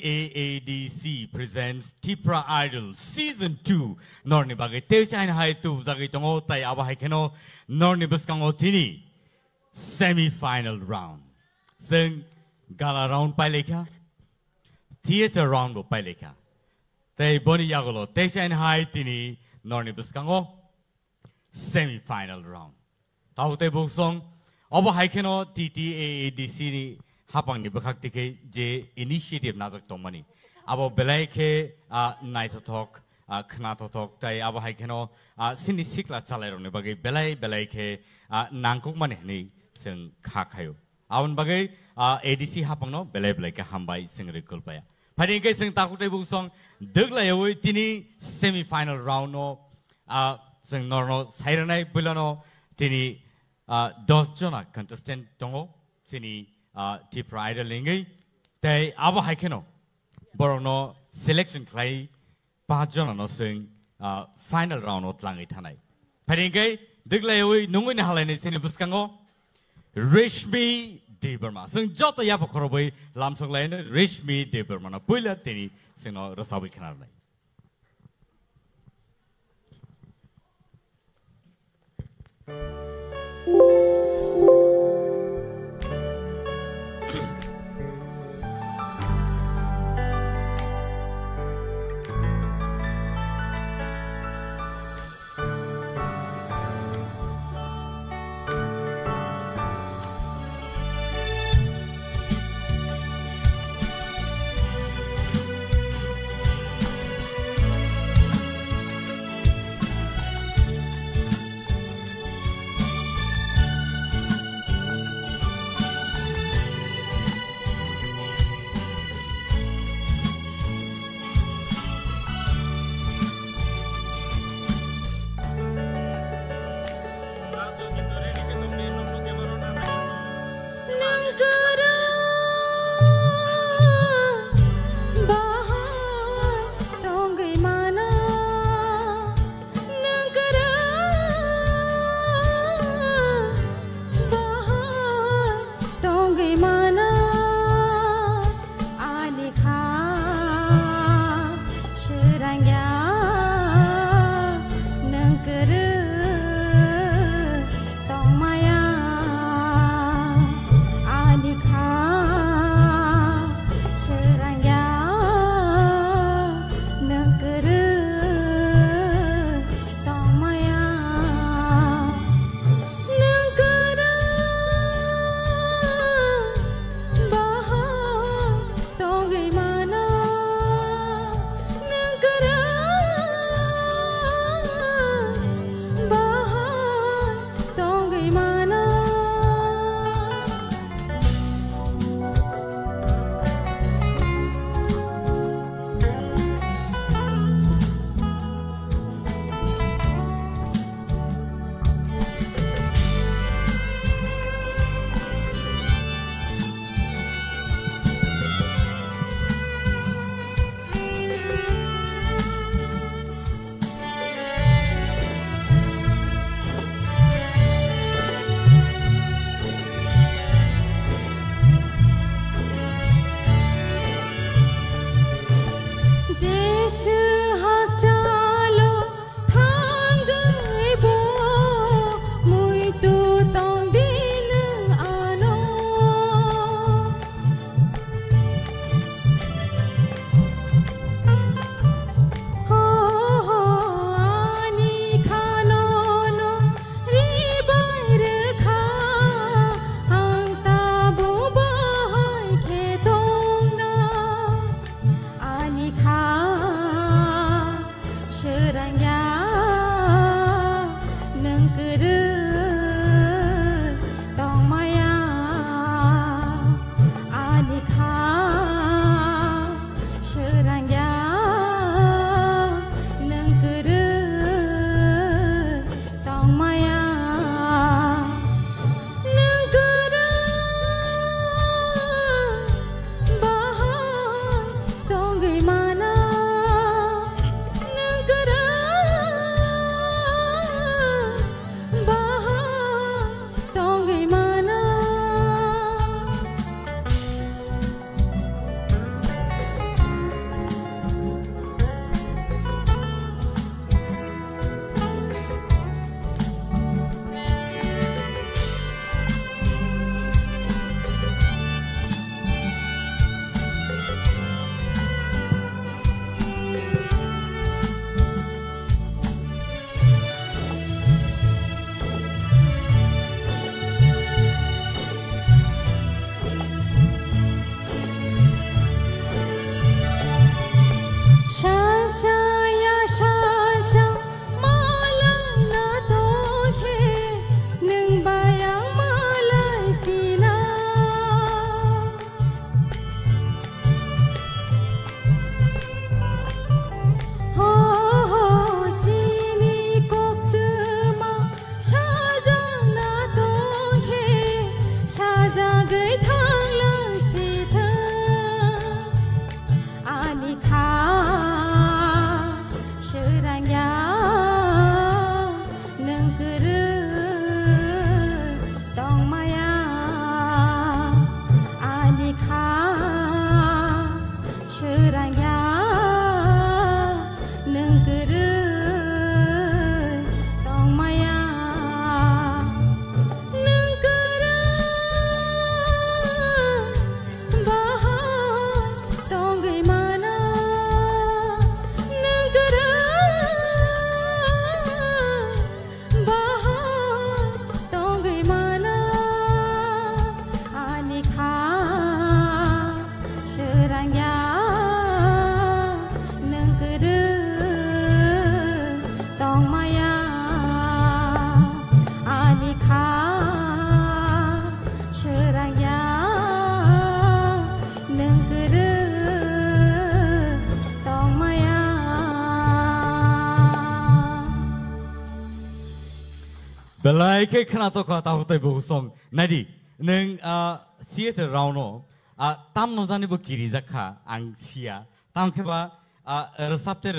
TAADC presents Tipra Idol Season 2 Norni bagai Teushain hai tu zagi tongo tai aba hai keno Norni buskango tini semi-final round. Sing gala round pai lekha theater round bo pai lekha. Tai boni yagolo Teushain hai tini Norni buskango semi-final round. Tau te buksong aba hai keno TAADC ni hapang ni bakak tike je initiative nazak tomani abo belai ke night talk khna talk tai abo hai keno sini sikla chalai rone bagai belai ke nangkuk mane ni sing kha khayo awon bagai ADC hapang no belai ke hambai sing recall paya phani ke sing takutai bung song degla yoi tini semi final round no sing norno sairanai bulano tini 10 jona contestant tongo sini Tipra Idol lingai tai aba haikeno borono selection klai 5 jona no sing final round ot langai thanai pharingai diglai oi nungoi na halai ni sini buskango Rishmi Debarma sing joto ya bakorobai lamsong lai na Rishmi Debarma na puila tini sino rasawi khanar nai Belai ke kena to ka tahu tai bu song nadi neng theater round no tam no jani bu kiri jakha ang sia tam ke ba resapte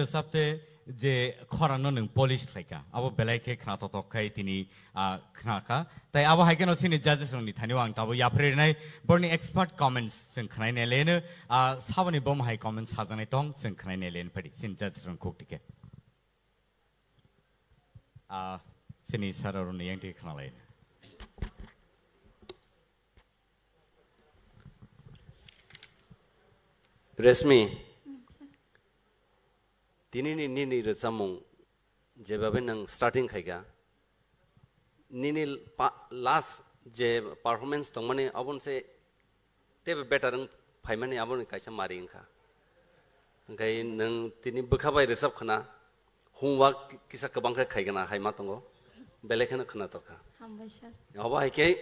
je khora no neng polish thaika abo belai ke kena to kai tini kena ka tai abo hai ke no sini judges ni thani wang tabo ya phre nai borni expert comments sing khnai ne len sabani bom hai comments hajanai tong sing khnai ne len phadi sin judges rong khok tike Sini sararun yang dikenal lain. Resmi, nini resamung, jebaben nang starting kaiga. Nini last je performance tong mane abon se tebe better nang paimane abon kaisa mari ingka. Kai nang tini bekabai resap khana homework kisa kabang kaiga na hai matongo. Belekana kena toka. Apa hai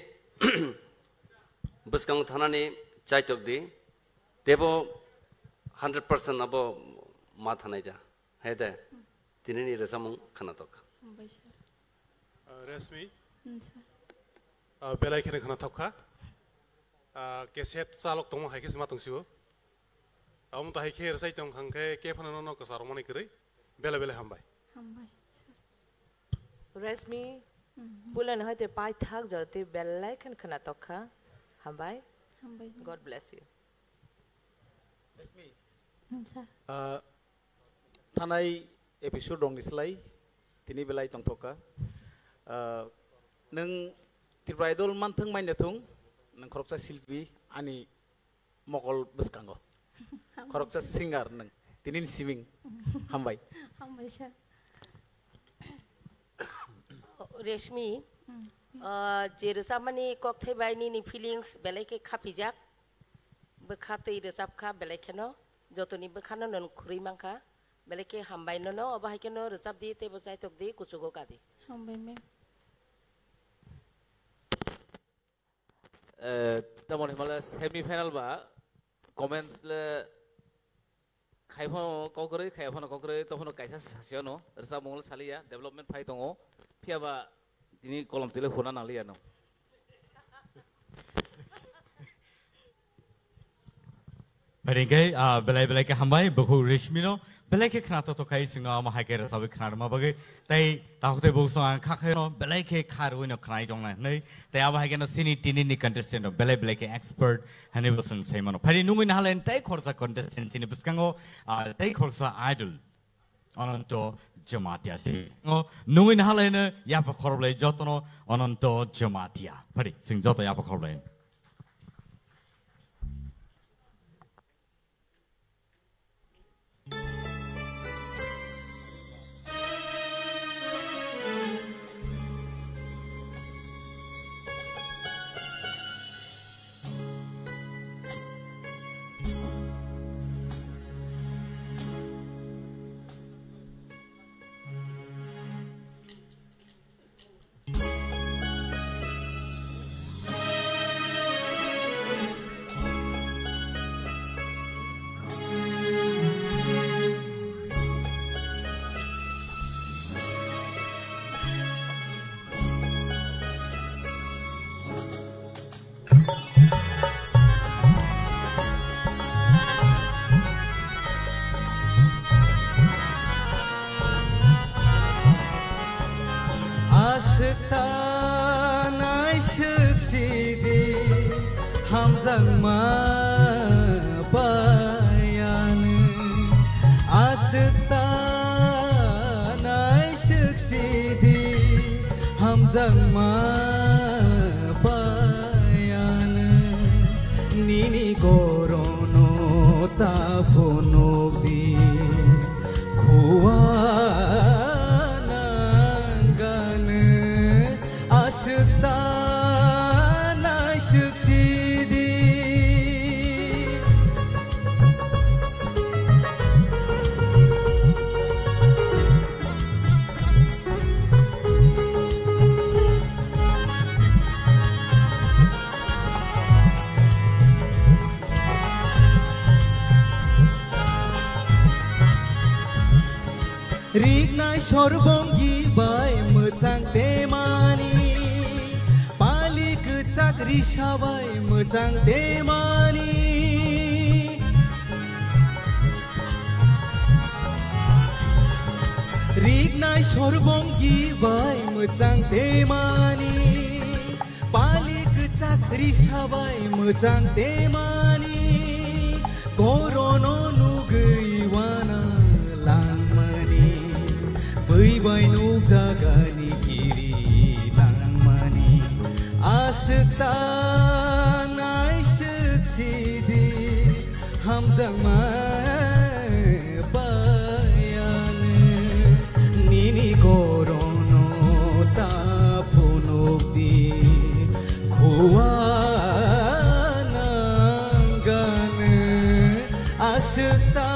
bus kamu thana ni cai tok di, debo 100% abo mat thana ja. Hai dah, tini ni resamung kena toka. Resmi, belekana kena toka. Keset salok tong hai kes matong siwo. Amu tahi ke resai tong hangke ke phana no kasar mani kiri, bele hambai. Resmi, bulan hari pai thak jadi belai kan kena tokha, hambai. God bless you. Resmi. Thanai episode dong dislai, tini belai tong tokha. Neng Tripura Idol mantheng main datung, neng koroksa Silvi ani mokol beskango. Koroksa singer neng, tini singing, hambai. Resmi, jerusamani kok thai ni feelings belai ke khapijak, bekhate resapka belai keno, jotoni bekhano non khuri mangka, belai ke hambai nono, abah keno resap di te bosai tok di kusugo kadi. Hambai me. Tamon himalas semi final ba, comments le kaipo kokore topono kaisa sasiono, resap mongol salia development pai tongo. Piaba ini kolom telefona nalia no. Paringkai belai ke hambai buku resmi no belai ke kena to kai singa ma hai ke rasabe kena ma bagai tai tahu te buku soang kakai no belai ke karu no kena jong na nei tai aba hai ke no sini tini ni contestant no belai ke expert hani bosan same no pari nungin halen tai khorsa contestant sini buskango tai khorsa idol ononto Jematia sing nungin halena yapa korble jotono ononto Jematia pari sing joto yapa korble hamzangma bayan asyikta nai syuksidi hamzangma bayan nini gorono tapunobdi kuanangan asyikta Rignai sorbongi bai mejang temani Pali kecak risabai mejang temani Rignai sorbongi bai mejang temani Pali kecak risabai mejang temani Korono nugeiwana Bai nuk jagani kiri langmani asyikta nai syuksidi hamzangma bayan nini korono tapunobdi kuanangan asyikta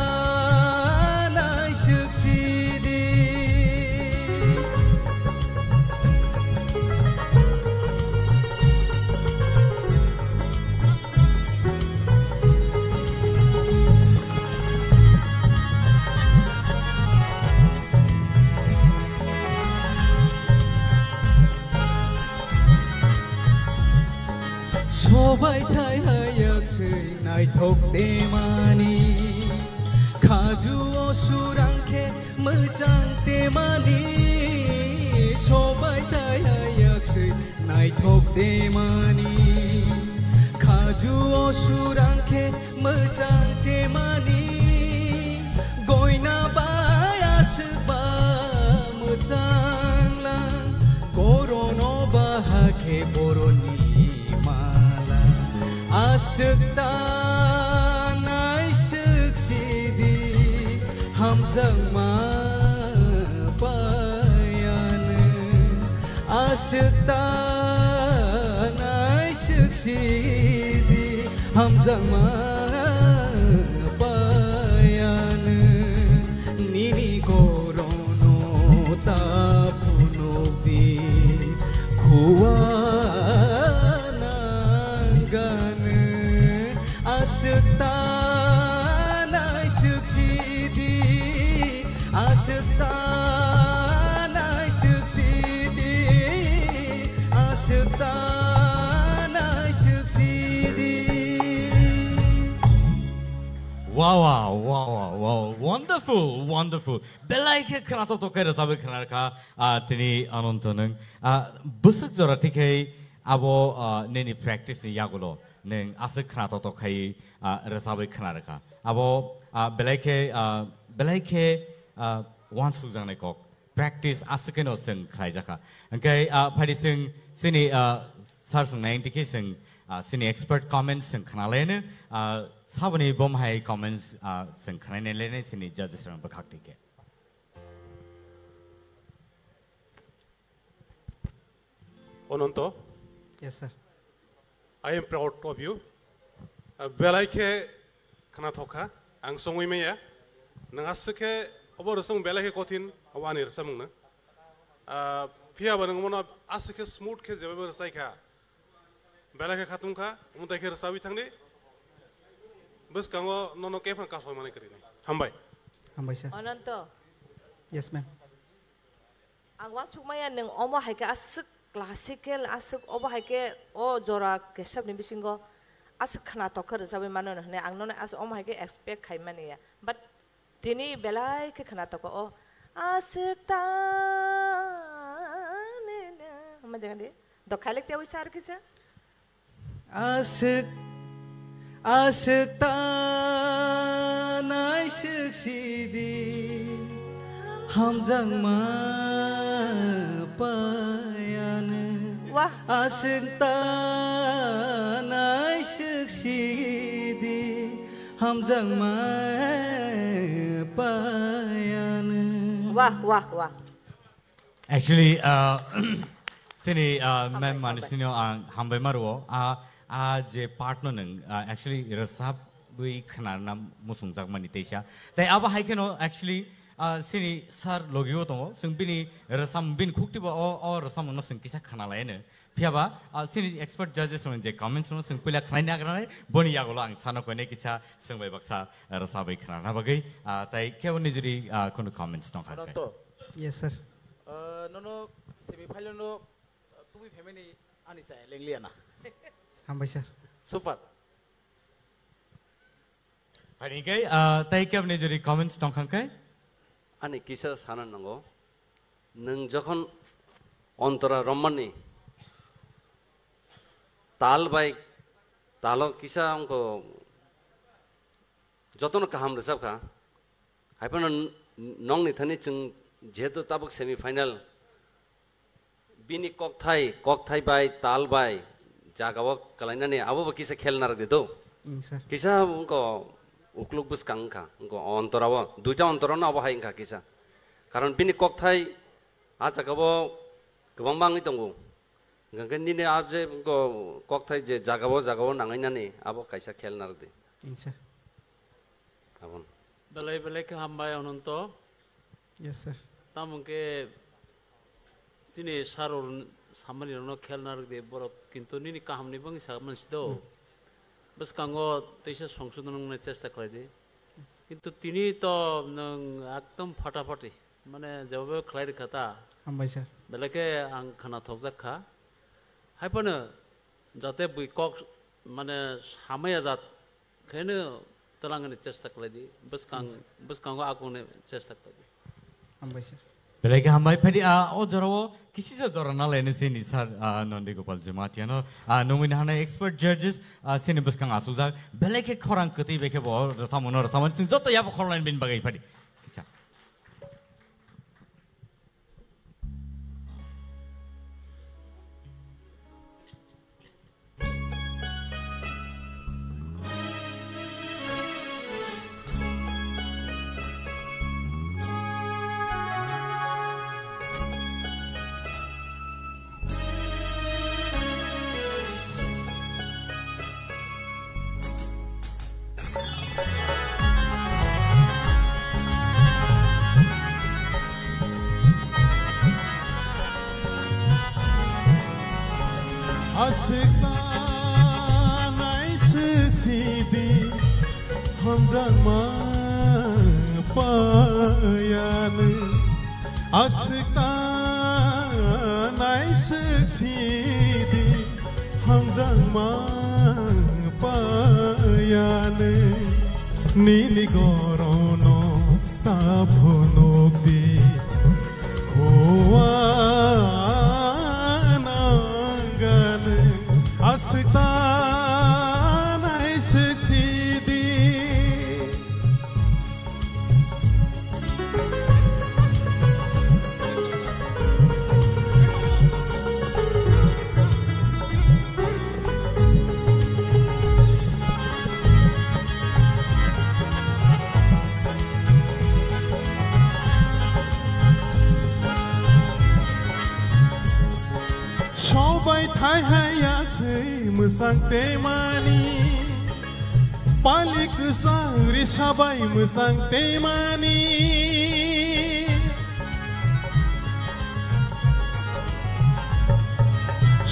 Sobai thai hayak sei nai thok temani khaju osurangke mejang temani Sobai thai hayak sei nai thok temani khaju osurangke mejang temani goina baya seba mejang lang korono bahake boroni asyikta nai syuksidi hamzangma bayan asyikta nai syuksidi hamzangma bayan nini korono tapunobdi kuanangan asyikta nai syuksidi asyikta nai syuksidi asyikta nai syuksidi Wow, wonderful. Belai ke kena to kai rasabe kena ka tini anontoneng busuk zora tikai abo neni practice ni yagulo neng asik kena to kai rasabe kena ka abo belai ke one suzang ne kok practice asik no sing kai jaka angkai phadi sing sini sar sung nang tikai sing sini expert comments sing kena lene Sabani bom hai comments sing kena lene sini judges rang bakak tikai Ononto, Yes sir I am proud of you. Belai ke kana thoka, ang songwi me ya. Nang asike obor song belai ke kotin awanir samung na. Pia barang mono asike smooth ke jebe bersai ka. Belai ke khatung ka, umuntai ke rasawi thangde. Bus kango nono ke phan kasoi mane kari ne. Hambai. sir Ononto, Yes ma'am ang wasukmaya neng omo hai ke asik classical asuk obo haike o jora kesab ni bisingo asuk khana tokar jabe mano ne angno as om haike expect khai mani ya but tini belai ke khana toko o asuk ta ne ma jangan de do khalek te wisar kisa asik Asyikta naisik sidi Hamjang ma payane Wah. Asyikta naisik sidi Hamjang ma payane Wah. Actually, sini ma'am manisino ang hambay maruo je partner nung actually resab bui khanana musung jak manitesha. Tai aba haikeno actually sini sar logio tongo sungbini resam bin khukti ba o resam no sung kisa khanala ene. Piaba sini expert judges on je comments no sung pila khaina grane boni yagolo ang sano kone kicha sungbai baksa resabai khanana bagai tai kewni juri kono comments no khakai. Yes sir. Nono semifinal no tumi family ani sa lengliana. Hambai sir. Super. Hari kai tai kewni juri comments no khakai. Ani kisa sanan nango nung jokhon ontara romani tal bai talo kisa angko jotono kaham resab ka haipon nong ni thani chung jeto tabuk semi final bini kok thai bai tal bai jagawa kalaina ne abo kisa khel nar de do Sir. kisa angko ukluk bus kangka angko ontorawa duja ontorona abo haing ka kisa karon bini kok thai a jagawa gobang bang itongo ngangken nini aje angko kok thai je jagawa nangaina ne abo kaisa khel nar de Sir. abon belai ke hambai ononto Yes sir. tamungke sini sarul samani rono khel de borok kintu nini kaham ni bang sa mansido bas kango teisa সংশোধন ne চেষ্টা করে de কিন্তু তিনি তো একদম ফাটাফাটি মানে যেভাবে খেলার কথা Hambai sir. বেলাকে আং খানা থকজাক খা হাইপনে যাতে বুই কক মানে সামায়া জাত খেনে তলাঙ্গনে চেষ্টা করে দি বস কাঙ্গো আগুনে চেষ্টা করে দি Hambai sir. Belai hambai padi o joro kisi se joro na lene sini sar Nandi Gopal Jamatia no nungin hana expert judges sini bus kang asuza belai ke khorang keti beke bo rasamono rasaman sin joto yabo khorlain bin bagai padi kicha Asyikta naisik sidi hamjang ma payane Asyikta naisik sidi hamjang ma payane Nili gorono taphnokti khoa Asyikta naisik sidi Shobai thai hayatse musang temani Palik sangri sabai musang temani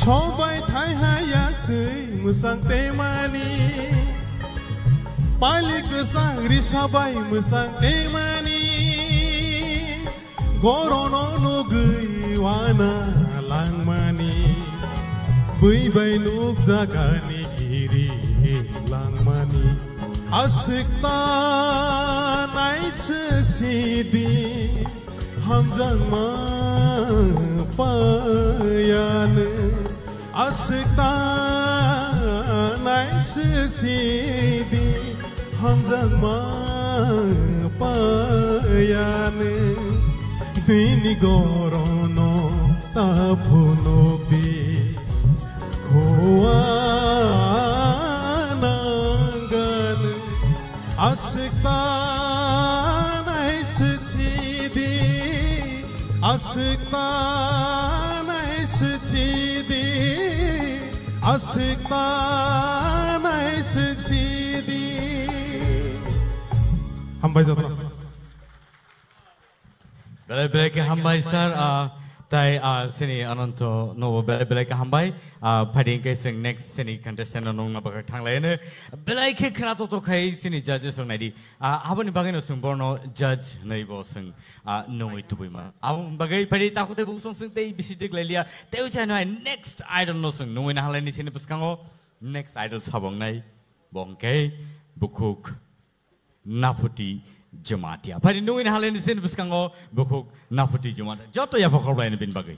Shobai thai hayatse musang temani Palik sangri sabai musang temani Gorono nugui wana langmani Bui bai nuk jagani giri langmani Asyikta naisik sidi hamjang ma payane Asyikta naisik sidi hanjang ma payane dini gorono tapuno bi koanangan asikta nai sidi asikta nai sidi asikta nai sidi hambai jatra Belai ke hambai sir tai sini ananto no belai ke hambai pading ke sing next sini contestant nong na bakar thang lai ne belai ke khana to khai sini judges song nai di abani bagai no sung borno judge nei bo sung no itu bima abang bagai padi ta ko te bu song sung tei bisi dik lai lia teu cha no next idol no sung no na halai ni sini puskango next idol sabong nai bongke bukuk naputi Jematia. Padi nungin hal ini sini buskango bukuk nafuti jematia. Joto ya pokok lain bin bagai.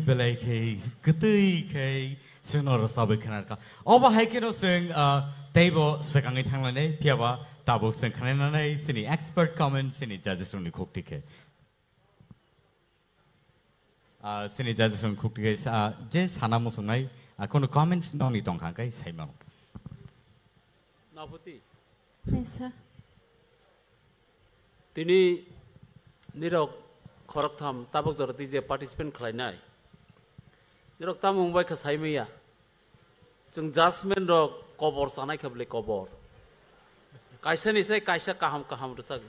belai ke ketui ke senor sabe kanar ka oba hai ke no sing table sekangi thangla nei piaba tabo sing khanena nei sini expert comment sini judges ni khokti ke sini judges ni khokti ke je sana mo sungai kono comments no ni tong khang kai saima Naputi Yes sir tini nirok khorok tham tabok joroti je participant khlainai nirok tam mumbai kha saimaya chung jasmine rok kobor sanai khable kobor kaisa ni sai kaisa kaham rusak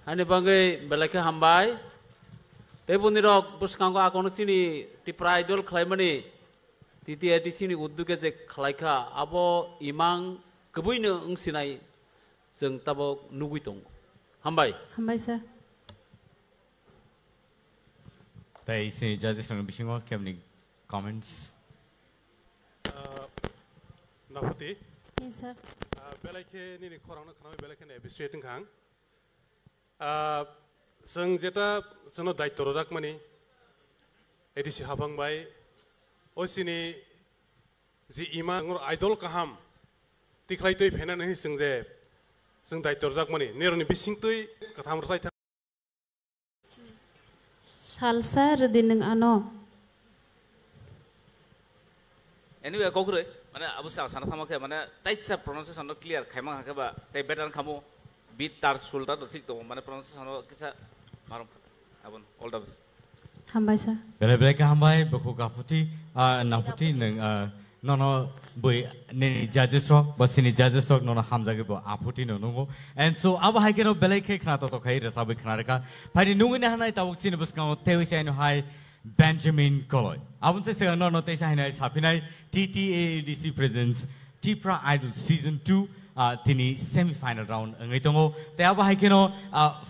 ani bangai belake hambai tebuni rok buskango akono sini tipra idol khlaimani titi edisi ni udduge je khlaika abo imang kebuino ungsinai jeng tabok nugui tong hambai sir tai sini judges ni bisingo kemni comments Naputi Yes sir belake ni khorang na khana belake ne administrating khang जों जेता जोंनो दायित्व रजाक माने ADC हाबांबाय असिनि जि इमा idol काहाम तिख्लायतै फेनानै जों जे जों दायित्व रजाक माने नेरनि बिसिंतै कथाम रजाय salsa redineng ano anyway kokure mane abu sana sama ke mane taitsa pronunciation no clear khaimang hakaba tai betan khamu beat tar sulta to sik to mane pronunciation no kisa marum abon all the best hambai sir bele ka hambai boko ka futi na futi neng no boi ni judges rock basini judges rock no hamja ge bo afuti no ngo and so aba hai ke no bele ke khna to khai re sabe khna ka phai nungi na hanai tawuk sin bus ka tewi sai no hai Benjamin Koloy abun se se no te sai nai sapinai TTADC presents Tipra Idol season 2 tini semi-final round ngai tongo te aba hai keno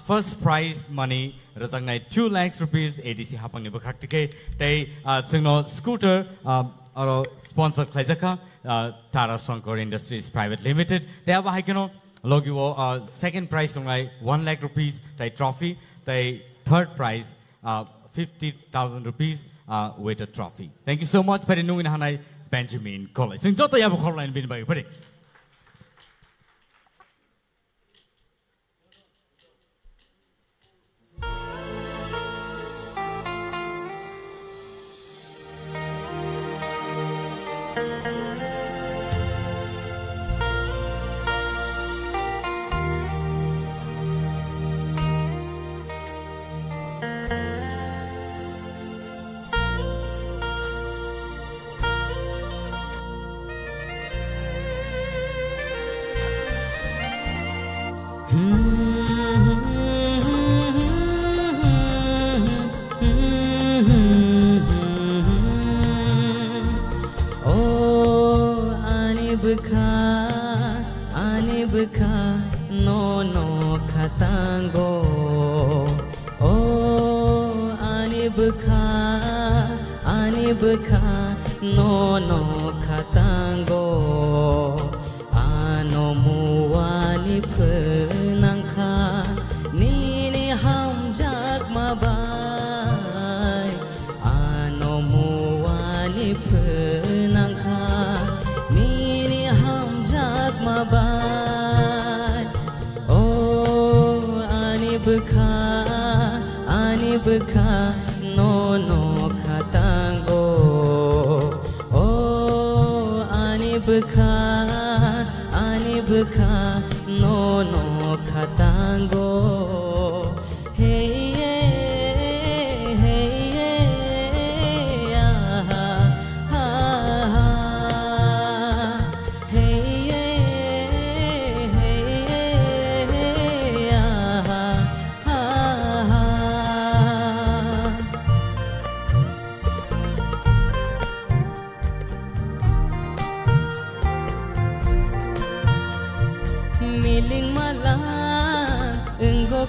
first prize money rajangnai 2 lakhs rupees ADC hapang ni bakhak tike te singno scooter aro sponsor khlaijaka Tara Shankar Industries Private Limited te aba hai keno logiwo second prize tongai 1 lakh rupees tai trophy tai third prize 50,000 rupees with a trophy. Thank you so much for the nungin hanai Benjamin College. Sing joto yabo khorlain bin bai pare.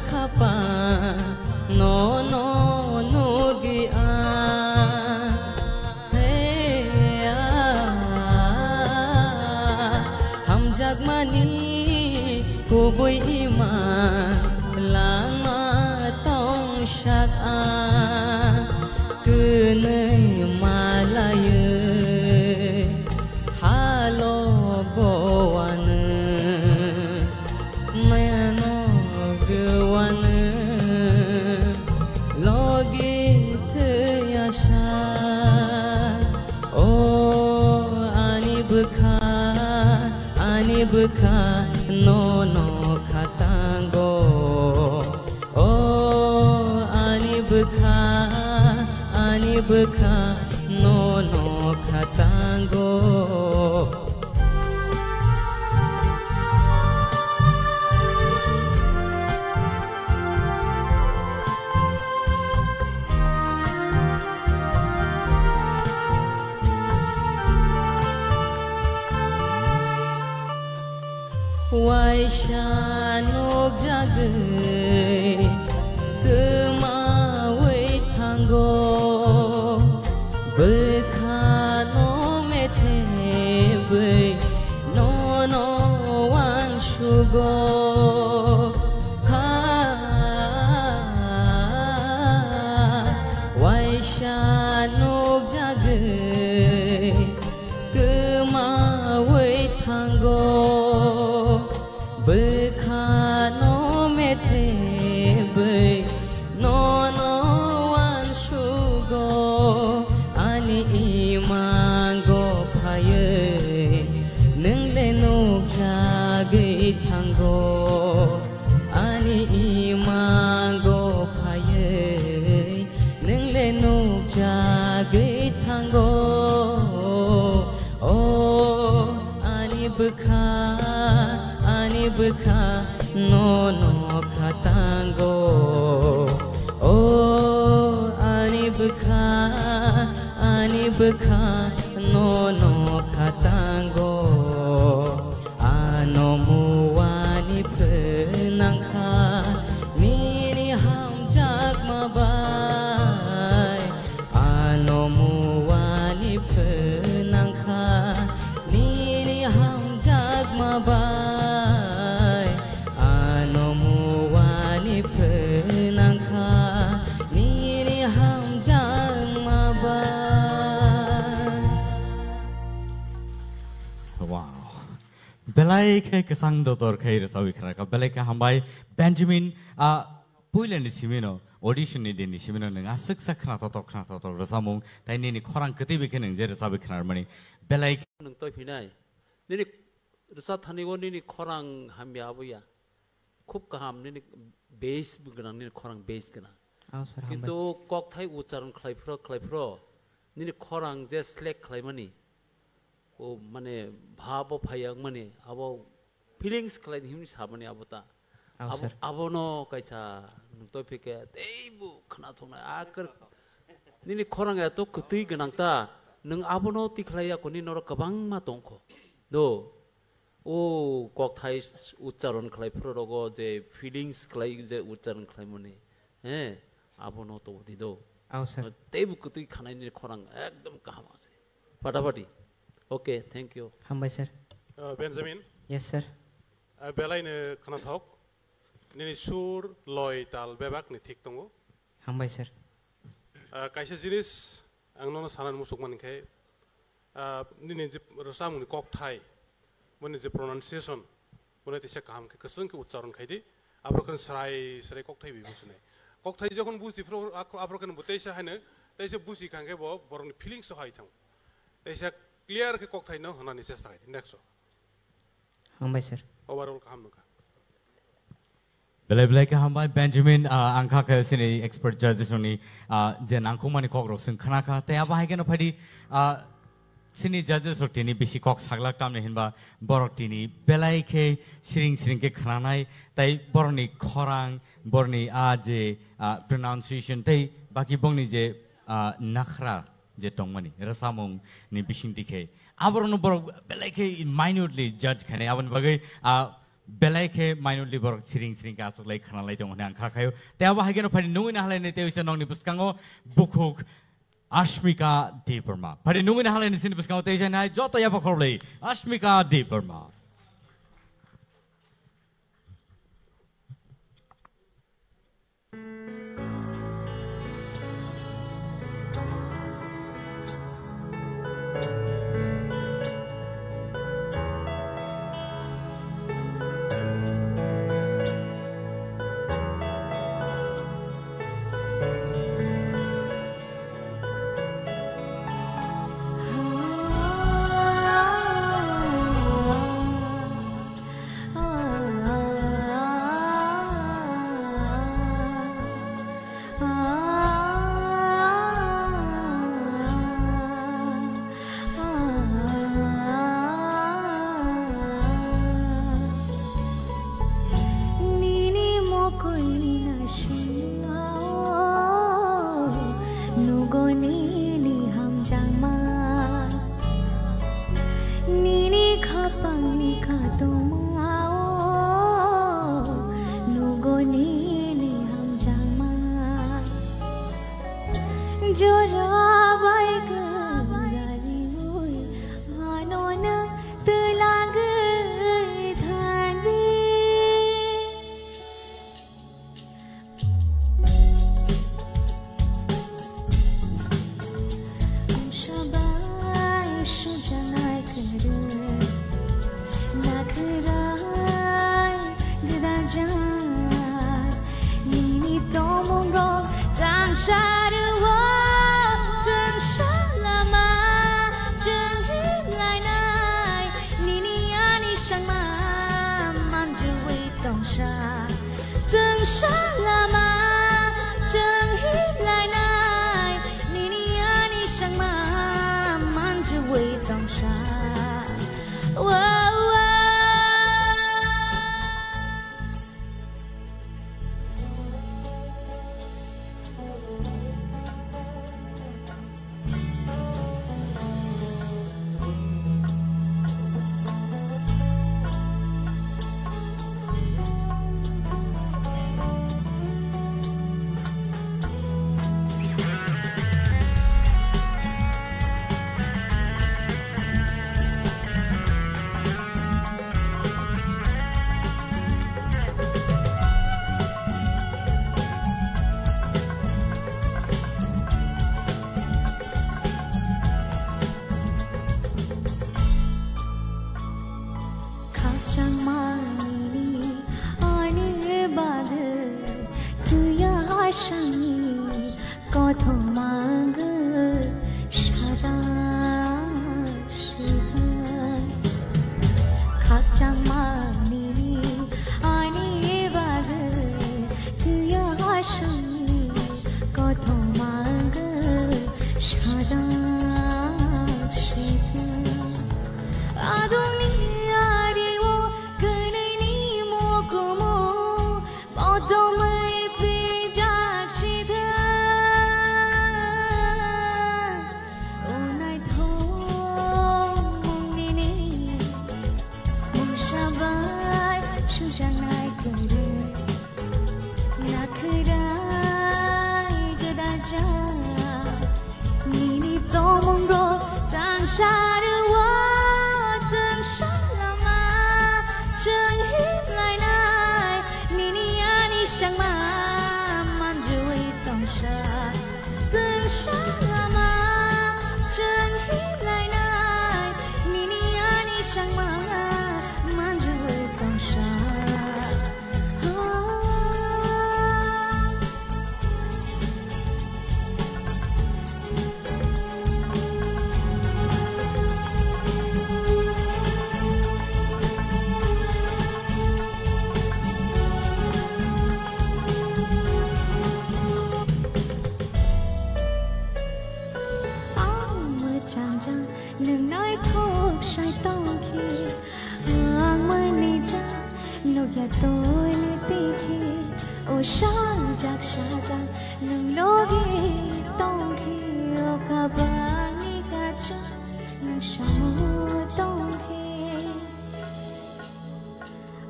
khapa no no no gi a hey ham jagmani ko boi ima lama tong shat a kunai malaye halo gowan mayano gwan logi thayasha o ani bukha no no khatango o ani bukha no no khatango Waishanok jagai kemawai tanggo bekhano mete bei no no wan shugo ha Waishanok jagai kemawai tanggo bekhano mete bei no no wan shugo ani imango phaye nung le nok jagai thango ani imango phaye nung le nok jagai thango oh ani bukha no no khatango oh ani bukha no no khatango ano muwani phenangkha nini ham jagma bai ano muwani phenangkha nini ham jagma bai ano muwani phenangkha nini ham jagma bai Wow. Belai ke kesang dotor kai rasawi khara ka belai ke hambai Benjamin puilen ni simino audition ni din ni simino nang asuk sakhna to rasamung tai ni khorang keti bi keneng je rasawi khnar mani belai nang toi phinai nini rasa thani go nini khorang hamya abuya khub kaham nini base bugnang nini khorang base kana kintu kok thai ucharon khlaipro nini khorang je select khlaimani o mane bhabo phayang mane abo feelings khlai himni sabani abota abono kaisa toi phike teibu khana thona akar nini khorang ya to kutui ganangta nang abono tikhlaya koni nor kabang ma tongkho do o kok thai ucharon khlaipro rogo je feelings khlai je ucharon khlaimani he abono to dido teibu kutui khanai ni khorang ekdom kahama ase fatafati. Okay, thank you. Hambai sir. Benjamin. Yes sir. Belai ne khana thok nini sur loy tal bebak ni thik tongo. Hambai sir. Kaisa jinis angno sanan musuk mankai nini je rasam ni kok thai mone je pronunciation mone tise kaham ke keseng ke ucharon khaidi abrokan sarai kok thai bi busne kok thai jokhon buzi pro abrokan buteisa hane taise buzi kange bo borong feelings so hai thang taise clear ke kok thai no honani chesta hai next so Hambai sir. Overall kaham nuka belai ke hambai Benjamin angka ke sini expert judges ni je nangko mani kok ro sing khana kha te aba hai ke no phadi sini judges ro tini bisi kok saglak tam ne hinba borok tini belai ke siring ke khana nai tai borni khorang borni je pronunciation tai baki bongni je nakhra je tongmani rasamong ni bising dikhe aborno borok belai ke minutely judge khane abon bagai belai ke mainu libor sering ka asuk lai khana lai tong hang kha khayo te aba ha geno phari nungin halai ne te usa nong ni buskango bukhuk Ashmika Deeparma phari nungin halai ne sin buskango te usa nai joto ya bakhorlei Ashmika Deeparma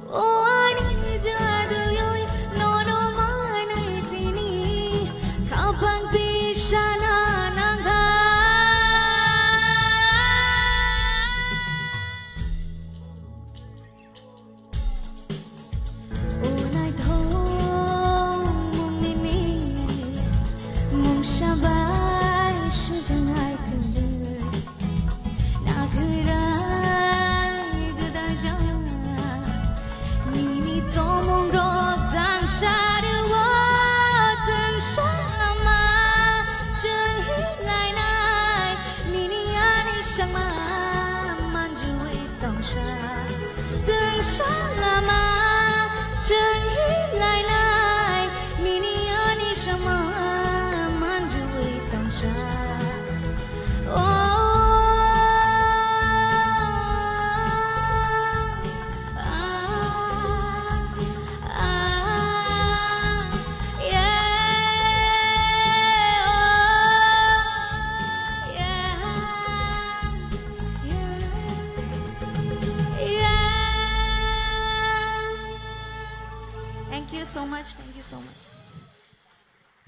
Oh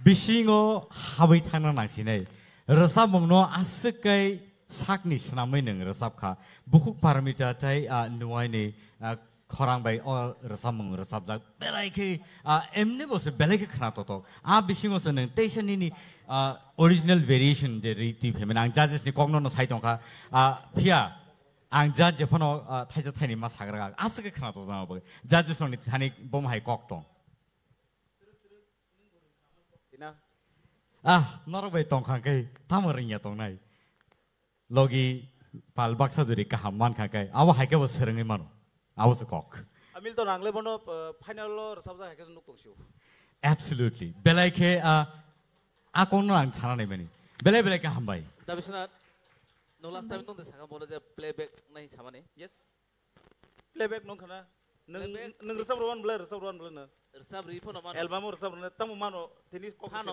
Bishingo Hawi Tana Nansine, Rasamono Asukai Sakni Snaming Rasapka, Bukuk Paramita Nuane Korang by all Rasamung Rasabda, Belake, Emnibus Belake Kratoto, Bishingos and Tashanini original variation, the Riti Feminine Judges Nikogno Saitonka, Pia. Ang judge Jefano Taja Tani Masagra, ask a Kratos, judges on the Tani Bomhai Cockton. Not a way Tonkanke, Tamarin Yatonai. Logi Palbaxa de Kahaman Kake, our hiker was serving him. I was a cock. Hamilton Anglebono, final or something I can look to you. Absolutely. Belake, Akono and Tanamani. Belebeleka Hambai. No last time, the Sakamoda playback night, Hamani. Yes. Playback no kana. Nung one blur, one blur. Elbamo, Tamumano, Tennis Cohano,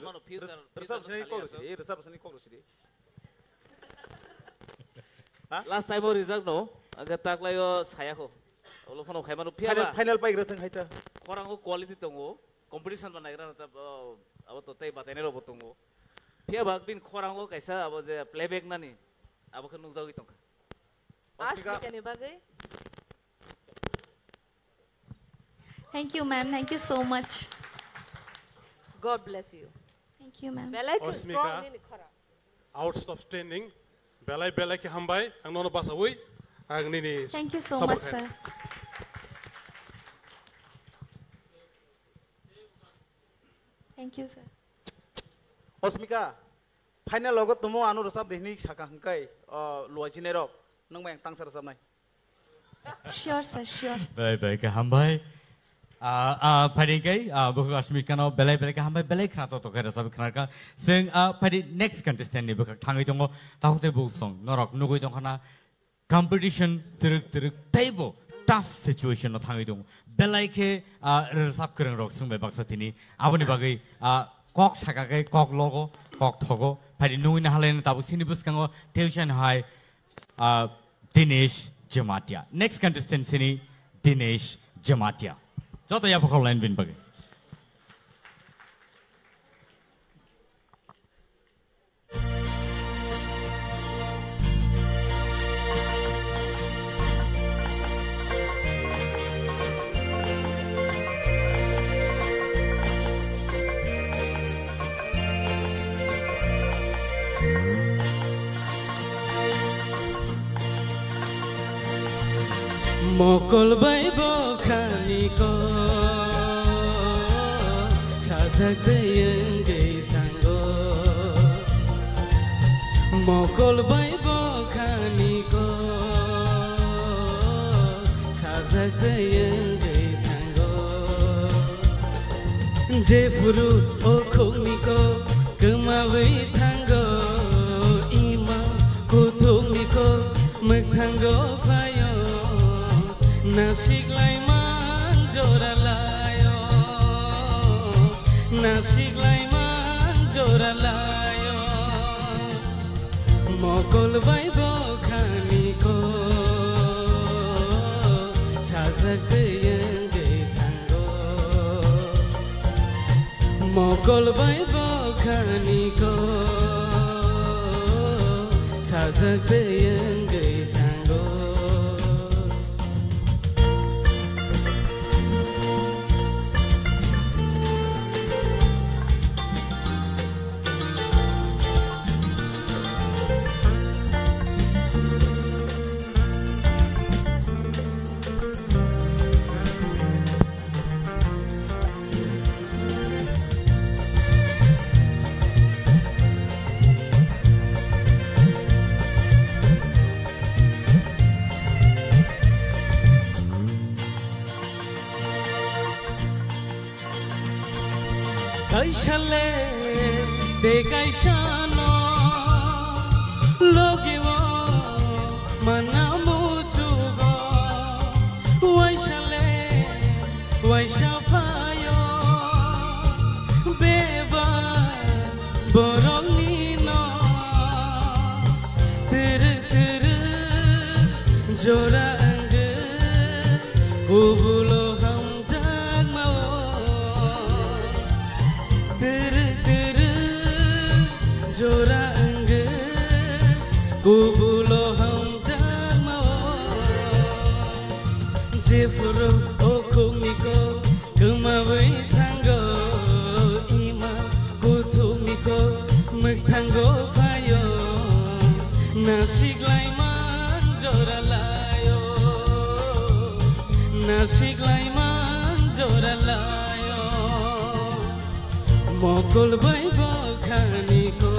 Last time, result no. I got Taklayo Sayako. Olofono Hamano Pia. Final by Gretan Haita. Korango quality tongo. Competition when I ran about the tape at Enero Botongo. Pia Bag been Korango, I said about the playback nani. Thank you, ma'am. Thank you so much. God bless you. Thank you, ma'am. Outstanding. Belai ki hambai, ang nono basawui, ang nini. Thank you so much, sir. Thank you, sir. Osmika. Final logo tumo anu resap dehni saka hangkai luajinero nang mayang tang sar samnai. Sure sir, sure. Belai ke hambai. Padi kai buku Ashmir kano belai ke hambai belai krato to kera sabi kenarka. Sing padi next contestant ni buku tangai tongo tahu te buku song norok nugoi tong kana competition teruk table tough situation no tangai tongo belai ke resap kereng rok sung bebak satini aboni bagai kok sakakai kok logo kok thogo padi nui na halen tabu sini buskango tuition high Dinesh Jamatia. Next contestant sini Dinesh Jamatia. Jota ya pakau line bin bagi. Mokol bay bokhani ko sajak deyeng gei tango Mokol bay bokhani ko sajak deyeng gei tango Je furu o khoni ko kemabai tango Ima kuthumi ko magthango phayo Nasik laiman joralayo Nasik laiman joralayo Mokol bay bokhani ko sajak deyeng gei tango Mokol bay bokhani ko sajak deyeng gei tango Kaishale de kaishano logiwo manamuchugo waishale waishapayo beba borongino tere jora ange ubulo hamjagmao jora angge kubulo hamjama jefuro okumiko kemabai tanggo ima kutumiko mektango fayo nasik laiman jora layo nasik laiman jora layo mokol bai bakhaniko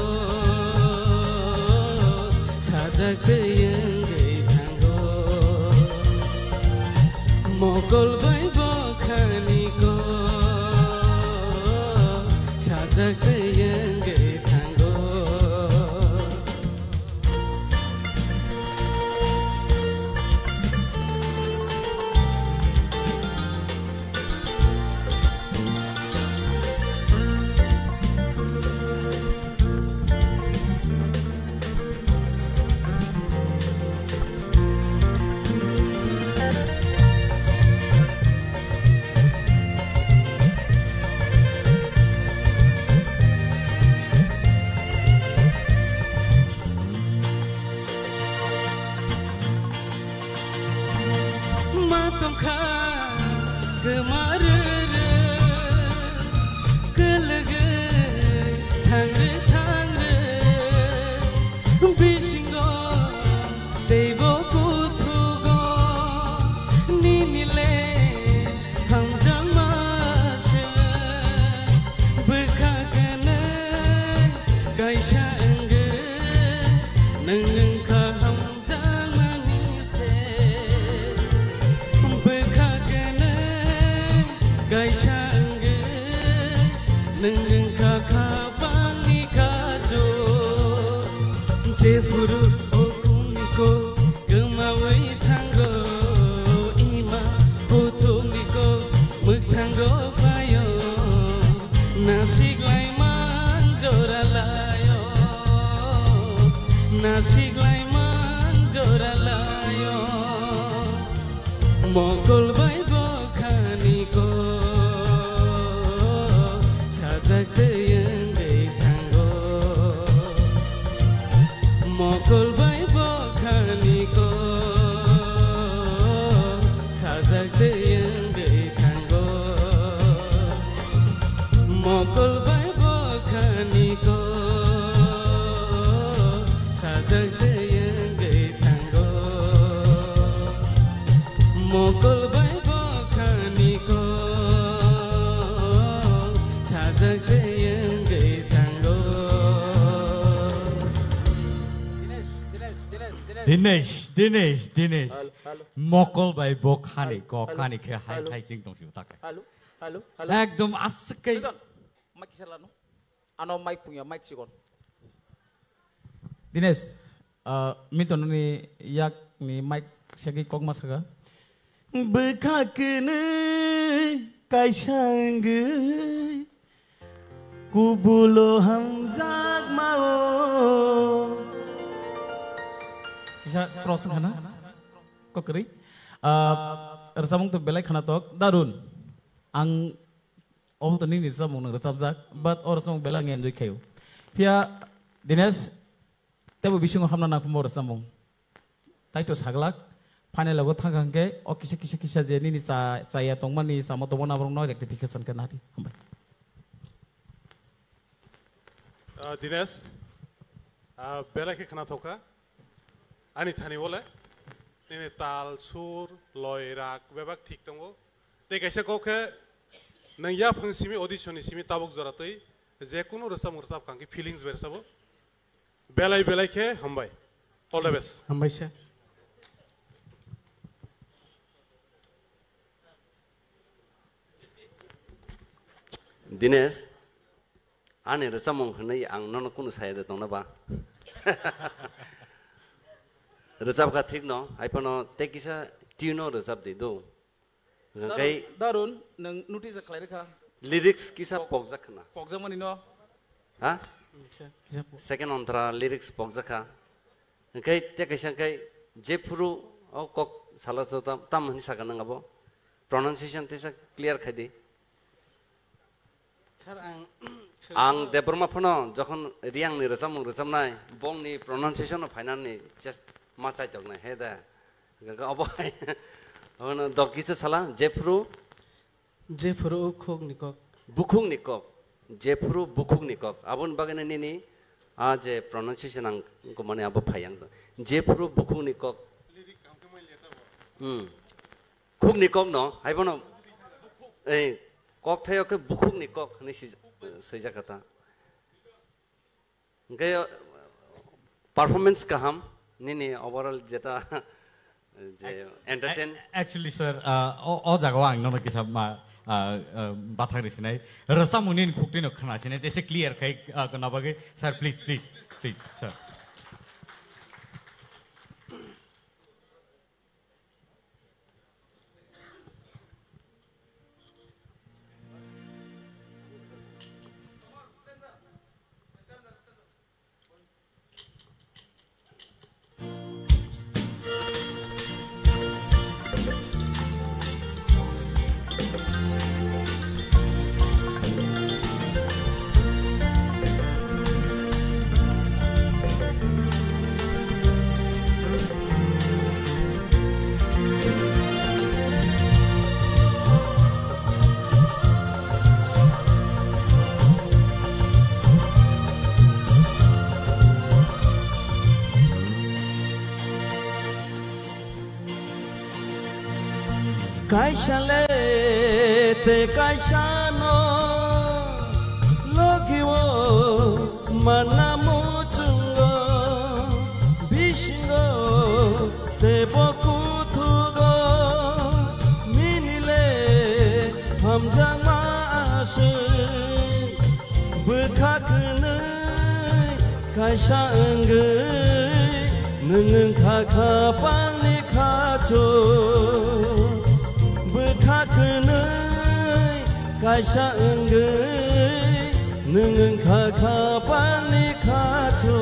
sajak teyenge thango mokol bai bakhaniko sajak teyenge thango Mokol bai bakhaniko sajak teyenge thango mokol bai bakhaniko sajak teyenge thango mokol bai bakhaniko sajak teyenge thango mokol bai bakhaniko sajak teyenge thango Dinesh mokol bai bakhaniko khanike hai sing tong siu tak Halo ekdom askai mic salano ano mic punya mic sikon Dinesh minton ni yak ni mic segi kok masaga Bekakene kaisangge kubulo hamzak mau Kisah crossing kana kok keri resamung tu belai kana tok darun ang om tu ni resamung nang resabjak but or resamung belai enjoy kayu pia Dinesh tebo bisung hamna nak mo resamung tai to saglak final lagu thangangke o kisa jeni ni saya tongman ni sama tongman abrong no rectification kan hati hambai Dinesh belai ke khana thoka ani thani bole nene tal sur loi rak bebak thik tongo te kaisa koke nang ya phang simi audition ni simi tabuk joratei je kuno rasam kanki feelings bersabo belai ke hambai all the best hambai sir Dinesh ane resamong hanai ang nono kuno saya de tong na ba resap ka thik no ai pano te kisa tune resap de do kai darun nang notice klare kha lyrics kisa pokja khna pokja mani no ha second ontra lyrics pokja kha kai te kaisa kai jefuru o kok sala so tam hani sakana ngabo pronunciation te sa clear khai de Sir ang Ang Deborma Pono, Jokon Riang ni Resam Bong ni pronunciation of Hainani just Machai Jogna Heda. Gaboy. On Dokis Sala, Jeffru Bukhung Nikok. Bukhung Nikok. Jeffru Bukhung Nikok. Abon Baganini, Aje pronunciation ang Gomani Abo Payang. Jeffru Bukhung Nikok. Cook Nikok no, I want to cocktail Bukhung Nikok, Nishi Sejakata. Performance Kaham, Nini, overall Jetta entertain. Actually, sir, all the going, no Kisama Batharisine, Rasamunin cooked in a Kanasin, it is a clear cake, Kanabage. Sir, please, sir. Kaishale te kaishano logiwo manamuchungo bishingo te bokutugo minile hamjang maashi bekakene kaisha engai nunung kakapang ni kacho Kakenai kaisha engai nungun kakapani kacho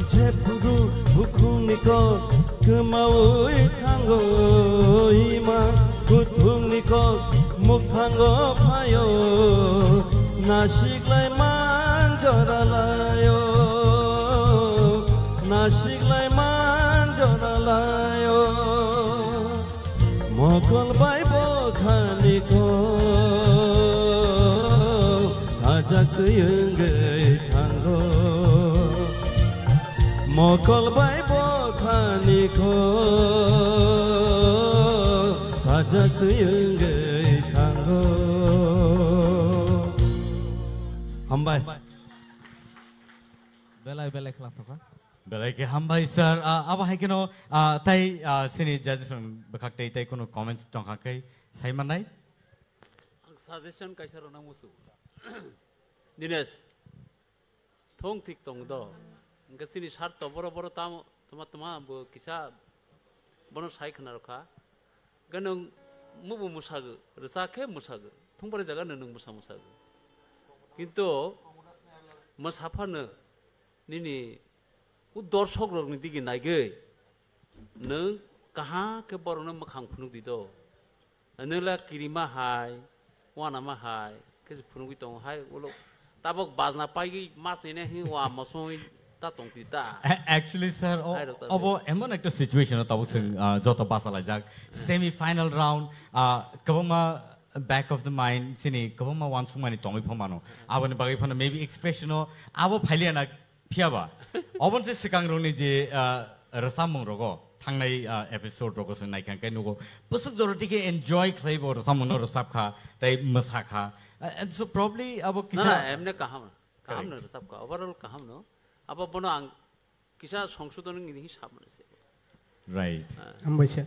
Jepuru bukhung niko kemau itanggo ima kutung niko muktanggo payo nasiklai manjoralayo nasiklai manjoralayo Mokol Bible Kaniko Sajak Yengai Tango Mokol Bible Kaniko Sajak Yengai Tango Hambai Belai kelatoka Belai ke hambai sir aba hai keno tai sini suggestion bakak tai kono comments tongka kai Simon nai suggestion kaisa rona musu Dinesh thong thik tong do ngasini sar to boro tam toma bo kisa bono sai khana rakha ganong mubu musagu rasa ke musagu thongbare jaga nung musagu kintu masafana nini दर्शक रगनि दिगि नायगै नों कहा के बरनो मखां फुनुक दिदो नोला किरिमा हाय वाना मा हाय के फुनुक दं हाय उलो ताबक बाजना पाइगि मासने हि वा मसोइ ता तंग दिता actually sir obo emon ekta situation tabu sing joto basala jak semi final round kabama back of the mind sini kabama one sumani tongi phomano abani bagi phana maybe expression abo phaliana Piaba. Obon se sikang roni je rasamung rogo thangnai episode rogo sun nai kan kai nugo pusuk joroti ke enjoy khlai bo rasamung no rasapkha tai masakha and so probably abo kisa na emne kaham no rasapkha overall kaham no abo bono ang kisa songshodon ngi hisab se right ambaise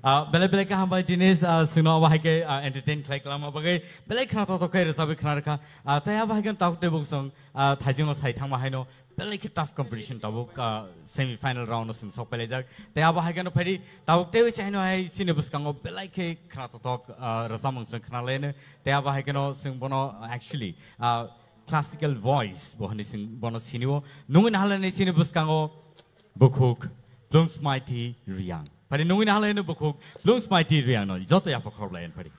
Belai ka hambai Dinesh sino bahai ke entertain khlai klama bagai belai khana to kai rasabe khana rakha taya bahai kan tak te buk song thajing sai thang ma haino belai ke tough competition tabuk semi final round sung sok pele jak taya bahai kan phari tabuk te chai no hai sine bus kang belai ke khana to tok rasamung sung khana lene taya bahai kan sung bono actually classical voice bohani sing bono sinio nungin halane sine bus kang bukhuk Blooms Mighty Riang Pari nungin halay no bukog Blooms Mighty Riang no joto ya pakor layan pari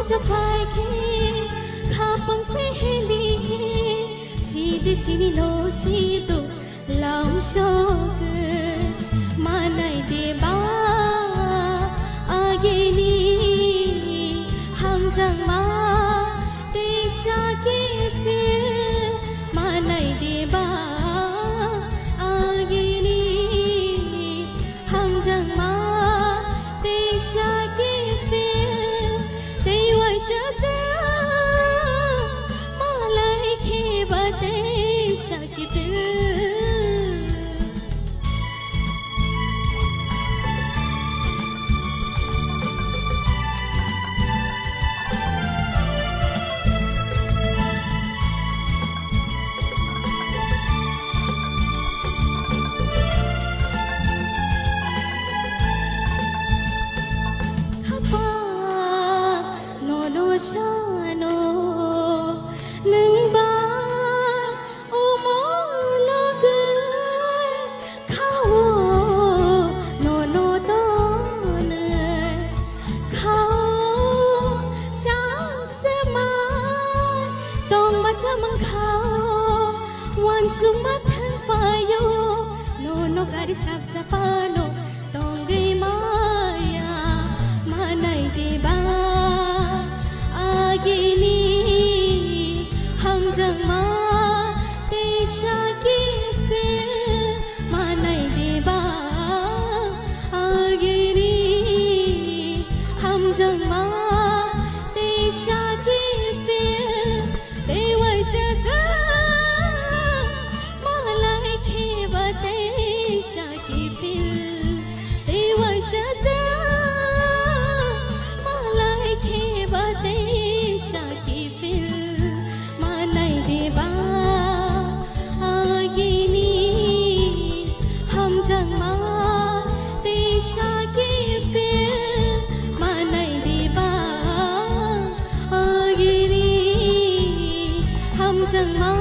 자파이케 가방 페헬리 시드시니 노시도 라우쇼그 마나이 데바 아게니 함장마 대샤게 필 마나이 데바 아게니 함장마 대샤게 필 대와샤사 마라이 케바 대샤게 필 Shano nung ba umolog kawo no don kawo jang sema dong ba chamang kawo wan suma thang fayo no gari sap sapano dong gay maya manai de ba Agini hamjama desha ki fil manai deba Agini hamjama desha ki fil dewa shasa malai kheba desha ki fil dewa shasa malai kheba desha ki fil manai deba agini hamjama desha ki fil manai deba agini hamjama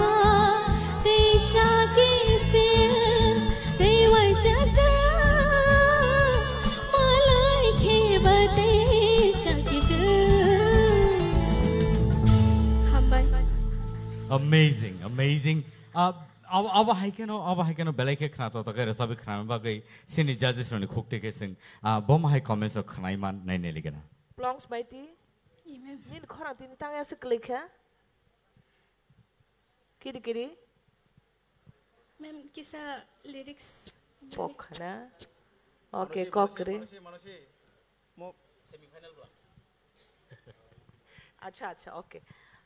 desha ki fil dewa shasa malai kheba desha ki fil Amazing, amazing. Aba haikeno belai khana to takare sabi khana bagai sini judges roni khukte ke sing bom hai comments o khanai man nai ne ligana. Plongs mighty. Nin khorang tin tang ya siklikha. Kiri. Ma'am, kisa lyrics. Pokhana. Okay, kokre. Acha, okay.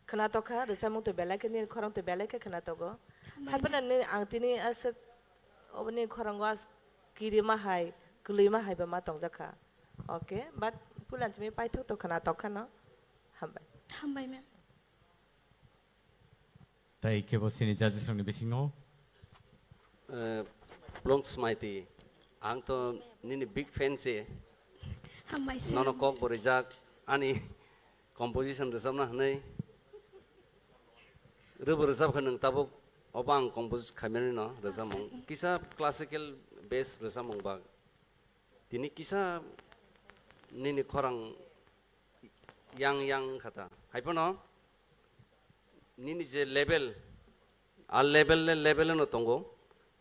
Khana to kha resamung to belai ke nin khorang to belai ke khana to go. Hapana nin angtini as obni khorang go as kiri ma hai kuli ma hai ba ma tong jakha. Okay, but pulan chme pai thok to khana to khana hambai ma'am. Tai ke bo sini judges roni bisingo. Plongs mighty ang to nini big fan se Hambai sir. nono kok borijak ani composition resam na nei rubber resam khanang tabuk obang compose khameni no resamong kisa classical bass resamong bag tini kisa nini khorang yang khata haipono nini je level al level no tongo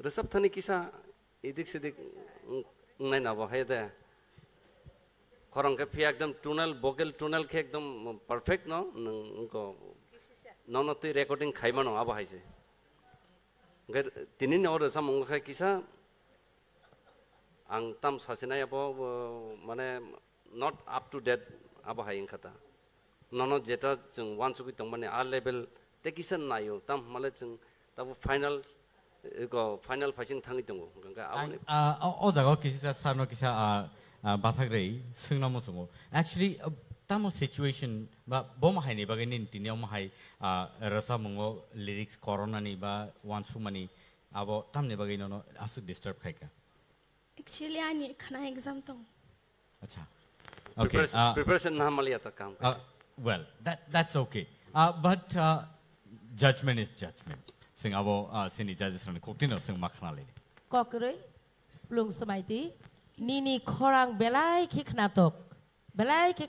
resap thani kisa idik sidik nai na ba haida khorang ke phi ekdom tunnel vocal tunnel ke ekdom perfect no nko nono ti recording khaima no aba haise ger tinin or samong kha kisa ang tam sasina abo mane not up to date aba haing khata nono jeta chung one chuki tong mane a level te kisa nayo tam male chung tabu final passing thangi tongo ganga awne o jaga kisa sarno kisa bathagre singna mo chungo actually tamo situation ba bom hai ni bagai nin tiniam hai rasa mongo lyrics corona ni ba one sumani abo tamne bagai no asu disturb khai ka Actually ani khana exam tong acha okay preparation na mali ata kam well that's okay but judgment is judgment sing abo sini judges rani koktino sing makhna le kokre plung samaiti nini khorang belai ki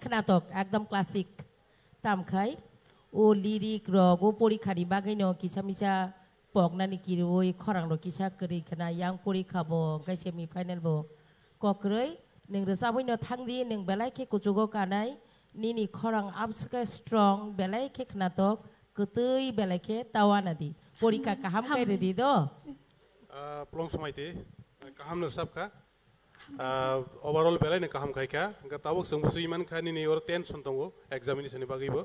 khnatok ekdom classic tamkai o lirik rogo porikha ni bagai no kisa misa pokna ni kiroi khorang ro kisa kri khana yang porikha bo kai semi final bo kokroi ning resaboi no thangdi ning belai ke kuchugo kanai nini khorang abska strong belai ke khnatok kutui belai ke tawanadi porikha kaham kai redi do pelong samaiti kaham no sabka overall belai ne kaham kai ka ga tabuk sungsu iman kha nini or tension tongo examination ni bagibo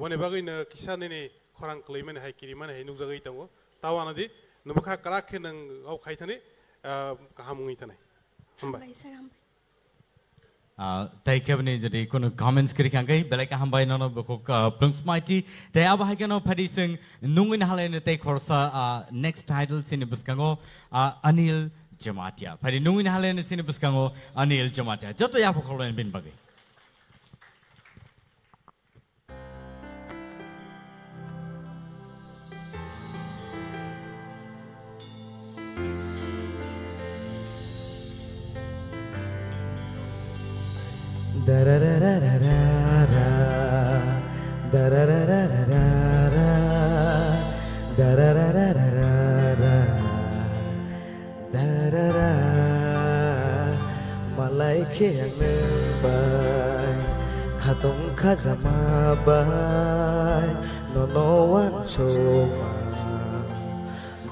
wone bagai na kisa nini khorang klaiman hai kiriman hai nugjagai tongo tawanadi nubakha karak nang au khaithani kahamungi tanai hambai taikabni jadi kono comments kiri kangkai belai kahambai nono bokok plungs mighty tay abahai kano phadi sing nungin halene tay khorsa next title sini buskango Anil Jamatia phadi nungin halene sini buskango Anil Jamatia joto ya phokoloen bin bagai da da da da da da da da da da da da da da da da da da malai ke bai khatong khajama bai no no wan choma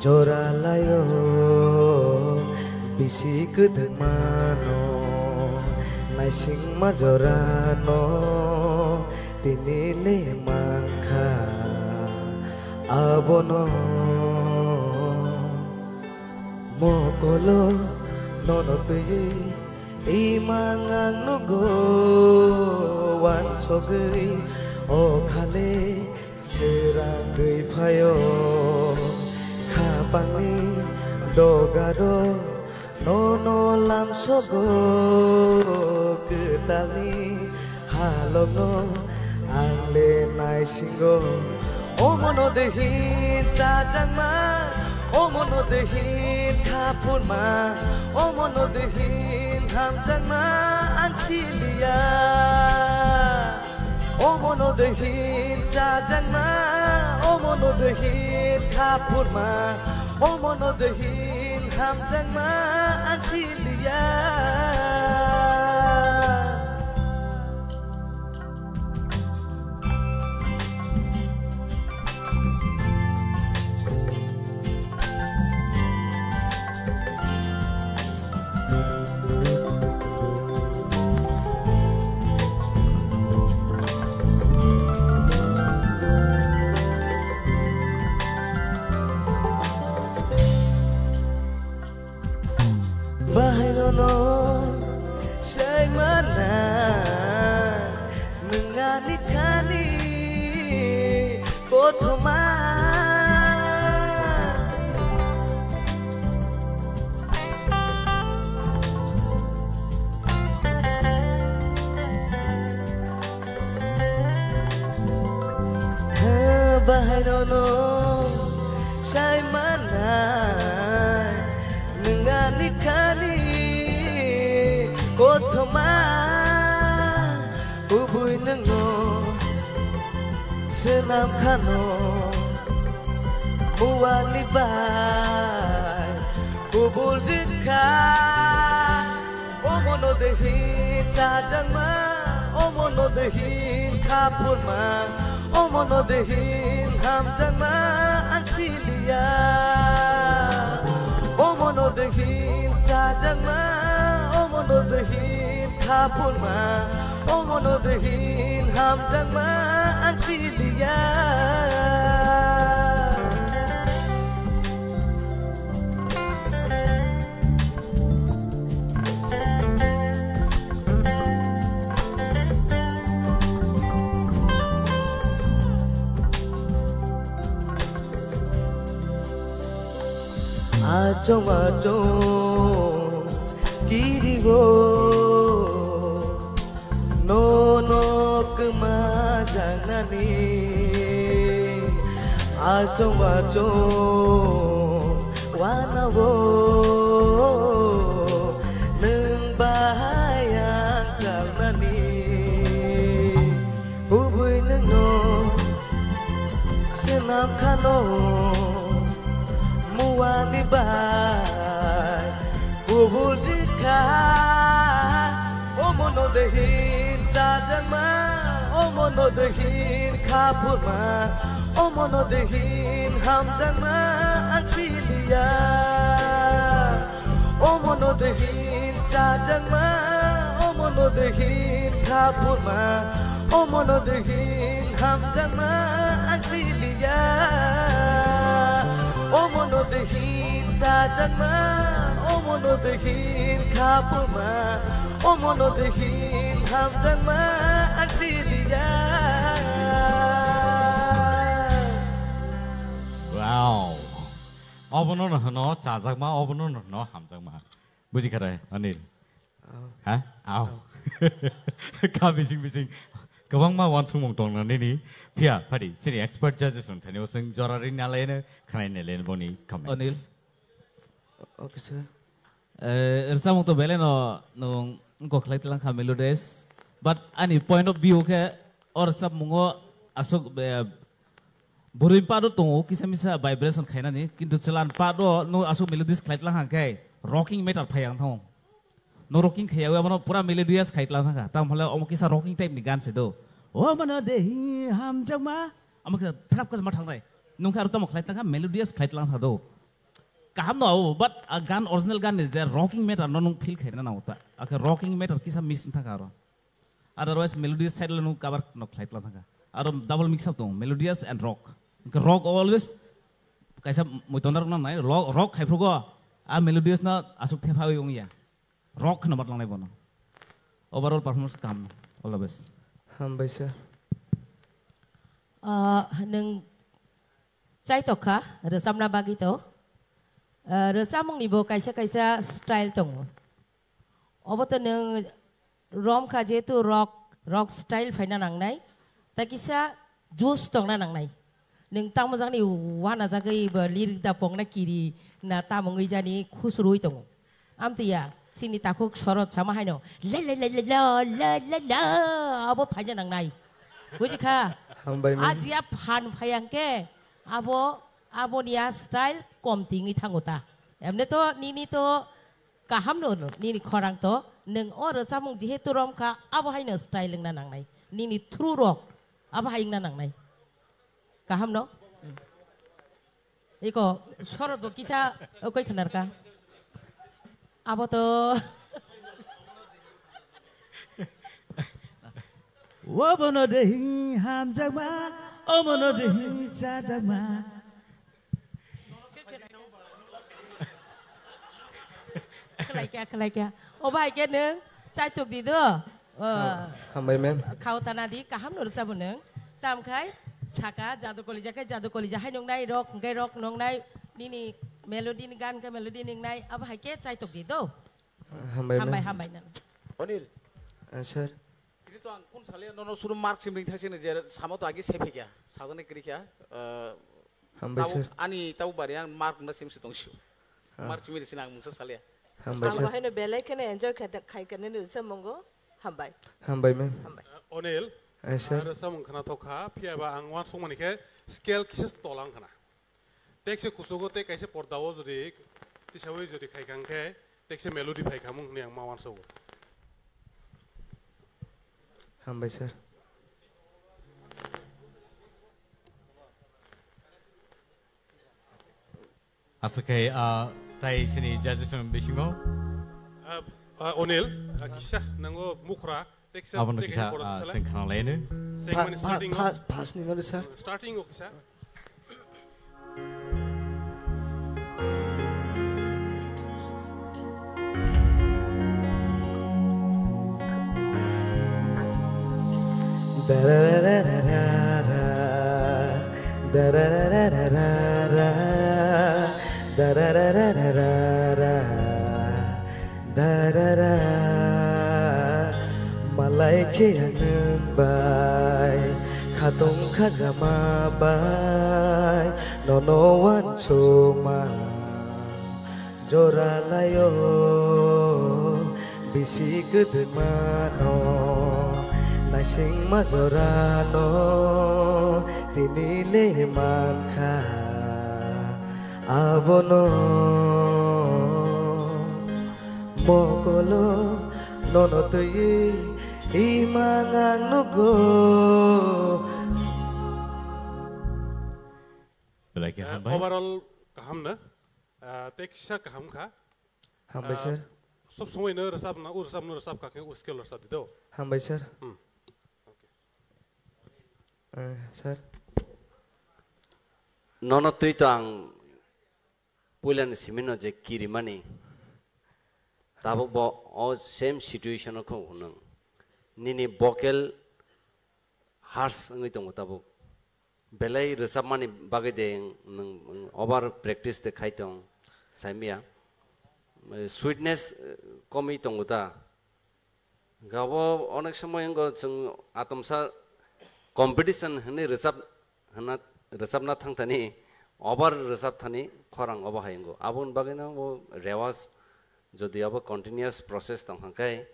jora layo bisik demano naising majorano tinile mangkha abono mokolo nono tuyi imangang nugo wan sogai o khale seranggai phayo khapangni dogaro nono lam sogo ketali halono angle nai singo omono dehin tajangma omono dehin khapurma omono dehin hamjangma ansilia omono dehin tajangma omono dehin khapurma omono dehin hamjangma ansilia Bahayano say mana menganikani kotoma bahayano say mana menganikani kothoma ubui nengo senam khano muani bai ubul dikha omono dehin tajangma omono dehin khapurma omono dehin hamjangma ansilia omono dehin tajangma omono dehin khapurma omono dehin hamjangma ansilia acong kirigo nono kemajangani acong wanawo neng bahayang janani ubui nengo no muani bai bubul dikha omono dehin jajama omono dehin khapurma omono dehin hamjama ansilia omono dehin jajama omono dehin khapurma omono dehin hamjama ansilia omono dehin jajama omono dehin khapurma omono dehin hamjama ansilia. Wow. Obono no chajak ma obono no hamjak ma. Buji kharai Anil. Ha? Ao. Ka bising. Kabang ma wan sumong tong na ni pia phadi sini expert judges on thani osing jorari na lene khanai ne len boni comments. Anil. Okay sir. Ersa mong to bele no ko khlai telang kha melodies but ani point of view ke or sab mungo asok burin pa do tongo kisamisa vibration khaina ni kintu chalan pa do no asok melodies khlai telang ha kai rocking meter phayang thong no rocking khaya wa mano pura melodious khai telang ha tam hole omo kisa rocking type ni gan se do o mano de ham jama amaka phrap ka ma thang nai nung kha tam khlai telang melodious khai telang ha do kaham no but a gun original gun is there rocking meter no nung feel khaina na uta aka rocking meter kisa miss tha ka ro otherwise melodious side lo nu cover no khlai telang tha aro double mix up to melodious and rock rock always kaisa moitonar na nai rock khai phrugo a melodious na asuk the phai yong ya rock na batlang nai bono overall performance kam all the best Hambai sir. Nung chai to kha resam na bagi to resam mong nibo kaisa style tong oboto nung rom kha je tu rock style phai na nang nai ta kisa juice tong na nang nai nung tang mojang ni wana jagai ba lirik da pong na kiri na ta mong jani khusrui tong am tia sini takuk sorot sama haino la abo phanya nang nai buji kha Hambai man. ajia phan phayang ke abo dia style kom tingi thangota emne to nini to kaham no nini khorang to neng or samung jihetu rom kha abo haino style na nang nai nini true rock abo haing na nang nai kaham no iko sorot bo kisa koi khanar ka abo to obono de ham jama omono de chajama khlai kya obai ke neng chai tuk di do Hambai ma'am. khau tanadi kaham nur sabuneng tam khai chaka jadu kolija hai nong nai rock nong nai nini melody ni gan ka melody ning nai ab hai ke chai tuk di do Hambai ma'am. hambai nan Anil. Sir. Ini to ang kun sale no suru mark simring thakse ne je samo to agi sefe kya sajane kri kya Hambai sir. ani tau bariang mark na sim sitong shu mark simiri sinang mungsa sale Hambai sir. hai no belai kene enjoy khai kene ne samongo hambai Hambai ma'am. Onel Sir. ada samung khana thokha pia ba ang wan song mani ke scale kises tolang khana tekse kusugo te kaise pordawo jodi tisawai jodi khai kang ke tekse melody phai khamung ne ang ma wan sogo Hambai sir. Asukai tai sini judges on bisingo Onel kisah nango mukra tekse abono kisa sing khana lene starting Pass ni no sir. starting o kisah Malai kiangan bay Katong kajama bay Nono wan choma Jora layo Bisi gedemano Nasing majorano tinile man kha abono mokolo nono tui imangang nugo overall kaham na teksa kaham kha हम भाई sir सब समय न रसाब ना रसाब का के उसके रसाब दे दो हम भाई sir sir nono tui tang pulan simino je kiri mani tabo bo o same situation ko unang nini vocal harsh ngi tong tabo belai resap mani bagai de over practice de khai tong saimia sweetness komi tong uta gabo onek samoy ngo chung atomsa competition hne resap na thang thani over resap thani khorang oba haingo abun bagena wo rewas jodi abo continuous process tang hankai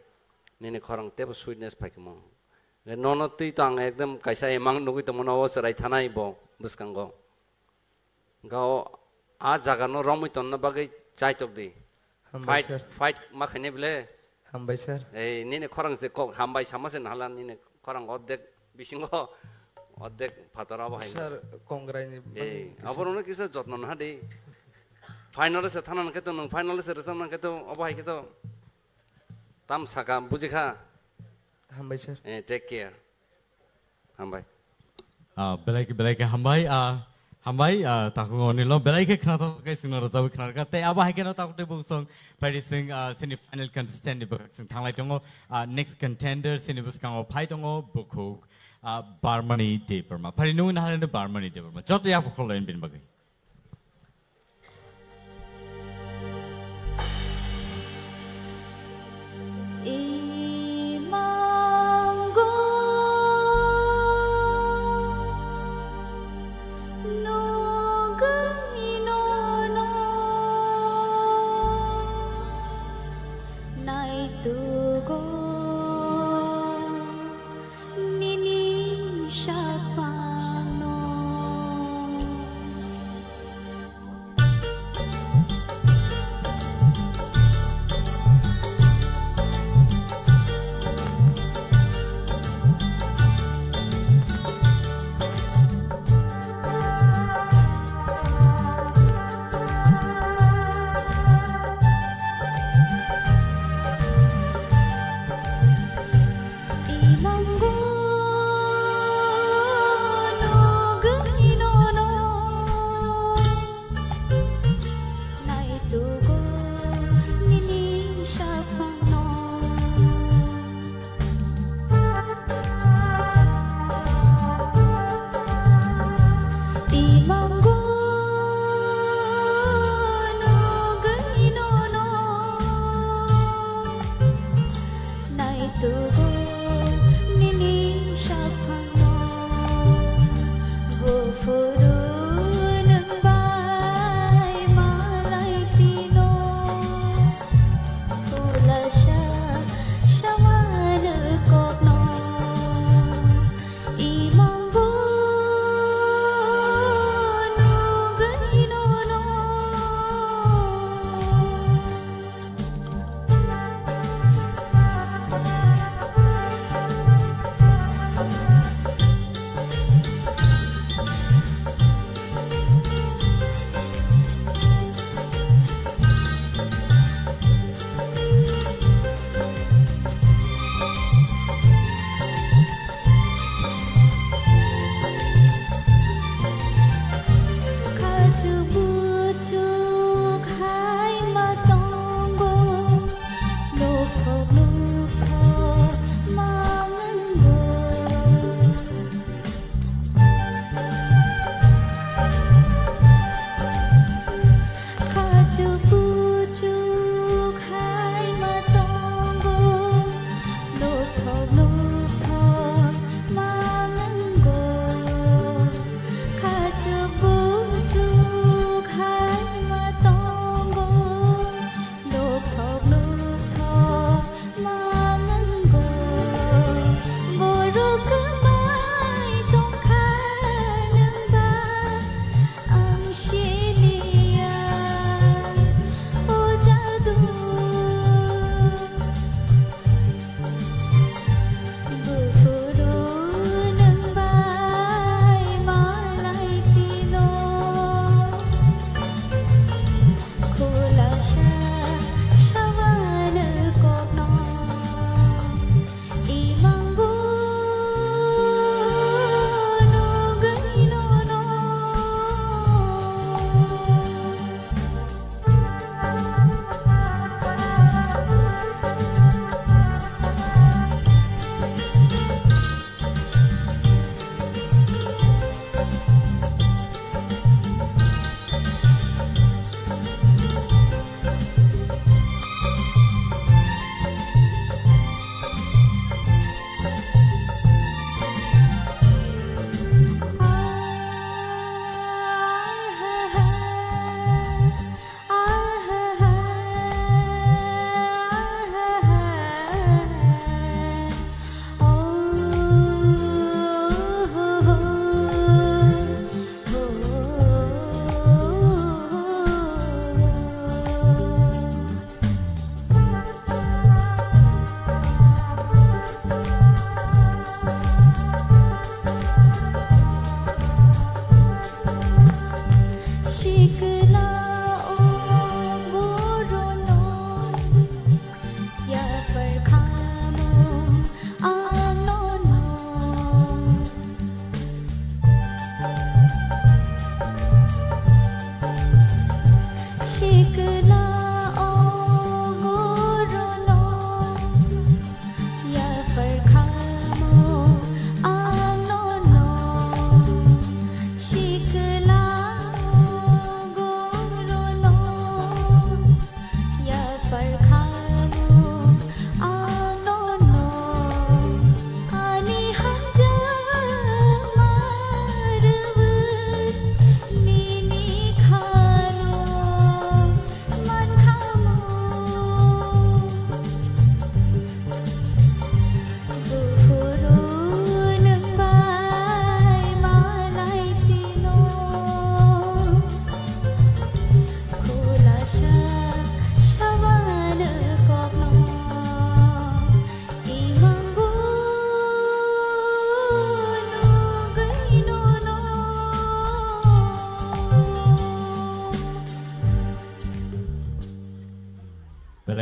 nini khorang teb sweetness phaikmo nono tui tang ekdam kaisa emang nugui tomono o sarai thanai bo buskango gao a jaga no romui tonna bagai chai tok di fight makhane bile हम भाई sir ei nini khorang se kok hambai samase nalan nini khorang oddek bisingo oddek phatara ba hai sir Congress ने ei abor kisa jotno na de final se thanan ke to nang final se resam nang ke to obai ke to tam saka bujikha हम भाई sir take care hambai belai ke hambai takung oni lo belai ke khna to ke sing ro taw khna ka te aba ke no ta te bu song pari sing semi final contestant ni bak sing thanglai tongo next contender sini bus kang phai tongo bukhuk barmani te perma pari nu na halen barmani te perma jot ya khol len bin bagai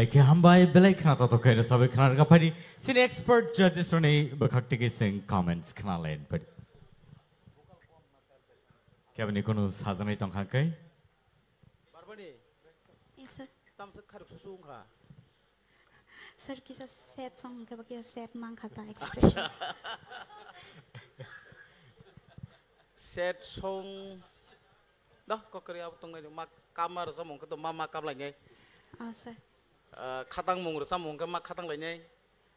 belai ke hambai belai khana to kai ra sabe khana ka phari sin expert judges ne bakhak ke sing comments khana len phari kya bani kono sajanai tong khang kai Barbani Yes, sir. tam se kharuk susung kha Sir, kisah set song ke bagi set mang kata expression. set song dah kok kerja apa tong mak kamar samong ke to mama kam lai nyai Sir. khatang mung ra samong ke mak khatang lai nyai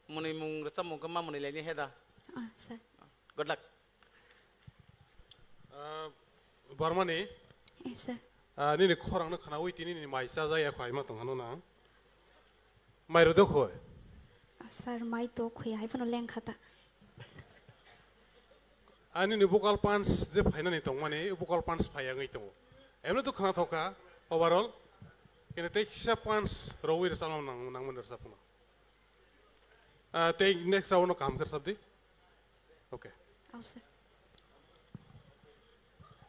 muni mung ra samong ke ma muni lai nyai heda Sir. good luck Barmani Yes, sir. ni ni khorang na khana witi ni mai sa ja ya khwai ma tong hanu na mai ro do khoi Sir, mai to khoi ai pano leng kata. ani ni vocal pants je phaina ni tong mani vocal pants phaya ngai tong emno to khana thoka overall kene te kisa pants rowi ra salam nang nang mon sa puna te next round no kam kar sabdi okay Sir.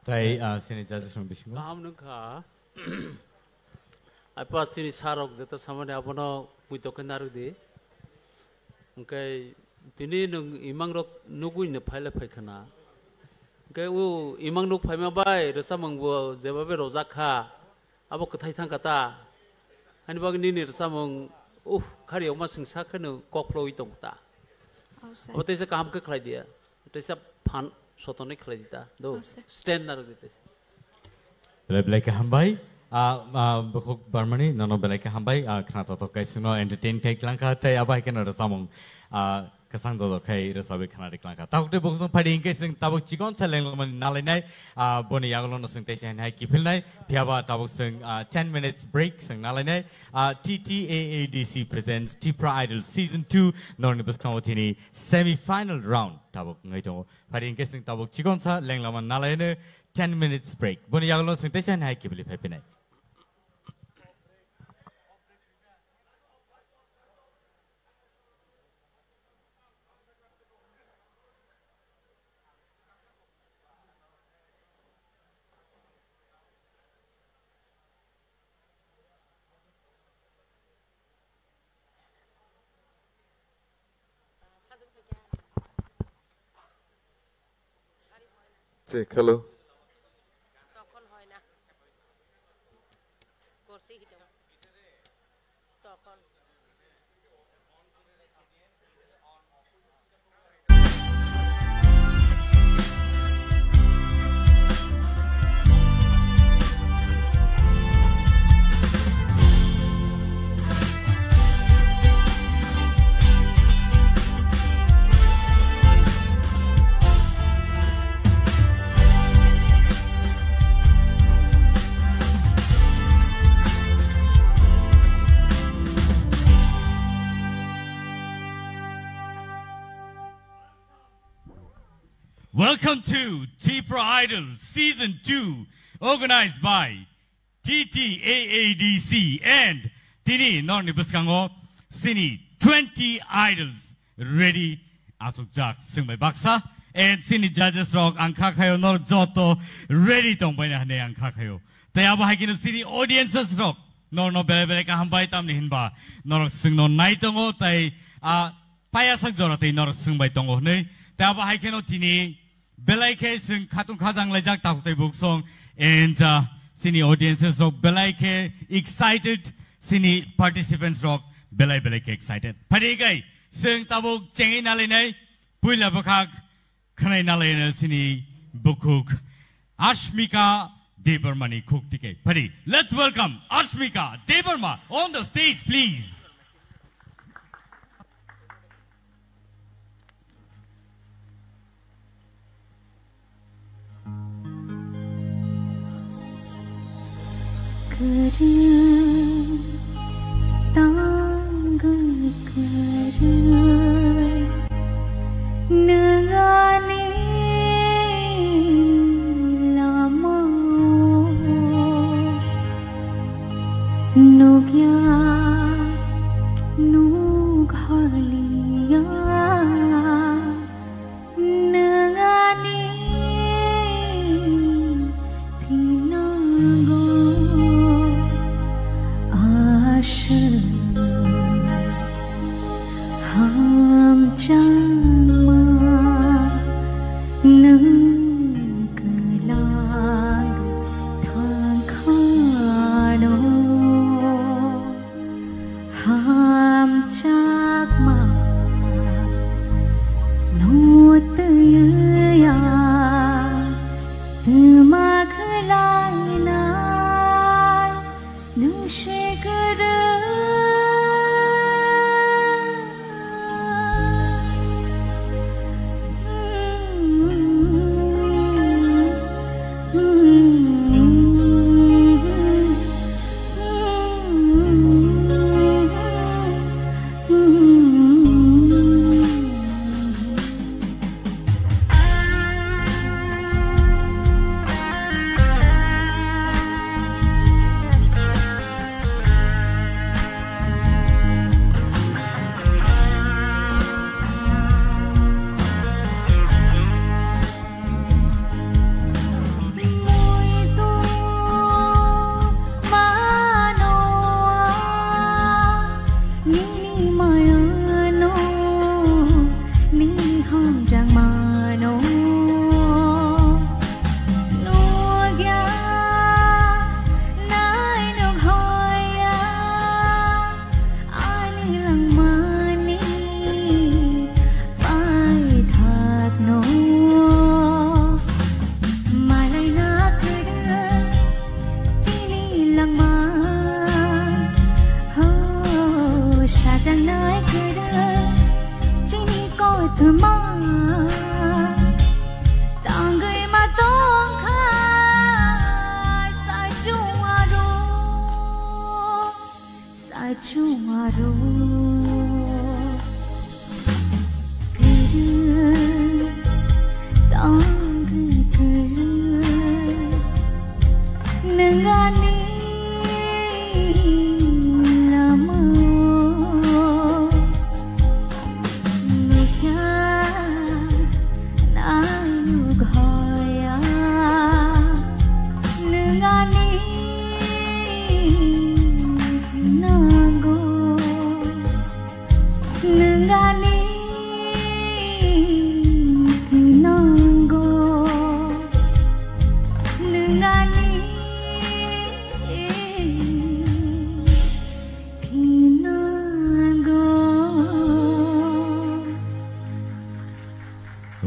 tai sin judges ne bising Kaham nungka. Apa sini sarok jatuh sama ni apa no puito kenaru di. Mungkin tini nung imang rok nungguin ne pile pile kena. Mungkin wo imang nuk pile mabai rasa mangbo jebabe rozak ha. Apa ketai thang kata. Ani bagi ni rasa mang kari oma singsa kena koklo itong ta. Apa tu saya kaham ke kelai dia. Tu saya pan sotone kelai dia. Do stand naru dia. belai ke hambai bakhuk Barmani nono belai ke hambai khana to kai sino entertain kai klangka tai abai ke no samong kasang do kai ra sabe khana ri klangka ta ukte boksong phadi ingke sing tabok chikon saleng man nalai nai boni yaglo no sing tai sai nai kipil nai phiaba tabok sing 10 minutes break sing nalai nai TTAADC presents Tipra Idol season 2 norni buskawtini semi final round tabok ngai to phadi ingke sing tabok chikon sa leng man nalai ne 10 minutes break. Boni yaglo sing tai chan hai ki beli phe pinai. Check, hello. Welcome to Tipra Idol Season 2, organized by TTAADC and Tini Norni Buskango Sini 20 Idols ready Asuk Jak Singmai Baksa and Sini Judges Rock Angka Kayo Nor Joto ready Tong Baina Hane Angka Kayo. Tayaba Hakin Sini Audiences Rock Nor no Bele Bele Kahambai Tam Nihinba Nor Sing no Naitongo Tai Payasak Jorate Nor Sing by Tongo Ne Tayaba Hakin Tini Belaike sing katung kazang lejak takute buksong and sini audiences rock belaike excited sini participants rock belaike excited padigai sing tabuk cengin nalinai puila bakak khanai nalina sini bukuk Ashmika Debarmani Kuktike padi let's welcome Ashmika Debarma on the stage please. Ah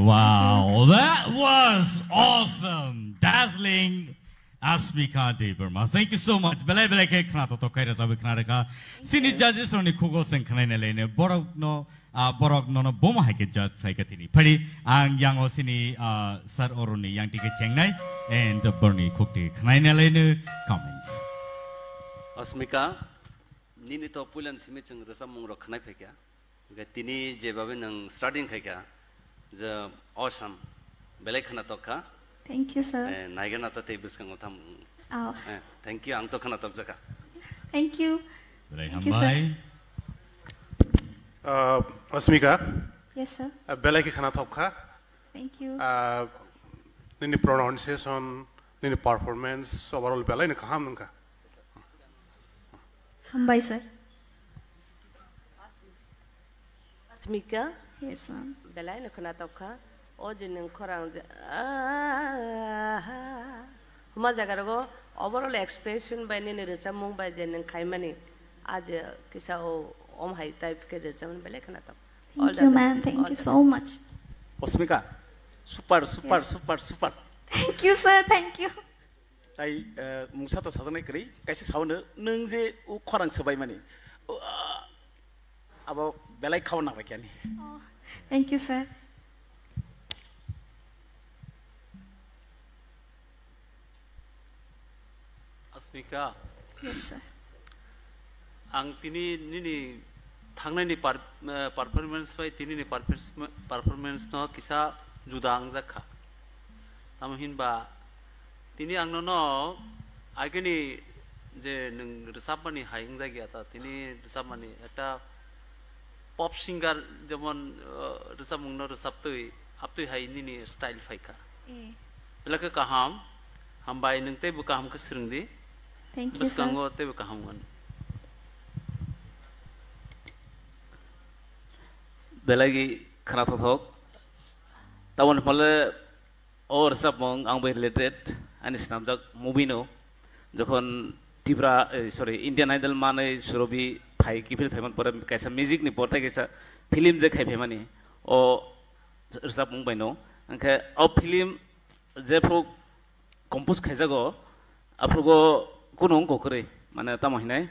Wow, that was awesome, dazzling, Asmika Deberma. Thank you so much. Belai belai ke khana to kai raza khana ka. Sini judges roni khugo sen khana ne lene borok no boma hai ke judge sai ka tini. Phari ang yang o sini sir oroni yang tike chengnai and Bernie khukti khana ne lene comments. Asmika nini to pulan simi chang rasa mung ro khana phekya. Ga tini je babe nang starting khaika. The awesome belai khana tokka. Thank you, sir. Naigana ta te biskang utham. Oh. Thank you ang to khana tok jaka. Thank you. Thank you, sir. Asmika. Yes, sir. Belai ki khana tokka. Thank you. Nini pronunciation, nini performance, overall belai ni kaham nungka. Hambai, sir. Asmika. Yes, ma'am. Belai na khana tokka. O jinin korang huma jaga go overall expression by ni recha mung by jinin khaimani aaj kisa o om hai type ke recha mun belai khana tokka. Thank you, ma'am. Thank you so much. Asmika, super. Thank you, sir. Thank you. Tai mungsa to sajanai kri kaise saune nung je u khorang sobai mani abo belai khaw na bakyani. Thank you, sir. Asmika. Yes, sir. Ang tini nini thangnai ni performance bai tini ni performance no kisa judang jakha. Tamhin ba tini ang no ageni je nung resapani haing jagya ta tini resapani eta pop singer jemon resapung no resaptui aptui hai nini style faika. Belaka kaham hambai nung te bu kaham ka srungdi. Thank you, sir. Baskango te bu kaham wan. Belagi khana thok tawon mole or sapong ang bai related ani snamjak movie no jokhon Tripura sorry Indian Idol mane surobi phai ki film pore kaisa music ni porta kaisa film je khai phemani o sapong bai no angke o film je pro compose khaijago aprogo kunong ko kore mane tamohinai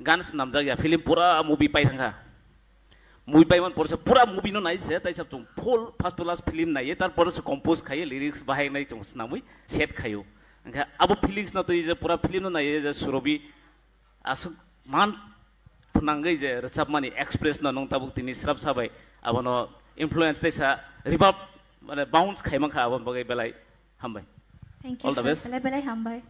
gan snamjak ya film pura movie pai thanga movie pai man porse pura movie no nai se tai sab tum full first to last film nai tar porse compose khai lyrics bahai nai tum snamui set khayo angka abo feelings na to je pura film no nai je surobi asu man phunangai je resap mani express na nong tabuk tini srap sabai abono influence dai sa reverb mane bounce khaimang kha abon bagai belai hambai. Thank you, all the sir. best. Belai hambai.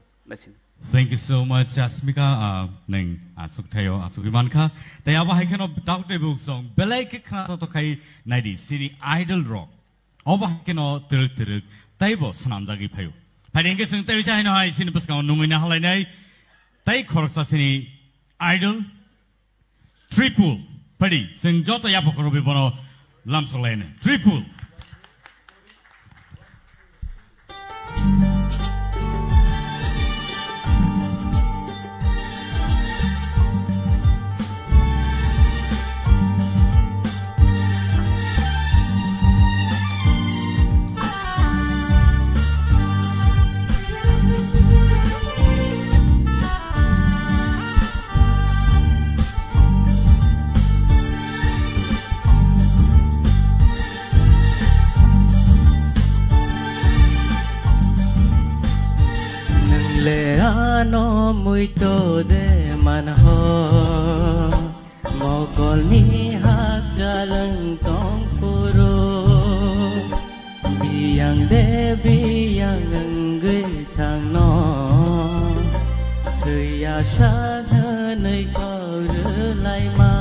Thank you so much, Asmika. Neng asuk tayo asuk iman ka. Tayo ba hay kano dog de book song. Belai ke kana to kai naidi siri idol rock. Oba hay kano teruk tayo bo sanam jagi payo. Padengke sung tayo siya hino hay sinibus ka nungay na halay nay. Tayo korok sa sini idol triple. Padi sung jota yapo korobi bono lamsolene triple. le ano muito de manho mogolni hak jalan tong puro biang de biang ngei thang no thời ya sa nơi cầu lại mà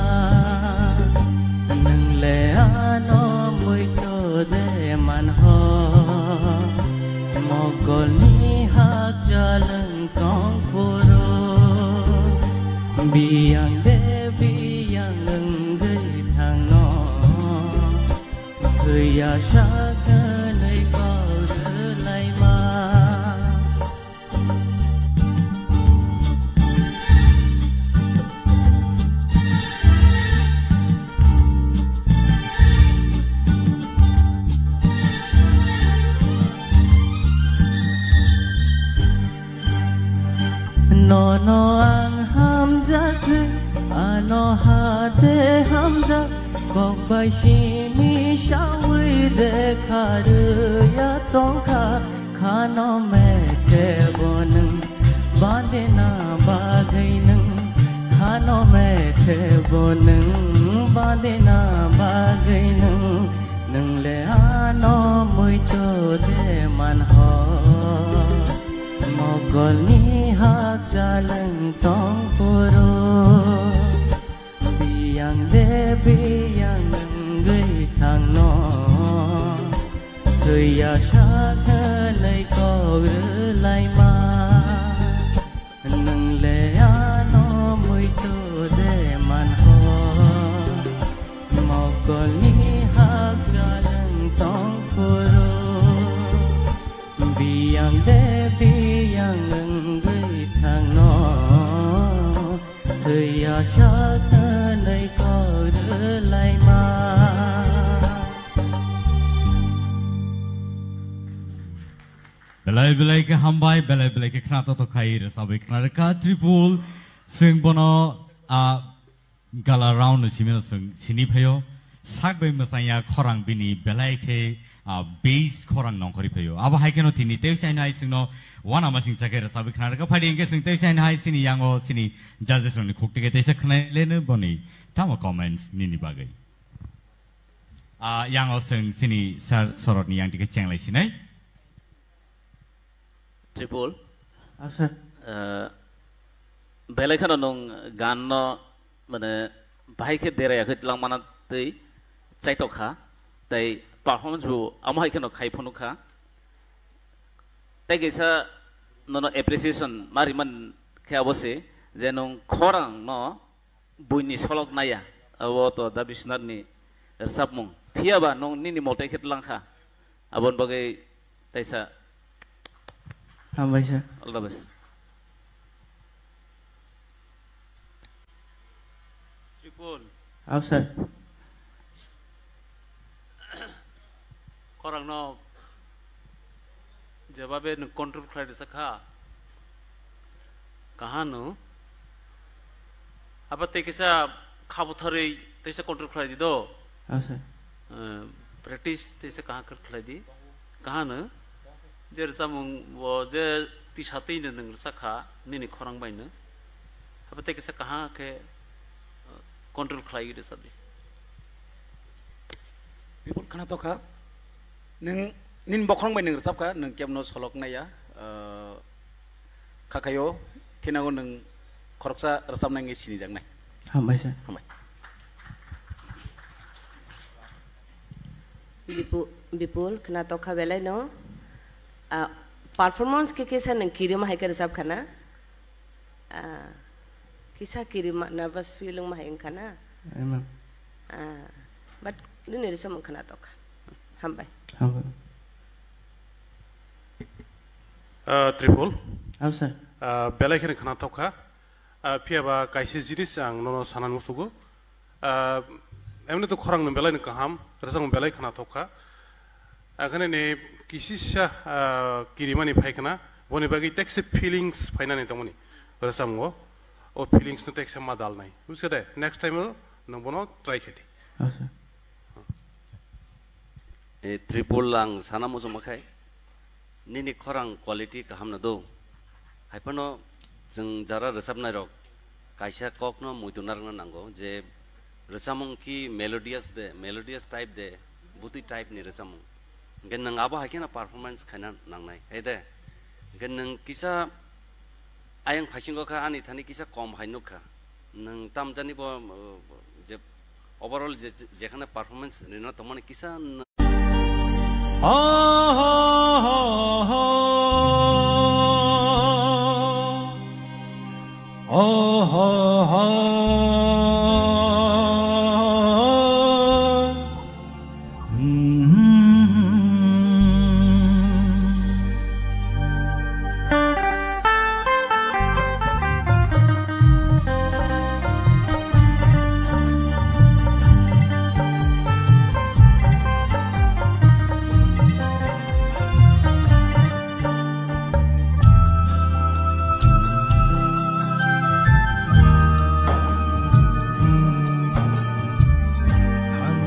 nâng lệ nó mới cho dễ man ho mogolni hak jalan tong puro biang de biang ngei thang no thời ya sa nơi cầu lại mà no ang hamzat ano hate hamzat kok bai shimi shawi de khar ya tongka khano me te bonang bandena bagainang khano me te bonang bandena bagainang nang le ano moi to de man ho mogolni hak jalan tong puro biang de biang ngei thang no thời ya sa nơi có lại mà nâng lệ nó mới cho để man ho mogolni hak jalan tong puro biang de biang ngei thang no thời ya sa nơi có lại mà belai ke hambai belai ke khna to khai re sabai khna ka tripul sing bono a gala round simena sing sini phayo sak bai masaya khorang bini belai ke base khorang nong khori phayo aba hai keno tini te sai nai sing no wana ma sing sakera sabai khna ka phadi inge sing te sai nai sini yango sini judges ni khukti ke te sa khna lene boni tama comments nini bagai yango sing sini sar sorot ni yang dik cheng lai sinai Tripul. Asa. Belai kan nong gan no mana bahai ke dera ya ke lang mana tei cai tok ha tei performance bu amai kan khai phonu kha tei gesa no appreciation mari man ke abose je nong khorang no buini solok naya abo to da bisnar ni sapmung phia ba nong nini motai ke lang kha abon bagai taisa Hambai sir. All the best. Tripul. Aw sir. Korang no jawabe n control khai de sakha kahan no apa te kisa khabu thare te se control khai di do Aw sir. practice te se kahan kar khai di kahan jer samung wo je ti satai ne nang sakha nini khorang bai ne apa te kisa kahan ke control khai de sadi people kana to ka neng nin bokrong bai neng sap ka neng kemno solok na ya khakayo thinago neng khoroksa rasam nang ngi sini jang nai Hambai sir. Hambai Bipul kena to kha belai no performance ke kisa nang kirim hai ka resap khana kisa kirim nervous feeling ma hai khana Amen. but ni resam khana to kha hambai Hambai. Tripul. Aw sir. Belai kene khana thokha phiaba kaise jinis ang nono sanan musugo emne to khorang no belai ne kaham rasang belai khana thokha akhane ne kisisa kirimani phaikana boni bagi texe feelings phaina ne tomoni rasamgo o feelings no texe ma dal nai usade next time no bono try kheti Aw sir. Tripul lang sana mo sumakai nini khorang quality kaham na do haipano jeng jara resap nai rok kaisa kok no muitunar na nango je rosamung ki melodious type de buti type ni rosamung gen nang aba hakena performance khana nangnai hede gen nang kisa ayang phasingo kha ani thani kisa kom hainukha nang tam jani bo je overall যেখানে performance নিনা তোমানে কিসা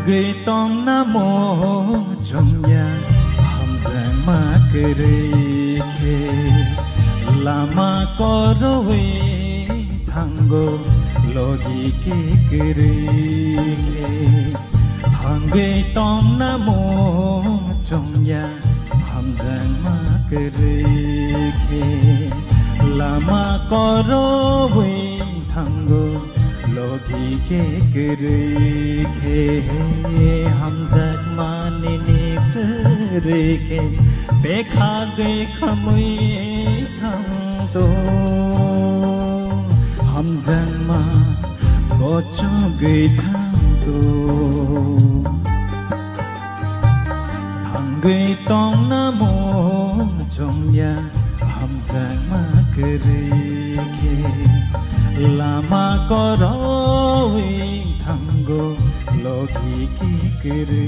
người tông nam mô trong nhà hàm giang ma kere ke lama korwe thango logi ke kere ke người tông nam mô trong nhà hàm giang ma kere ke lama korwe thango logi ke kere ke हम जग माने ने करे के देखा गए खमुई हम तो हम जग मा गोचो गए हम तो हम गए तों ना मो जोंया हम जग मा करे के लामा करोवे थंगो लोगी की करी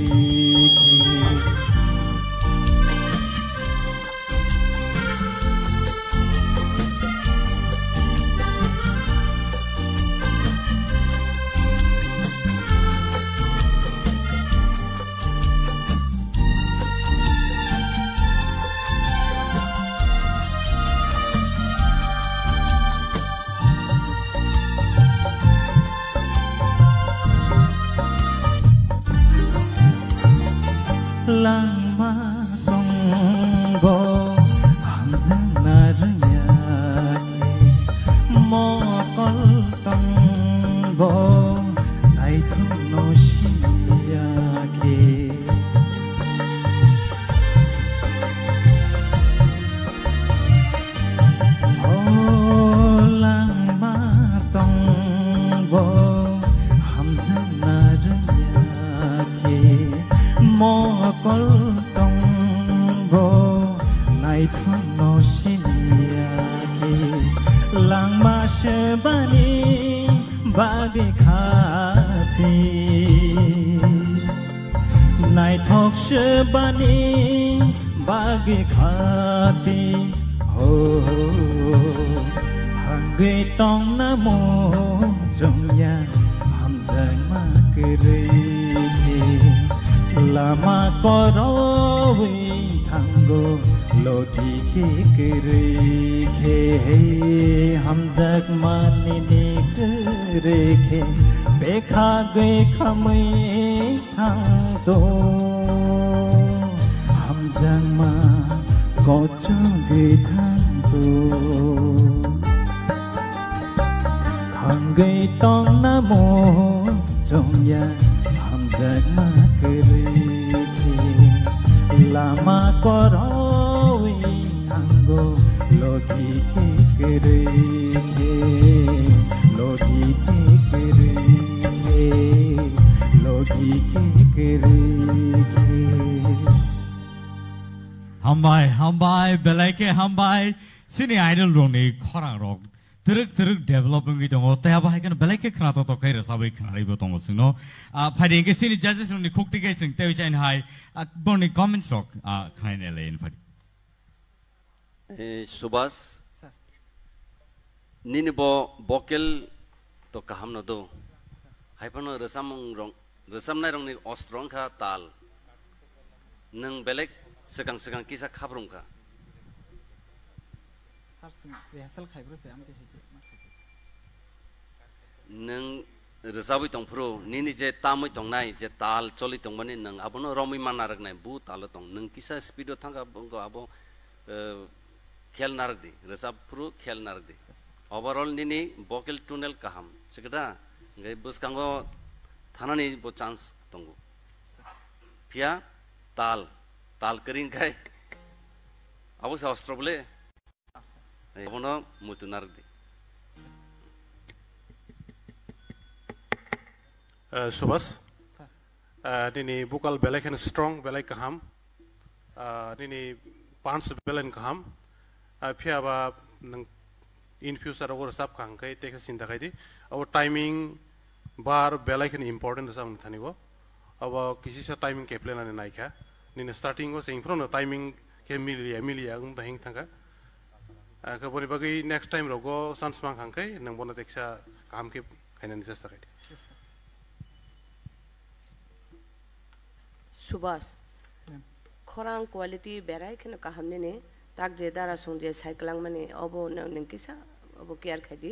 lama tonggo hamzana ranyake mokol tonggo taituno shiyake oh lama tonggo hamzana ranyake mokol tonggo nai thuno shiniake langma shebani bagi khati nai thok shebani bagi khati ho hangi tong namo jongya hamzang ma kere lama korowe thango loti ke kere ke हम जग माने ने करे के देखा गए खमे thang तो हम जग मा कोचो गए thang तो हम गए तों नमो जोंया हम जग मा करे lama korowe thango loti ke kere loti ke kere loti ke kere hambai belake hambai sini idol rong ni khorang rong teruk development gitu ngoh teh apa kan belake kena to kai rasa baik kena ibu tong sino phading ke sini judges rong ni khok tikai sing teh chain hai bon ni comments rok khain ele in phadi subas nini bo vocal to kaham no do hai pano resam nai rong ni ostrong kha tal nang belek segang kisa khabrung kha rehearsal khaibro se amke nang rosabi tong pro nini je tamoi tong nai je tal choli tong mani nang abono romi manarak nai bu tal tong nang kisa speedo thanga bongo abo khel narak di rosab pro khel narak di overall nini vocal tunnel kaham sekeda ngai bus kango thanani bo chance tongu pia tal kering kai abo sastro bole abono mutu narak di Subhas nini vocal belai kan strong belai kaham nini pants belai kaham pia ba nang infuse ar or sab kahang kai teka sinta kai di our timing bar belai kan important sam thani bo अब किसी से timing के plan आने नहीं क्या निने starting को saying from timing के मिलिया उन तो हिंग थंगा कबोनी बाकी नेक्स्ट टाइम रोगो संस मांग हंगे नंग बोना तेक्सा काम के खाने निचेस्ता करें सुभाष खरांग क्वालिटी बेराय के न कहमने ने ताक जे दारा सोंजे साइक्लांग मने अबो नंग किसा अबो केयर खादी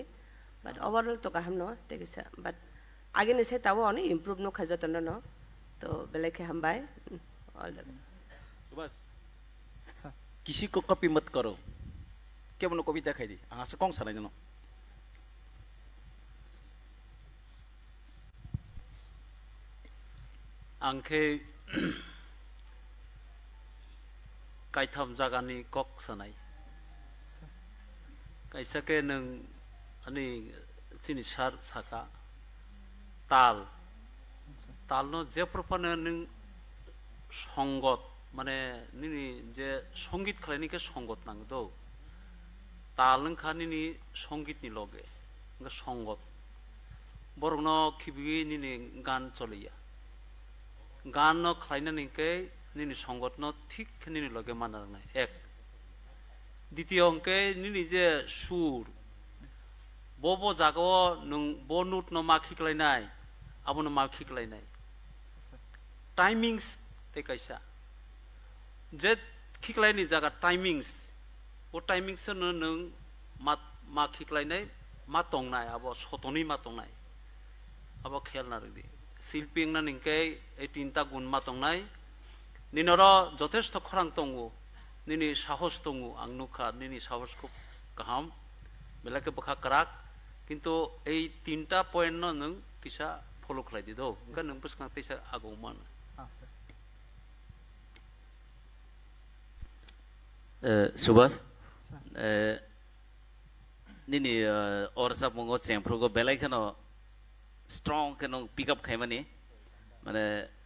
बट ओवरऑल तो कहम न तेकिसा बट आगे ने से तावो ने इंप्रूव नो खजत न तो बेले के हम बाय ऑल द बेस्ट बस किसी को कॉपी मत करो क्या बनो कविता खाई दी आंगा से कौन सा नहीं आंखे कायथाम जागानी कक सनाय कैसा के नंग अनि सिनि सार साका ताल ताल नो जे प्रपाने नंग संगत माने निनि जे संगीत खालायनि के संगत नांग दो ताल नंग खानिनि संगीत नि लगे नंग संगत बरनो खिबि निनि गान चलिया गान न खालायनानि के निनि संगत न ठीक निनि लगे मानारनाय एक द्वितीय अंके निनि जे सुर बो जागो नों बो नोट न मा खिखलायनाय आबो न मा खिखलायनाय टाइमिंग्स ते कैसा जे खिखलायनि जागा टाइमिंग्स वो टाइमिंग्स न नों मा खिखलायनाय मा तंनाय आबो सतनि मा तंनाय आबो खेल नारदि शिल्पिंग ना निके ए तीनटा गुण मा तंनाय निनर যথেষ্ট खरां तंगु निनि साहस तंगु आं नुखा निनि साहस को गाहाम बेलाके बखा कराक किंतु ए तीनटा पॉइंट न नों किसा फॉलो खालायदि दो ओंका नों बसखां तैसा आगौ मान सुभाष निनि औरसा मंगो चेंफ्रोगो बेलायखनो स्ट्रॉंग कनो पिकअप खायमानि माने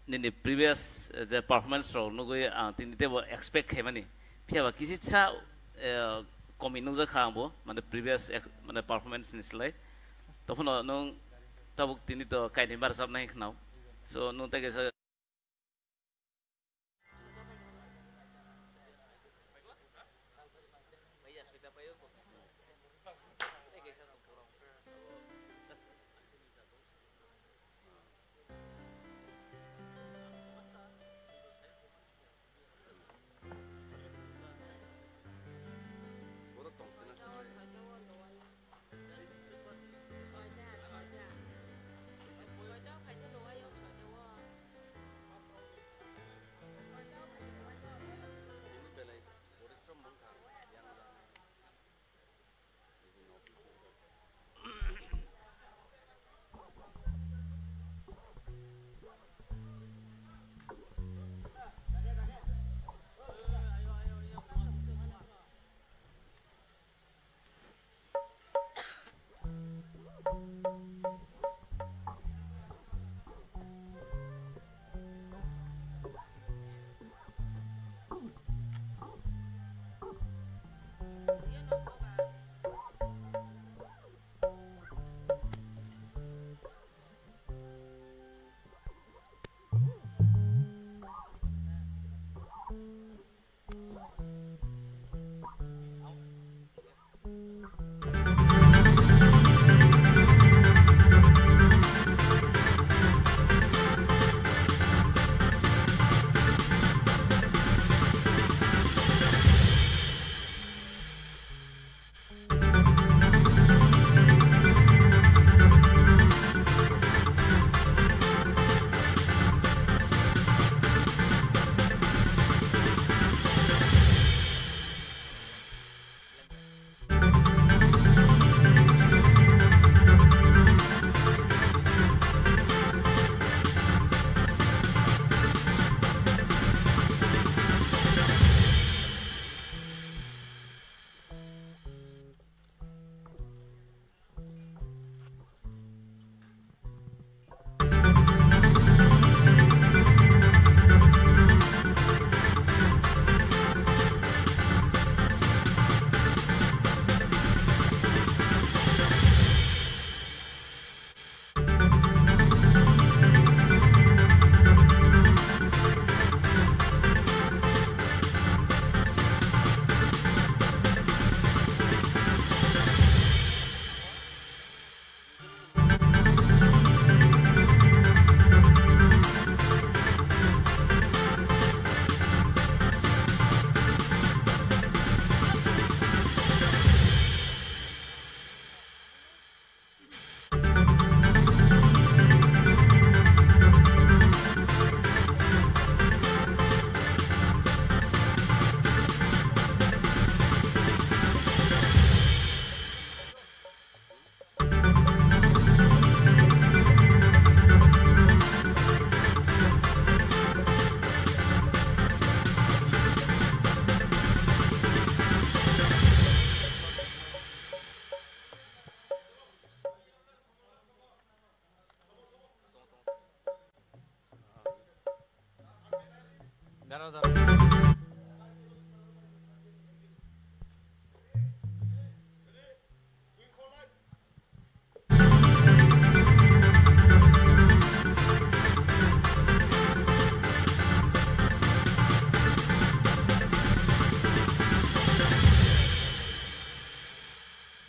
निनि प्रीवियस जे परफॉर्मेंस रो नुगै तिनि तेबो एक्सपेक्ट खायमानि फियाबा किसिसा कमिनु जा खाबो माने प्रीवियस माने परफॉर्मेंस निसलाय तखनो नों तबुक तिनि तो कायनि बार सब नाय खनाव सो नु तके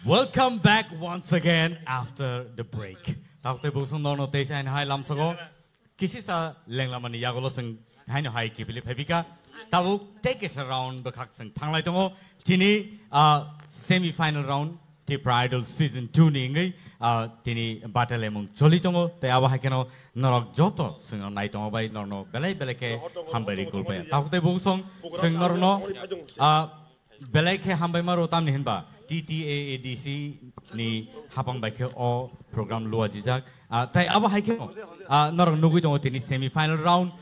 Welcome back once again after the break. After busung nono tesa and hai lam sago, kisi sa lenglamani yagolo sing hai no hai kibili pepika. Tabu take us around bakak sing tanglai tongo. Tini semi-final round ti Idol season 2 ni ngai tini battle emong choli tongo. Te awa hai keno norok joto sing nai tongo bai norno belai ke hambari kulpa. Tabu te busung sing norno belai ke hambai maro tam ni hinba. TTAADC ni hapang baik o program luar jejak. Tai apa hai ke? Norang nunggu tunggu tini semi final round.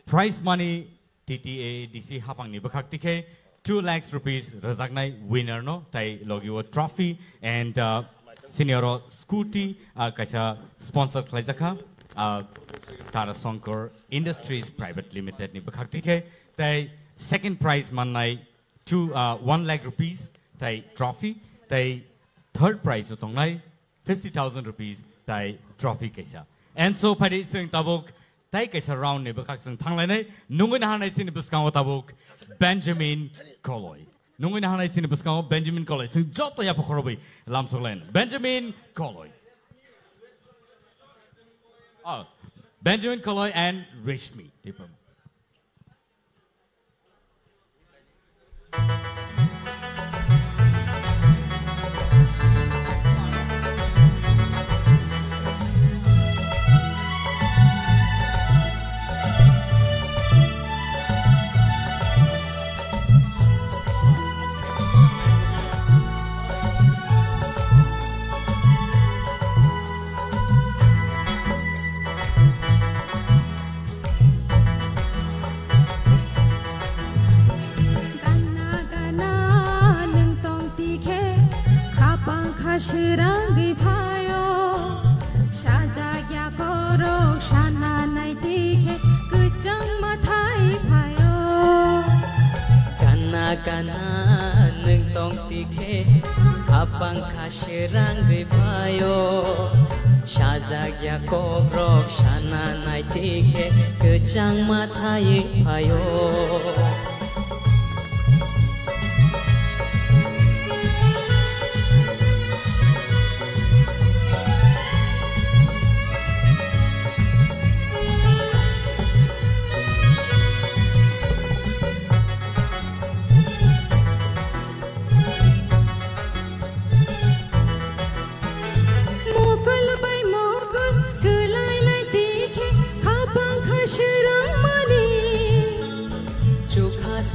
Prize money TTAADC hapang ni bakak tike 2 lakhs rupees razak nai winner no. Tai logi wo trophy and senior scooty kaisa sponsor kelai jaka. Tara Songkor Industries Private Limited ni bakak tike. Tai second prize manai 1 lakh rupees. Tai trophy, tai third prize utong nai 50,000 rupees tai trophy kaisa. And so padi sing tabuk tai kaisa round ne bakak sing thanglai nai nungun hanai sin buskang tabuk Benjamin Koloy. Nungun hanai sin buskang Benjamin Koloy sing joto ya pokorobi lam solen. Benjamin Koloy. Benjamin Koloy and Rishmi. Shirang payo, shajagya korok shana nai dike, kuchang mathai payo. Kana kana nung tong dike, kapang kashirang payo, shajagya korok shana nai dike, kuchang mathai payo.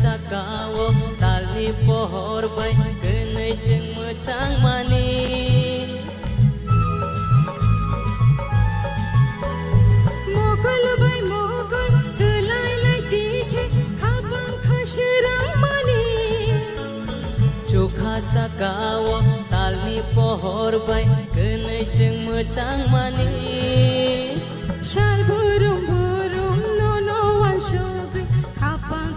Sakawo tali pohor bay kenai jeng macang mani Mogol bay mogol kelai lai dikhe khabang khashrang mani Chukha sakawo tali pohor bay kenai jeng macang mani Shal burum burum nono wan shogri khabang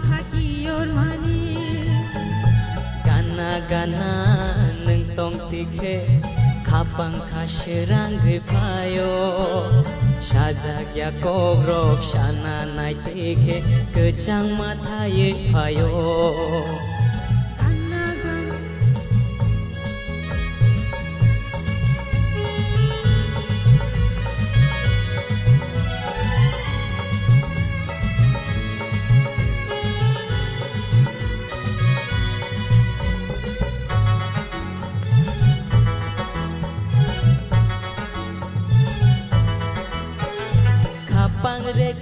Gana nung tong tikhe kapang kashirang payo shajagya kobrok shana nai tikhe kechang mathai payo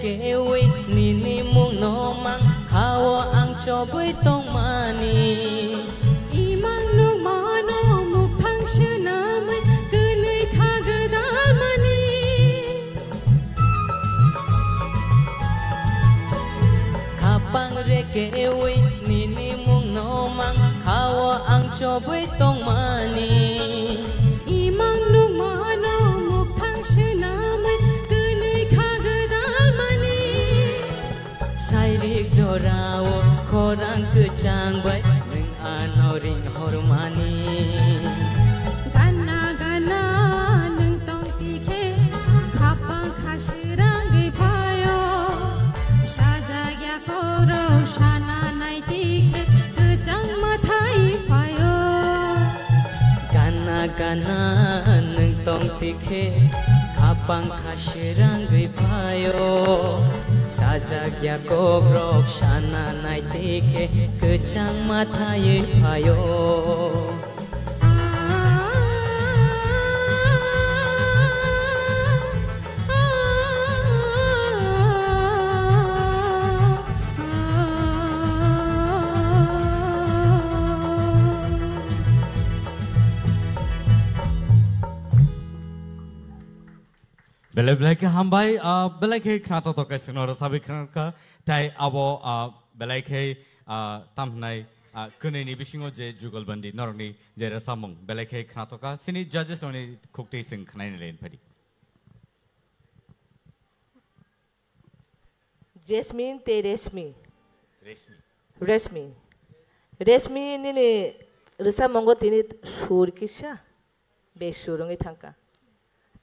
Kewe nini mung nomang kawo ang choboy tong mani Imang nung mano mukhang syanamay kunay kagadal mani Kapang rekewe nini mung nomang kawo ang choboy tong mani Imang nung mano mukhang syanamay kunay kagadal mani Sairik jo riring hormani Gana gana nung tong tike kapang khashirang gipayo Shazagya koro shana nai tike kejang mathai payo Gana gana nung tong tike kapang khashirang gipayo Sajagya kobrok shana nai tike kejang mathai payo Belai ke hambai belai ke kata to ke senora sabi kerana tai abo belai ke tamnai kene ni bisingo je jugal bandi norni je rasamong belai ke kata ka sini judges oni kukti sing kena ni lain padi. Jasmine te Resmi ni rasamongo tini sur kisha besurungi thangka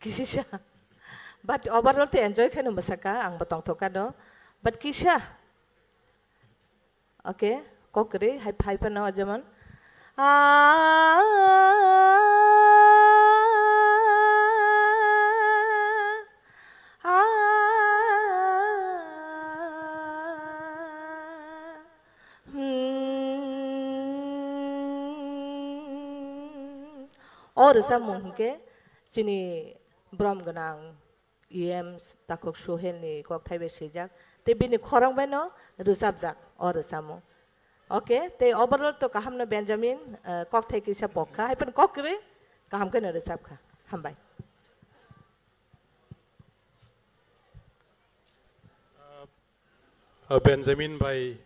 kisha. But overall te enjoy kan masaka ang batong toka do. But kisha, okay, kokre hai pa na ajaman. Or sa mungke sini brom ganang. Takok Sohel ni kok thai be sejak te bini khorang ba no resab jak or samo okay te overall to kaham na Benjamin kok thai ki sa pokha hai pen kok re kaham ke na resab kha hambai Benjamin by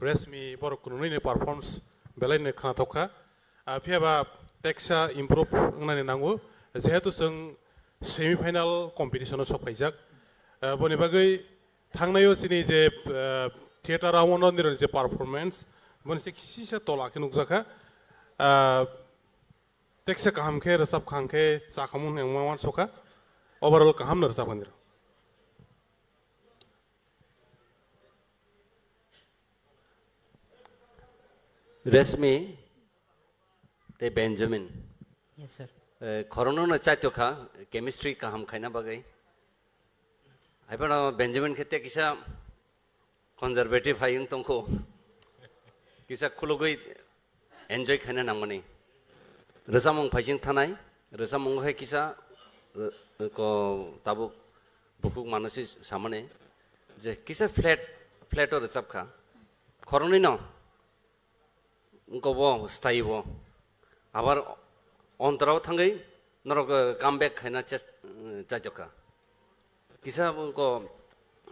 Resmi borok kununi ne performance belai ne khana thokha phia ba teksa improve ngnani nangu jehetu जों semi-final competition of Pajak. Boni bagai thangnayo sini je theater awon onir je performance. Boni se kisi se tola ke nukjaka. Teksa kaham ke resab khang ke sakamun yang mawan soka. Overall kaham ner resab kandir. Resmi te Benjamin. Yes sir. Corona na chato kha chemistry ka ham khaina bagai ai pa Benjamin khete kisa conservative hayung tongko kisa khulogoi enjoy khaina nangmani resamong phajing thanai resamong hai kisa ko tabu bukuk manasi samane je kisa flat or resap kha corona no ko stay bo abar ontaraw thangai norok comeback haina chest chajoka kisa ko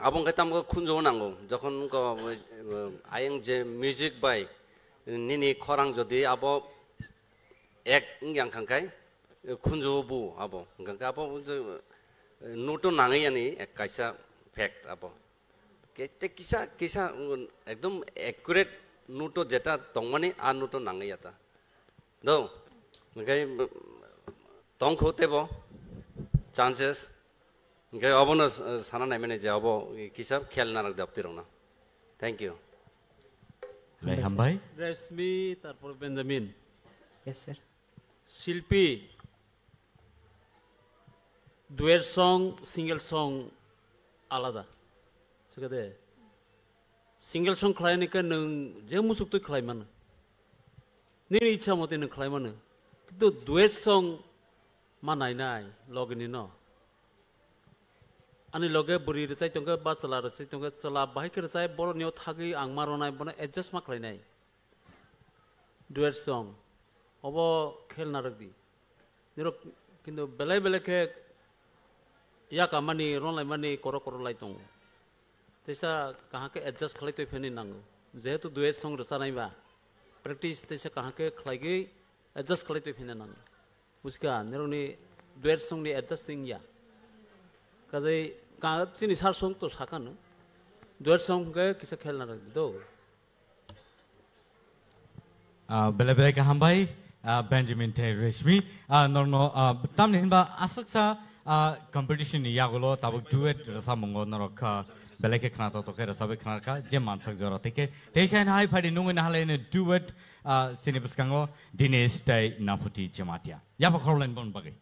abong khatam ko khunjo nango jokhon ko ayeng je music by nini khorang jodi abo ek yang khangkai khunjo bu abo ngangka abo noto nangai ani ek kaisa fact abo kete kisa ekdom accurate noto jeta tongmani a noto nangai ata do okay tong khote bo chances okay abono sana nai mane jabo kisab khel narak dapti rona thank you Lai hambai Resmi tarpor Benjamin yes sir Shilpi duet song single song alada sekade single song khlai ni ka nang je musuk to khlai man ni ichha mote nang khlai man to duet song manai nai login no ani loge buri resai tongka basala resai tongka chala bahai ke resai bor neo thagi angmaro nai bone adjust ma khlai nai duet song obo khel narak di niro kintu belai ke ya kamani ron lai mani koro lai tong tesa kaha ke adjust khlai to pheni nang jehetu duet song resa nai ba practice tesa kaha ke khlai ge adjust khlai to pheni nang uska niro ni duet song ni adjusting ya kazai ka sini sar song to sakan duet song ke kisa khel narak di do Bele ka hambai Benjamin Te Reshmi norno tamne hinba asaksa competition ni yagulo tabuk duet rasa mungo norok bele ke khana to ke rasa be khana ka je mansak jora teke teshan hai phadi nungu na hale ne duet sinibus kango Dinesh Tai Nafuti Jamatia yapa khorlen bon bagi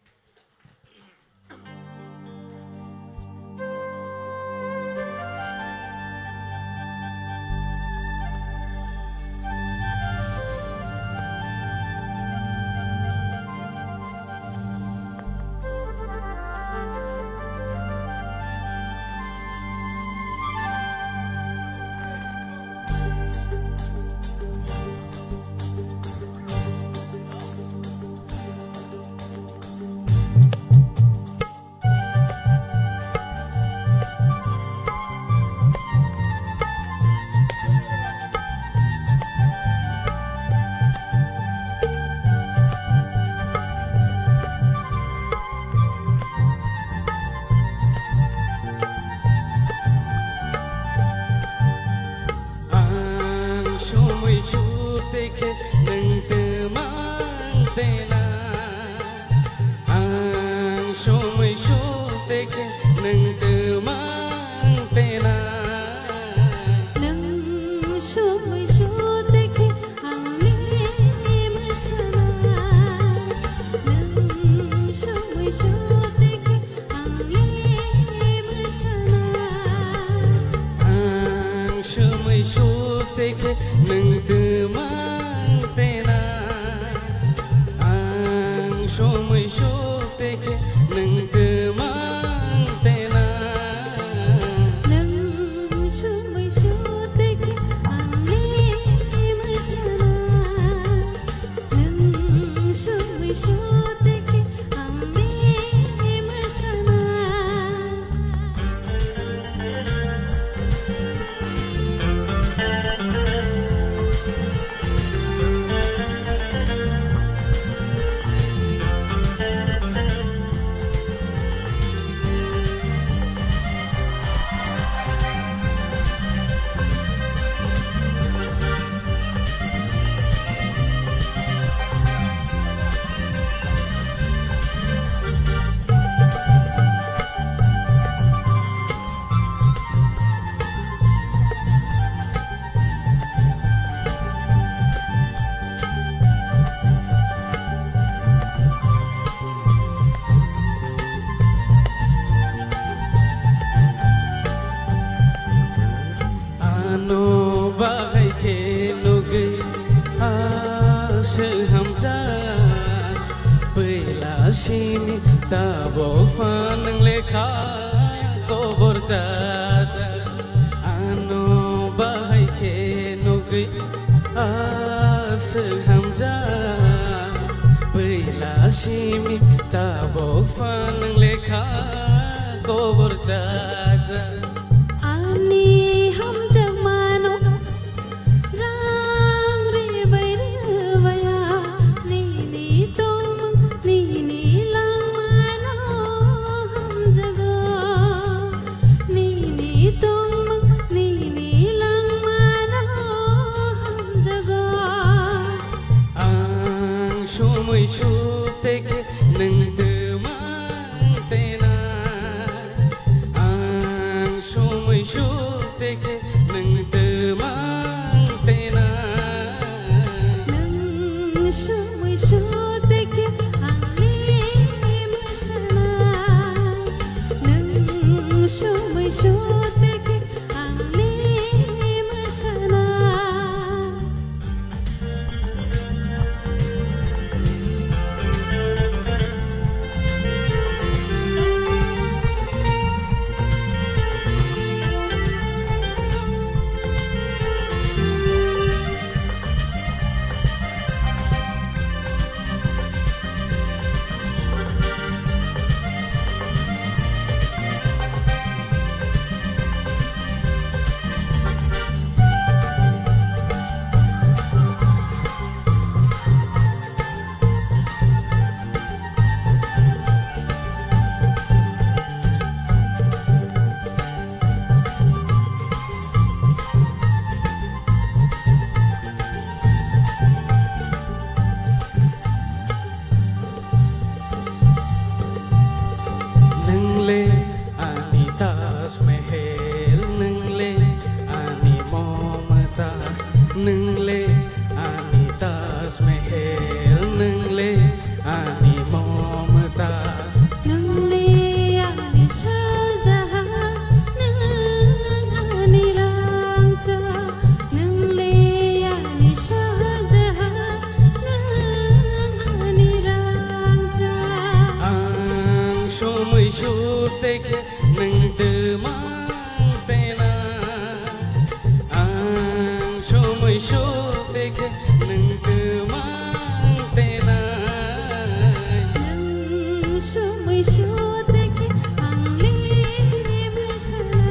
teke nang demang tena ang somai so teke nang demang tena nang somai so teke ang limsala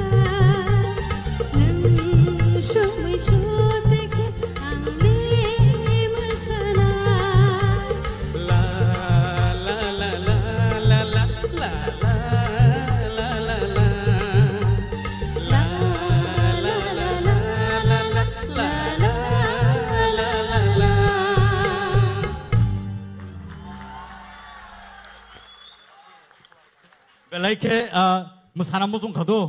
nang somai so teke ang limsala la la la la la la la la la la belai musana muzung kado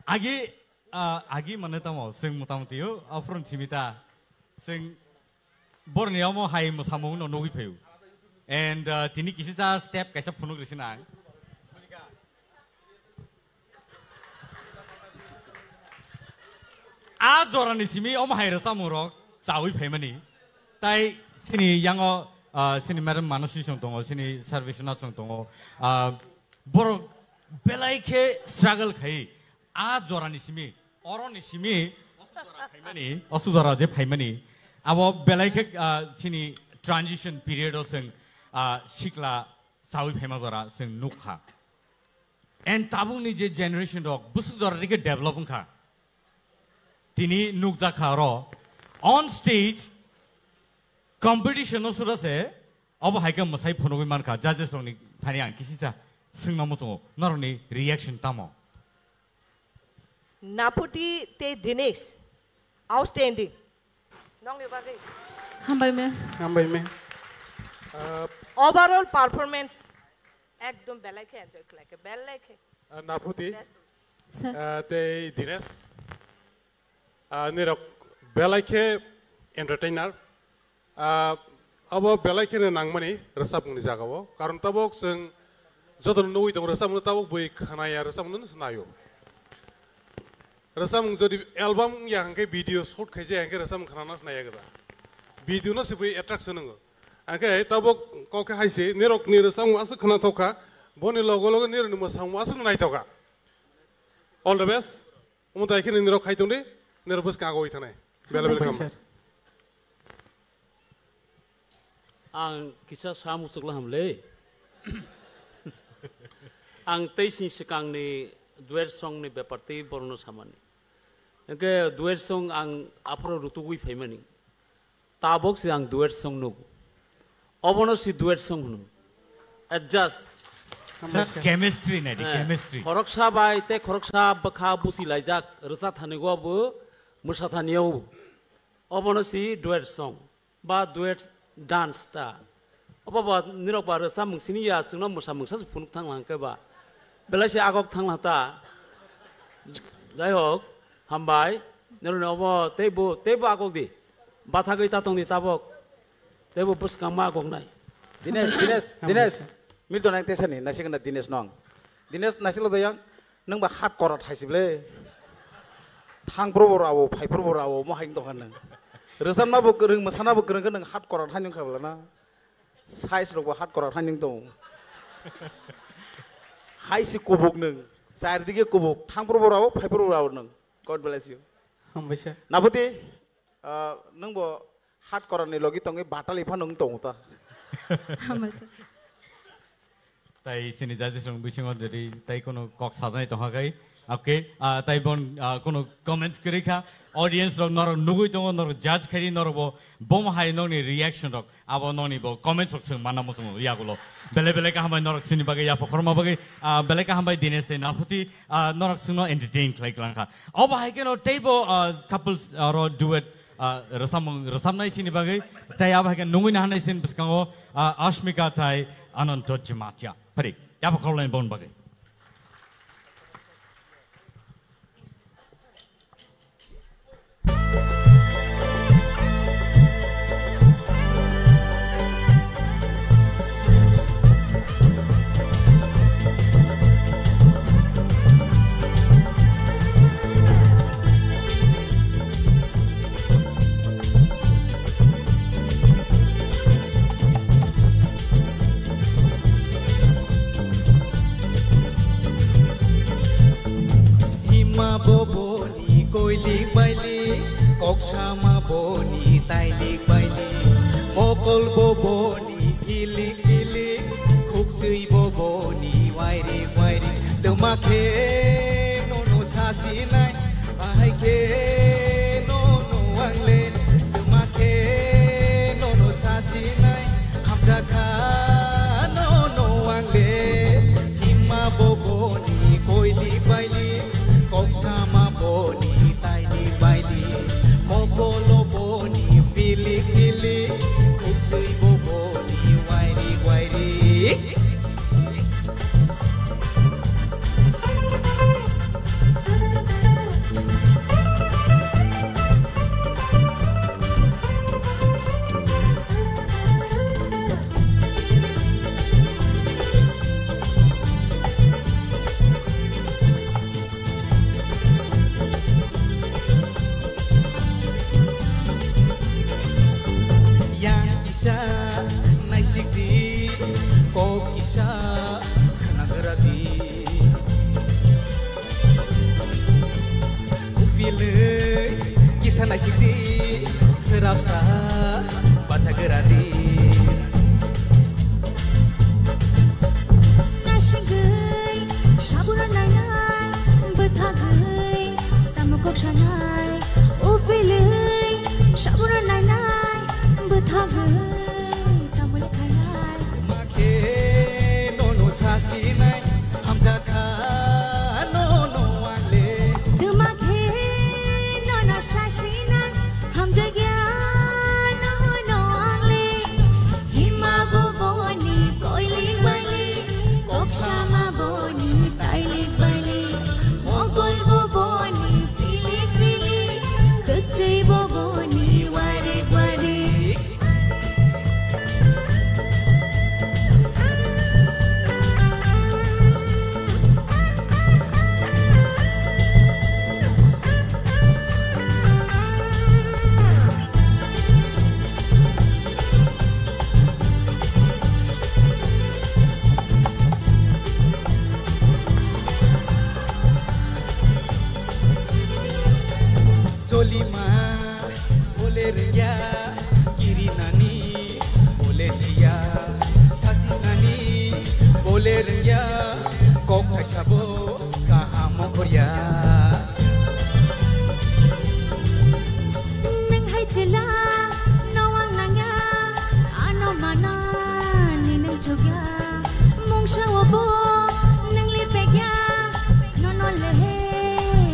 agi mana tamo sing mutamati yo afron cimita sing borneo mo hai musamu no nogi peu and tini kisi sa step kaisa phunu grisina a jorani simi om hai rasa murok chawi phaimani tai sini yango sini madam manosi song tongo sini service na song tongo bor belai ke struggle khai a jorani simi oroni simi osudara je phaimani abo belai ke sini transition period oseng shikla sawi phaima jora sing nukha and tabung ni je generation dog busu jora ke develop kha tini nukja kharo on stage competition no sura se abo haika masai phonogoi man kha judges ong ni thani ang kisi sa singna mo to naroni reaction tamo Naputi te Dinesh outstanding nong ni bagai hambai me overall performance ekdom belai ke enjoy klake belai ke Naputi te Dinesh nirok belai ke entertainer abo belai ke nangmani resap ni jagao karon tabok sing jodon noi tong resap nu tabok boi khanaya resap nu snayo resam jodi album yang ke video shoot khaje yang ke resam khana snaya gada video no sibui attraction ngo angke tabok ko ke haise nirok ni resam as khana thoka boni logo logo nir ni mosam as nai thoka all the best umutai ke nirok khai tongde nir bus ka goi thanai bela bela kam ang kisah samu suklah hamle ang teisin sekang ni duer song ni beparti borno samani ke duer song ang apro rutugui phaimani tabok si ang duer song nu obono si duer song nu adjust chemistry na chemistry khoroksa bai te khoroksa bakha busi laijak rasa thanigo bu musa thaniyo obono si duer song ba duer dance ta oba ba nirok ba rasa mungsini ya sungna musa mungsa phunuk thanglang ke ba belai se agok thanglang ta jai hok hambai nero obo tebo agok di batha gei ta tong di tabok tebo bus kama agok nai Dinesh milto nang tesani nasikna Dinesh nong Dinesh nasilo dayang nang ba hat korat haisible thang probor awo phai probor awo mo haing to kan resan ma bo kereng masana bo kereng nang hat korat hanyung khabla na size ro hat korat hanyung to haisi kubuk nang চারদিকে কুবুক থাংপ্র বরাও ফাইপ্র বরাও নং god bless you হামবাইসা নাবতি নং ব হাত করনি লগি তঙ্গে বাটালি ফা নং তংতা হামবাইসা তাই সিনি জাজে সং বিসিং যদি তাই কোনো কক সাজাই তহাগাই ওকে তাই বন কোনো কমেন্টস করিখা অডিয়েন্স রক নর নুগুই তং নর জাজ খাই নরব বম হাই ননি রিঅ্যাকশন রক আব ননি ব কমেন্টস রক সং মানা মত ইয়াগুলো বেলে বেলে কা হামাই নরক সিনি বাগে ইয়া ফকরমা বাগে বেলে কা হামাই দিনেশ তে নাফতি নরক সং এন্টারটেইন লাইক লাঙ্কা অব হাই কেন টেবো কাপলস অর ডুয়েট রসাম নাই সিনি বাগে তাই আব হাই কেন নুগুই না হানাই সিন বিসকাঙ্গো আশমিকা তাই অনন্ত জিমাতিয়া পারি ইয়া ফকরলাইন বন বাগে sama boni tailik bailik mokol boboni pilik pilik kuksui boboni wairi wairi temake nono sasinai ahai ke nono wangle temake nono sasinai hamjaka nono wangle hima boboni koili baili kok sama boni taili baili mokolo boni pilik pilik kuksui boboni wairi wairi serapsa bata gerati nasigay saburan nainay betagay tamukok sanay ufilay saburan nainay betagay tamulik kanay make nono sasinay hamdaka nono wale dumake nono sasinay hamdagya nono angle hima boboni koili baili koksama boni tailik baili mogol boboni filik filik kecai boboni warik warik Jolima boleh ria kiri nani boleh sia sati nani boleh ria kok kasabo kahamo korea nang hai chila nawang nanga ano mana ni nang chugya mong shawabo nang lipegya nono lehe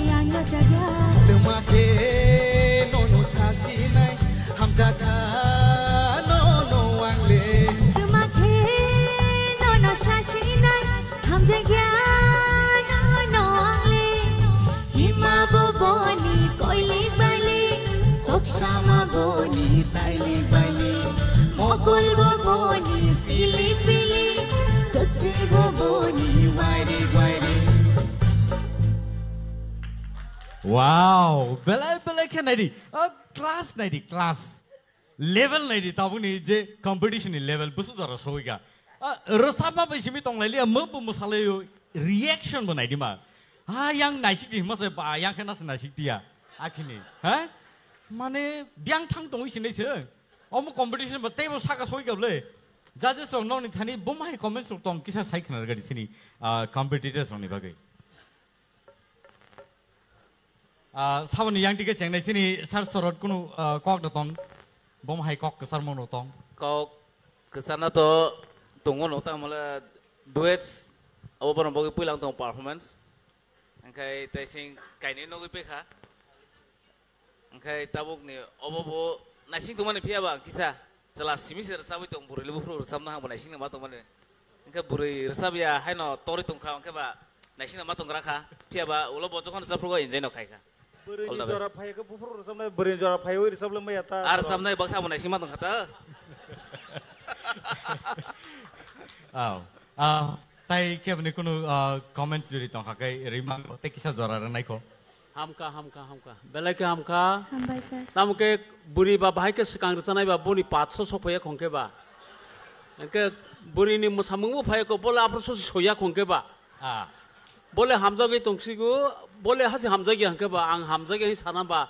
yang jaga temake nono sasinai hamdaka nono wangle temake nono sasinai hamjagya nono angle hima boboni koili bali koksama boni taili bali mogol boboni filik filik kecil boboni wairi wairi Wow, belai kan nadi, class nadi, class level nadi, tahu ni je competition level, busu zara soi ka. Resama besi mi tong lali, amap musala yo reaction bu nadi mah. Yang naik di masa yang kena naik dia, akhirnya, mana biang thang tong isi ni sih. Omo competition betul bu saka soi ka boleh. Judges orang nong ni thani, bomai comment tong kisah saya kena di sini competitors orang ni bagai. Sawan yang tiga ceng di sini sar sorot kuno kok datang bom hai kok kesar mau datang kok kesana to tunggu nota malah duets apa pernah bagi pulang tong performance angkai testing kaini nogi peka angkai tabuk ni apa bo nasing tu mana pia bang kisah jelas simi sersawi tong buri lebu pro samna hang nasing nama tong mana angkai buri resab ya hai no tori tong kau angkai ba nasing nama tong raka pia ba ulo bocok kan resab pro enjoy no kai ka Beri jora payah ke bufur sampai beri jora payah wiri sebelum bayar ta. Ar sampai bangsa mana sih matang kata. Tai kaya ni kuno comments jadi tong kakai rimang te kisah jora renai ko. Hamka. Belai ke hamka. Hambai sir. Tamu ke buri ba bahai ke sekang resana ba buni 500 sopaya kongke ba. Ke buri ni musamung payah ko bola apro soya kongke ba. boleh hamzah ke tongsiku boleh hasil hamzah ke angke ba ang hamzah ke sana ba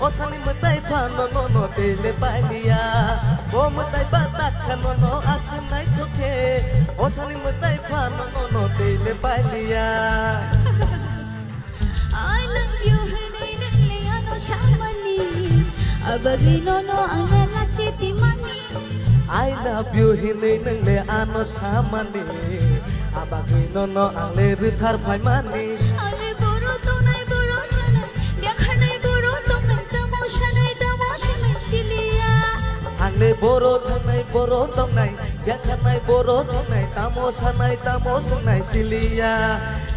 osani mutai pa no no no tele pailia o mutai pa takha no no asinai thoke osani mutai pa no no no tele pailia I love you hinay nang ano shamani abagi no no ang lachiti mani I love you hinay nang ano shamani abagi no no ang rithar phai mani ale boro tonai boro chana byakhanai boro tonai tamosanai silia ale boro tonai byakhanai boro tonai tamosanai silia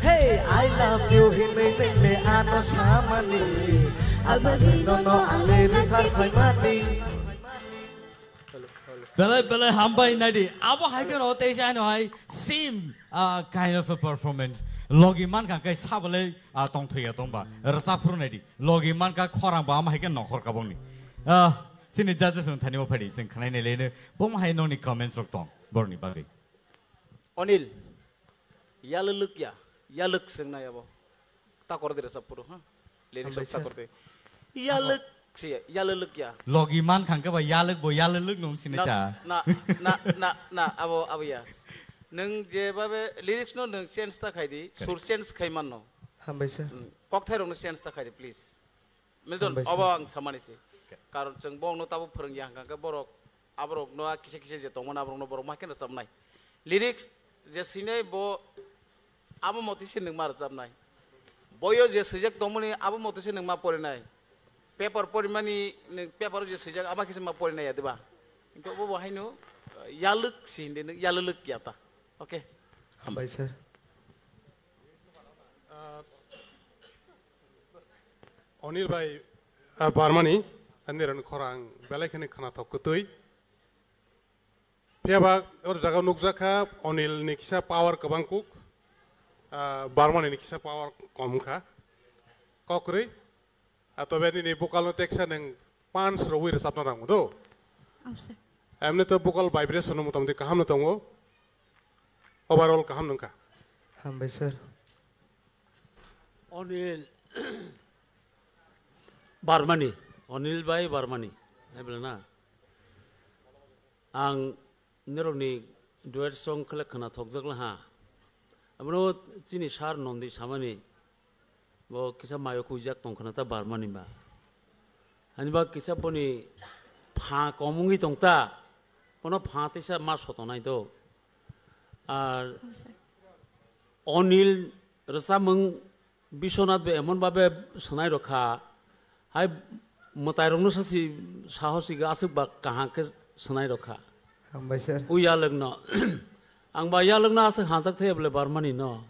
hey I love you hinay nang ano shamani abagi no no ang rithar phai mani Belai hambai nadi. Abo hai kan ote siya no hai same kind of a performance. Logi man kan kai sabale tong thuya tong ba. Rasa pru nadi. Logi man ka khorang ba am hai kan nokhor ka bong ni. Sini judges un thani mo phadi sing khanai ne le ne bom hai no ni comments rok tong borni bagi. Onil. Yaluk ya. Yaluk sing na yabo. Ta kor de sab puru ha. Lyrics ta kor de. Yaluk sih yaluk ya. Logi man kan ka ba yaluk nong sini ta. Na abo ya. Neng je babe lyrics no neng sense ta khai di sur sense khai man no. Hambai sir. Kok thai rong sense ta khai di please. Mildon abang samani sih. Karon ceng bong no tabu perang yang kan ka borok abrok no kise je tong man abrok no borok makin resam nai. Lyrics je sini bo abo motivasi neng mar resam nai. Boyo je sejak tong man abo motivasi neng ma pore nai. Paper pori mani paper je sejak aba kise ma pore nai ya diba. Ingko bo hai no yaluk sih ini yaluk ya ta. Okay. Hambai sir. Onil bhai Barmani aniran khorang belai khani khana thok kutui phiaba or jaga nukjaka Onil ni kisa power kabangkuk Barmani ni kisa power kom kha kokri atobeni ni vocal no teksha neng pans rowir sapna rang do amne to vocal vibration no mutamdi kaham no tongo overall kaham nungka Hambai sir. Onil Barmani, Onil Bhai Barmani, na. Ang nironi duet song kelak kena thokjak lah ha. Amno cini sar nondi samani, bo kisah mayo kujak tong kena ta Barmani ba. Ani ba kisah poni pha komungi tong ta, pono pha tisa mas hotonai do. Ar Onil rasa meng Bisonat be emon babe sanai rokha. Hai matai rong sasi sahosi ga asuk ba kaha ke sanai rokha Hambai sir. Uya lagno ang ba ya lagna asuk hansak the bole Barmani no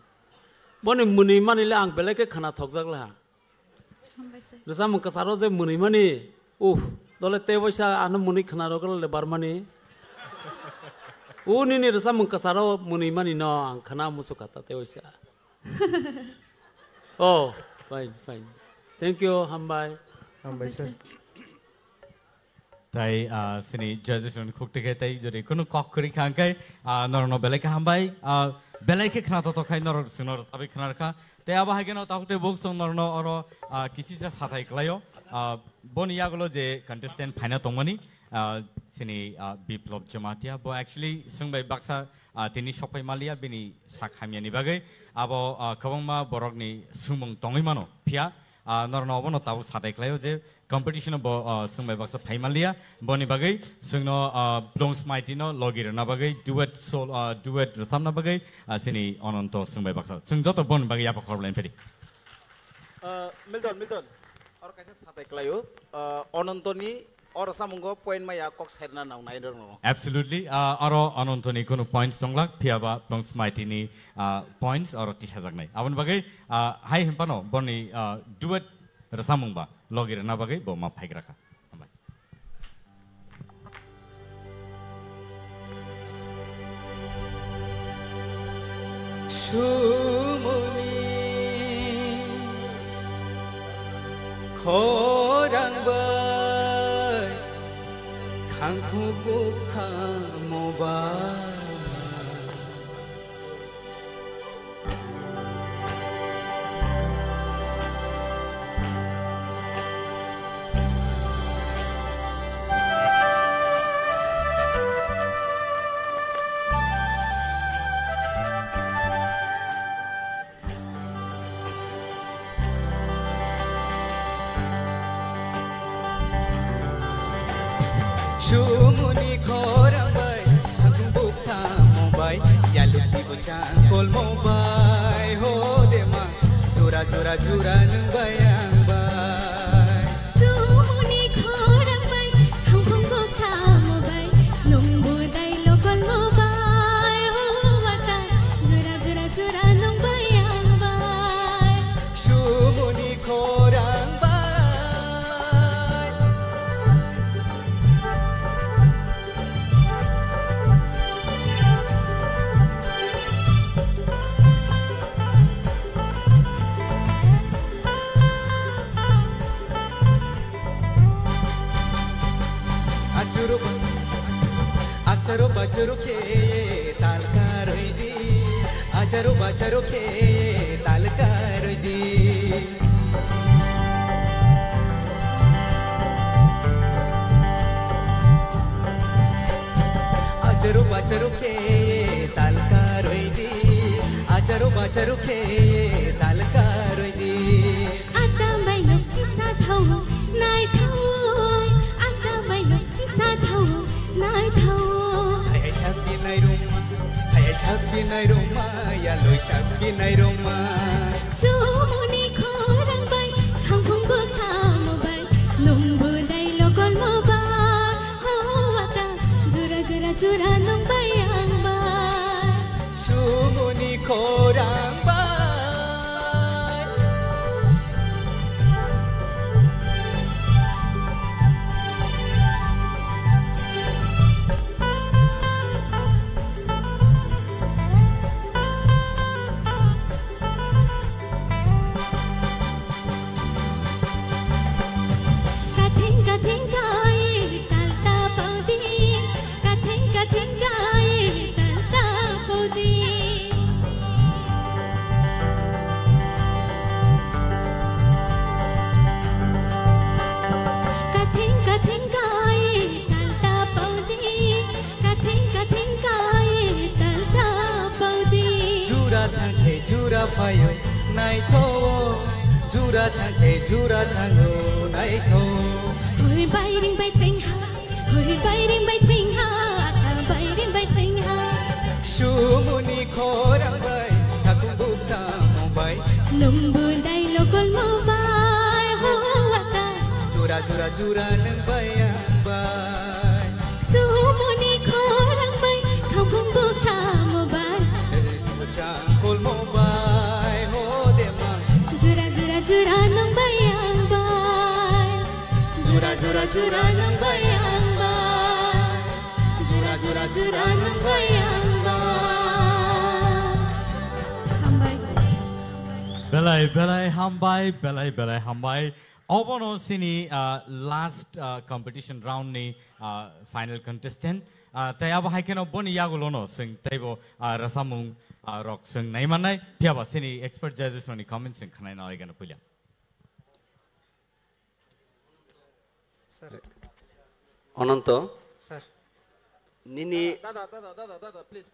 boni muni mani le ang bele ke khana thokjak la Hambai sir. rasa mung kasaro je muni mani dole te boisa anu muni khana rokal le Barmani ni rasa mung kasaro muni mani no ang khana musukata te boisa Oh fine thank you Hambai Hambai sir. Tai sini judges un khuk tege tai jori kono kokri khang kai norno belai ka hambai belai ke khana to khai nor sunor sabi khana kha te aba ha geno takute book song norno oro kisi sa sathai klayo bon yagulo je contestant phaina tongmani sini biplop jamatia bo actually sungbai baksa tini shopai malia bini sakhamiani bagai abo khawangma borokni sumung tongoi mano phia norno bono tabu sathai klayo je competition bo sungbai baksa phaimalia boni bagai sungno blongs mighty no logir na bagai duet samna bagai sini ononto sungbai baksa sung joto bon bagai apa khorlain peri Milton or kaisa sathai klayo onantoni or samungo point maya kok sairna naw nai no. Absolutely. Aro anontoni kono points songlak phiaba blongs mighty ni points aro tisha jagnai abon bagai hai himpano boni duet rasamungba logir na bagai bo ma phaik rakha Sumuni khorang bai khangku ku khamoba jura jura nung bayang bay Sumuni khorang bay Hong Kong go thamo bay Nung budai lokal mo bay Wata jura jura jura nung bayang bay Sumuni khorang bay Acharo bacharo ke talkar di Acharo bacharo ke talkar di Acharo bacharo ke talkar di Acharo bacharo ke talkar di Atamay no isa thau nai thau Atamay no isa thau nai thau Binay Roma, ya loy shas binay Roma. Sumuni khorang bay, Hong Kong go thamo bay, nung budai lokal mo bay, wata jura jura jura nung bayang bay. Sumuni khorang bay. Jura payo nai tho jura thango nai tho Hoi bay ring bay ting ha, hoi bay ring bay ting ha, ata bay ring bay ting ha. Sumuni khorang bay thakung bukta mo bay Nung budai lokal mo bay, wata jura jura jura nang bayang bay Sumuni khorang bay, Hong Kong go thamo bay. Changkul mo bay ho de ma Jura jura jura nung bayang bay Jura jura jura nung bayang bay Jura jura jura nung bayang bay Belai hambai. Obono sini last competition round ni final contestant. Tayaba haikeno boni yagulono sing taybo rasamung rock sing naimanai. Piaba sini expert judges oni comments sing kanai na igana pulya. Sir. Ananto. Sir. Nini. Dada, please.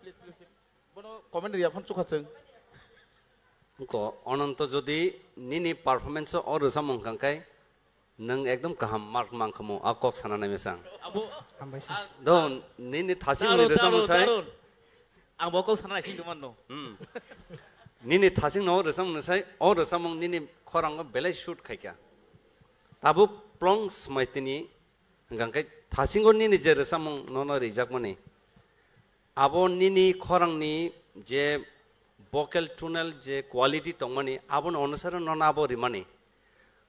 Bono commentary apun cukaseng. Ko Ananto jodi nini performance or rasamung kangkai. Nang ekdom kaham mark mangkamu akok sana na mesang. Hambai sir. Don nini thasing ni rasamung sai. Ang bokok sana sing duman no. Nini thasing no rasamung sai or rasamung nini khorang belai shoot khai kya. Tabu plongs maitini kangkai thasing go nini je rasamung no rijak mani. Abo nini khorang ni je vocal tunnel je quality tongmani abon onusara non abo rimani.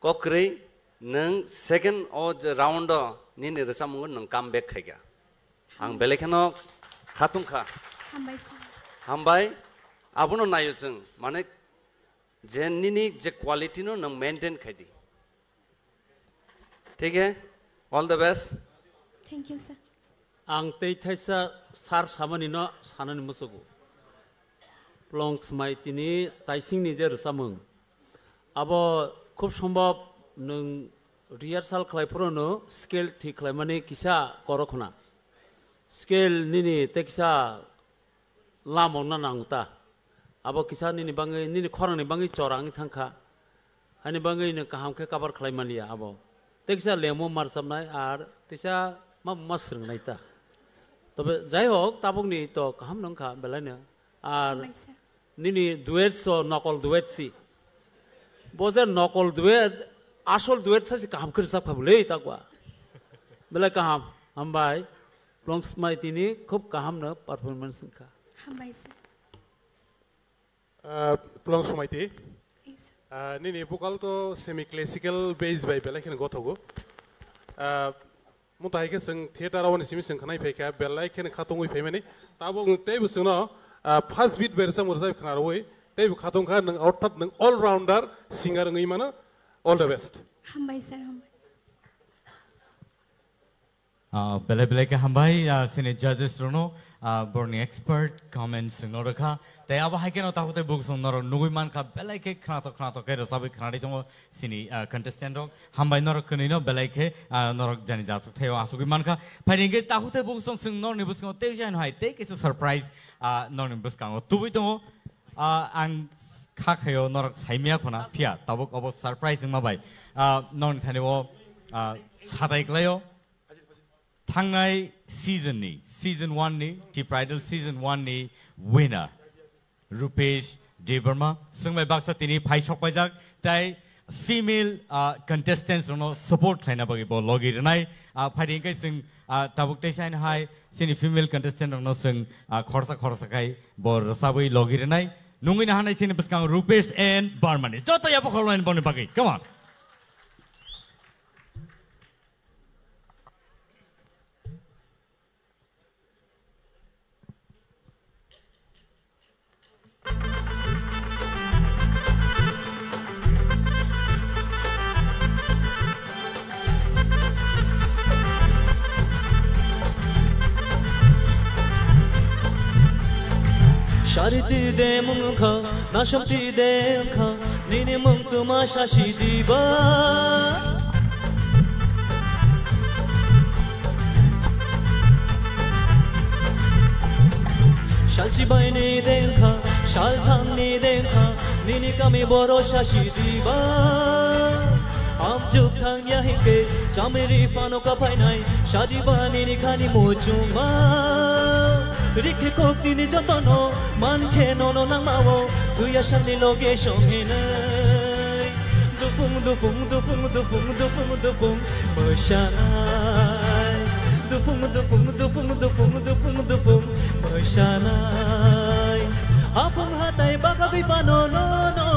Kokrei nang second or round nini rasamung nang comeback khai kya. Ang belai kano khatung kha. Hambai abono nayo jeng mane je nini je quality no nang maintain khai di. ठीक है all the best Thank you sir Ang tei thaisa sar samani no sanani musugu plongs mai tini taising ni jer samung abo খুব সম্ভব নং rehearsal খাইফোরনো scale ঠিক খাইমানে কিসা করখনা scale নিনি তে কিসা লামনা নাংতা abo কিসা নিনি বাঙ্গै নিনি খরাংনি বাঙ্গै চরাং থাংখা হানি বাঙ্গै নে কাহামखे কাবার খাইমালিয়া abo তে কিসা লেমো মারসামনাই আর তিসা मा मस्रंग नाइता तबे जाय होक ताबुकनि तो काहाम नंखा बेलायनो आर निनि दुएट्स ओ नकल दुएट्सि বজার নকল দুয়েট আসল দুয়েট সাসি কাহাম করে সাপ খাবলে তাকবা বেলা কাহাম হামবাই প্লংস মাই তিনি খুব কাহাম না পারফরমেন্স का हामबाय सर प्लंग समायती निनी भोकाल तो सेमी क्लासिकल बेस बाय बेलायखन गथगो मुतायके जों थिएटाराव निसिम जों खनाय फैखा बेलायखन खातंगै फैमाने ताबो तेबो जोंनो फार्स्ट बीट बेरसा मुरजाय खनारवै तेबो खातंखा नों अर्थात नों ऑल राउंडर सिंगर ngै मानो ऑल द बेस्ट हामबाय सर हामबाय बेले बेले के हामबाय सिने जजेस रोनो born expert comments noraka te aba haike no tahute book sonor nugui man kha belai ke khana to ke sabai khana dong sini contestant rok hambai norok kni no belai ke norok jani ja thuk theo asugui man kha pharing ke tahute book song sing nor ni bus ko te jan hai te ke surprise nor ni bus kang tubui dong ang kha khayo norok saimia khona phia tabuk obo surprise ma bai nor ni thani o sadai klayo थांनाय season 1 नि tip Rydal season 1 नि winner Rupesh Debbarma संबाय बाक्सा तिनी phi सकबायजाक ताइ female contestants no support खायना बगि ब लगिरनाय फाइदिं कै जों ताबुक दैसाइन हाय सिनि female contestant नो जों खरसा खाय ब रसाबै लगिरनाय नुंगिना हानाय सिनि बसकां रुपेश एन्ड बर्मानि जत याबो खलनाय बनि बागि कम on Shariti de mungkha, nashamti de kha, nini mung tuma shashi diba. Shalchi bai ni de kha, shal thang ni de kha, nini kami boro shashi diba. Am juk thang yahi ke, chameri pano ka painai, shadi bani ni khani mochuma. Rikhe kokti ni jotono man khe nono nang mawo tuya shani loge shonghinai dupung dupung dupung dupung dupung dupung mashanai dupung dupung dupung dupung dupung dupung mashanai apung hatai bagabi pano no no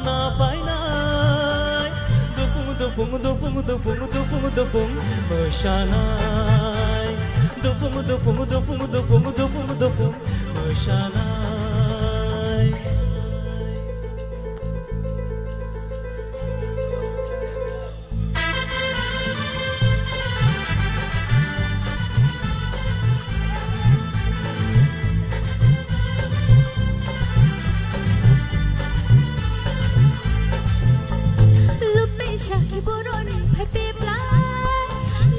na painai dupung dupung dupung dupung dupung dupung mashanai dupung dupung dupung dupung dupung dupung mashanai lupe shaki boroni pepe plai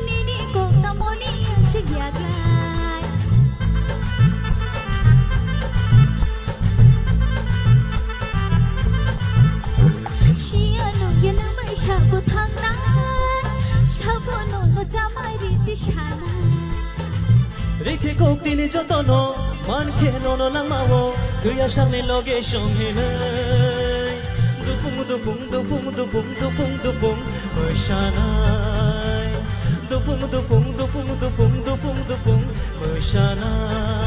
nini ko tamoni shigyadlai shiano yana mai shabu thangna shabono no jamai riti shana Rikhe kokti ni jotono man khe nono nang mawo tuya shani loge shonghinai dupung dupung dupung dupung dupung dupung mashanai dupung dupung dupung dupung dupung dupung mashanai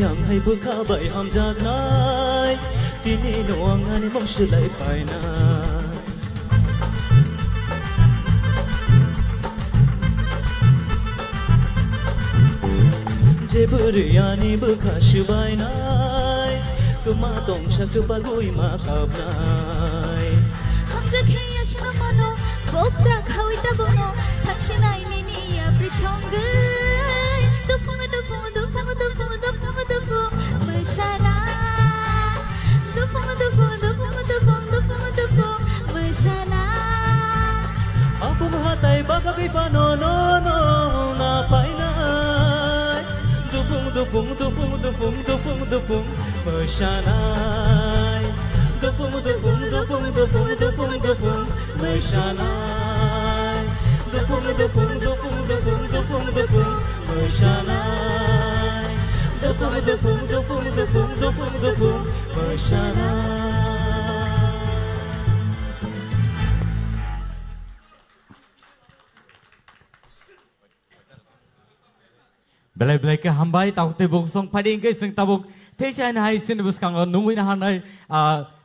yang hai bukha bai ham jagnai tini noang ani mong shilai paina jeburiani bukha shibai nai kuma tong shak balui ma khabnai ham jakhe yashno mano goptra khawita bono thaksinai nini ya prishongai dupung dupung dupung dupung dupung dupung mashanai dupung dupung dupung dupung dupung dupung mashanai apung hatai bagabi pano no no dufung dufung dufung dufung dufung Mesyanai Dufung dufung dufung dufung dufung dufung Mesyanai Dufung dufung dufung dufung dufung dufung Mesyanai Dufung dufung dufung dufung dufung dufung Mesyanai Belai ke hambai tahu te buk song pading ke sing tabuk te chan hai sin bus kang nungui na hanai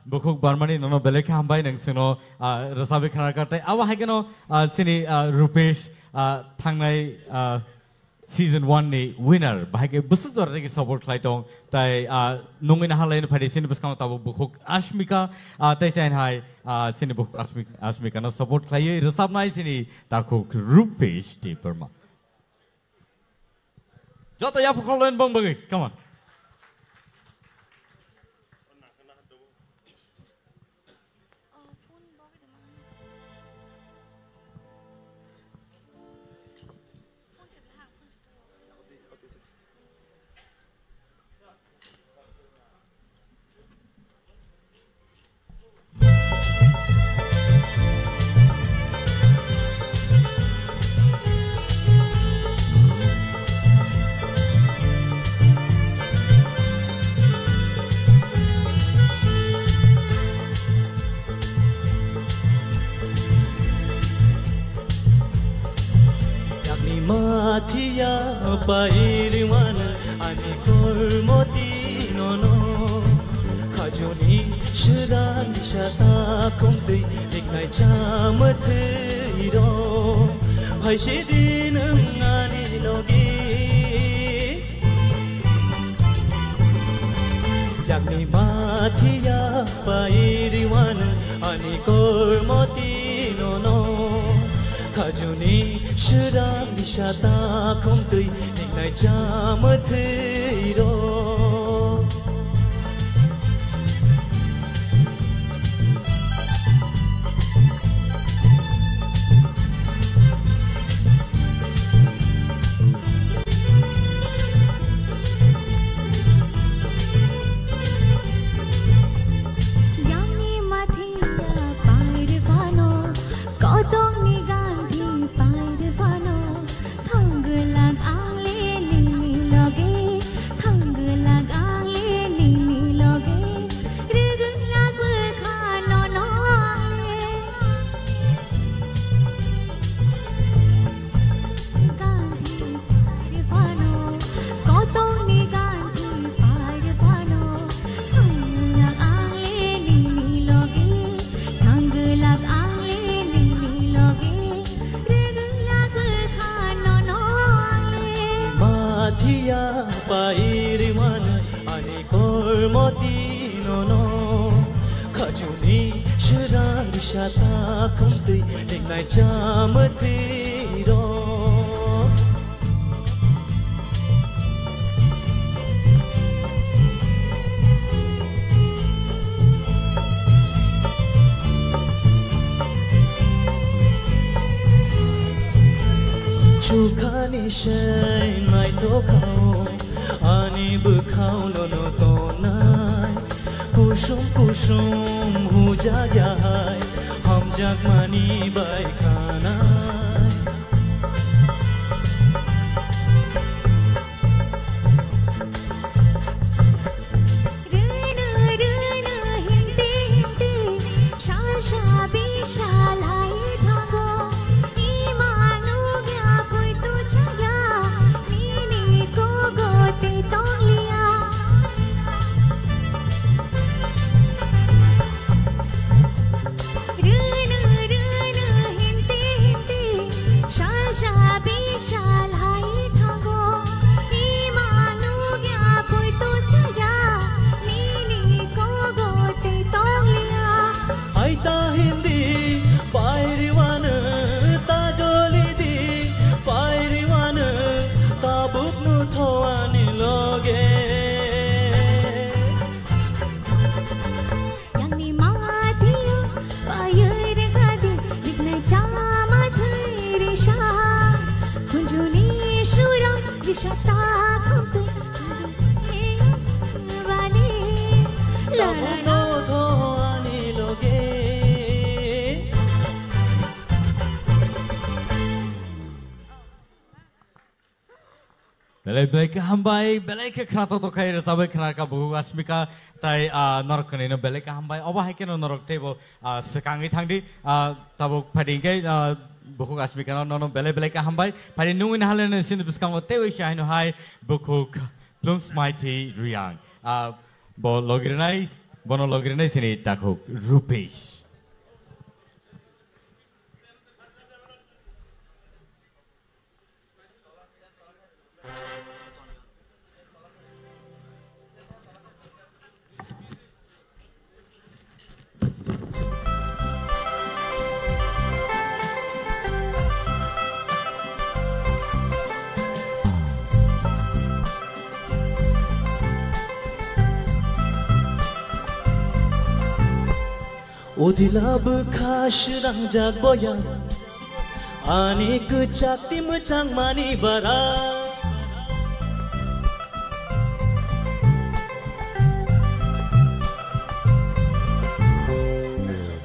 bukuk barmani nono belai ke hambai nang sino rasabe khana karte awa hai keno sini Rupesh thangnai season 1 ni winner bahai ke busu jor ke support khai tong tai nungui na halai na phadi sin bus kang tabuk bukuk Ashmika te chan hai sini buk Ashmika na support khai rasab nai sini takuk Rupesh ti perma Jatuh ya pukul bang bagi, come on. Matia pairiwana ani kormoti nono khajoni shran shata komdei ignai chamathiro bhaise din ngani logi yakni matia pairiwana ani kormoti nono khajoni shran shata komdei ignai chamathiro shata komdei ignai chamathiro chukhani shai nai to khao ani bukhao no to nai kusum kusum hu jayai ham jagmani bai khana belai ke hambai belai ke khana to khai rasabai khana ka buhu asmika tai norok kani no belai ke hambai oba hai keno norok tebo sekangi thangdi tabuk phading ke buhu asmika no belai ke hambai phadi nungin halen sin biskang tewe shai no hai buhu plums mighty riang bo logrinai bono logrinai sini takuk Rupesh. Odilab khash rangjak boya Anik chakti mchang mani bara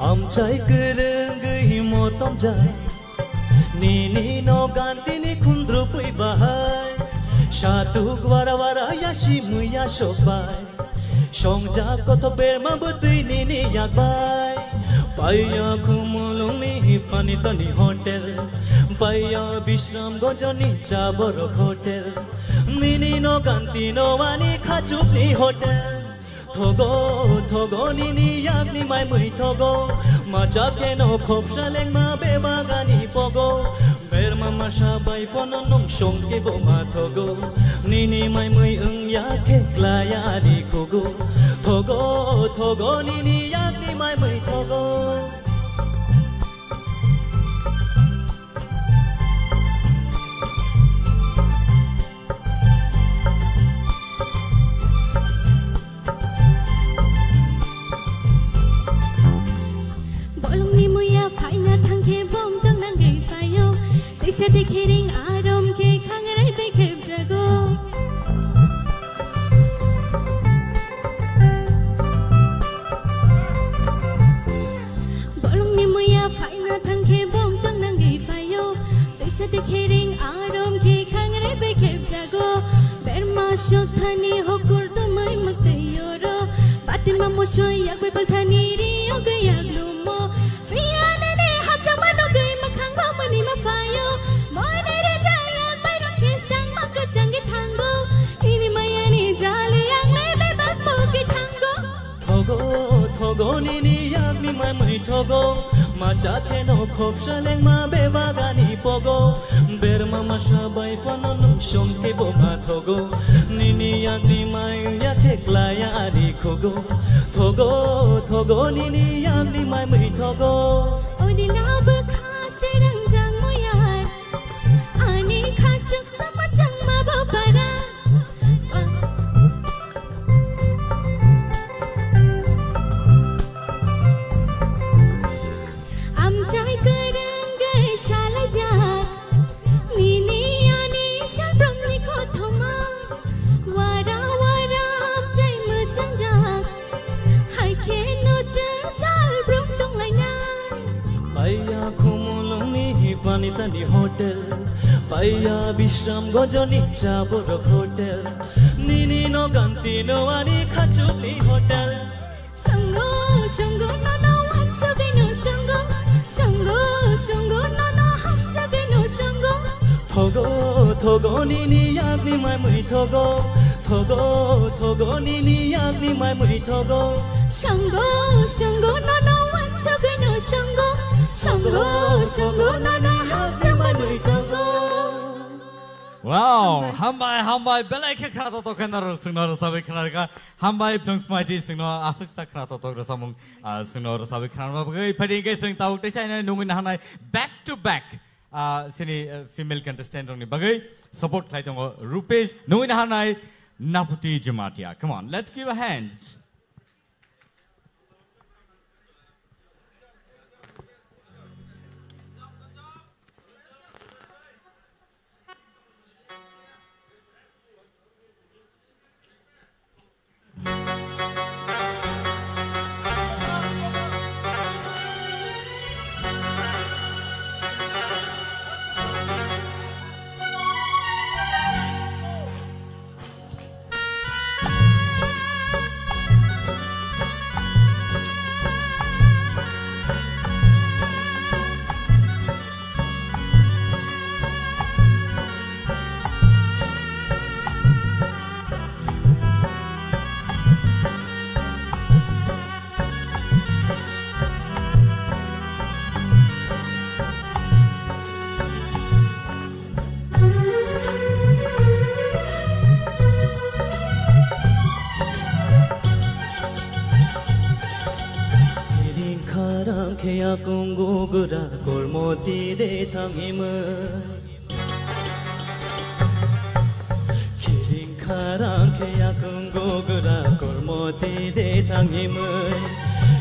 Amchai kereng himotom jai Nini no ganti ni khundru pui bahai Shatuk wara wara yashi muya shobai Shongja koto berma butui nini yakbai Paya kumulung ni panitani hotel Paya bishram gojoni chaborok hotel Nini no ganti no wani khachup ni hotel Thogo nini yakni mai mui thogo Majap ke no khopsha leng ma bebagani pogo Berma masha bai pononong shongke bo ma thogo Nini mai mui ung yake klaya di kogo Thogo nini yakni mai mui thogo Isa te kiring arom ke khangarai pe khep jago Bolong ni moya faina thang ke bom tang nang ge fayo Isa te kiring arom ke khangarai pe khep jago Berma shothani hokur to mai mate yoro Batima mo shoy yak pe palthani ri og yak lumo Fiya ne ne hacha mano ge makhang go mani ma fayo Thogo nini yakni mai mui thogo Macha ke no khopsha leng ma bebagani pogo Berma masha bai pononong shongke bo ma thogo Nini yakni mai yake klaya adi kogo Thogo nini yakni mai mui thogo Odilab khase rangjang moyar Ani khachuk samachang ma bapara Panitani hotel Paya bishram gojoni chaborok hotel Nini no ganti no ani khachup ni hotel Songo no no hanchage no songo Songo no no hanchage no songo Thogo nini yakni mai mui thogo Thogo nini yakni mai mui thogo Songo no no hanchage no songo Songo no no hanchage no songo Wow, hambai belai ke khana to kenar singno sabai khana ka hambai plums mighty singno asuk sa khana to rasamung singno sabai khana ba gai phading ke sing tau te sai na nungin hanai back to back sini female contestant ong ni bagai support khai tong Rupesh nungin hanai Naputi Jamatia. Come on, let's give a hand. 야궁고그라 골모티데 탕임은 기린카랑케 야궁고그라 골모티데 탕임은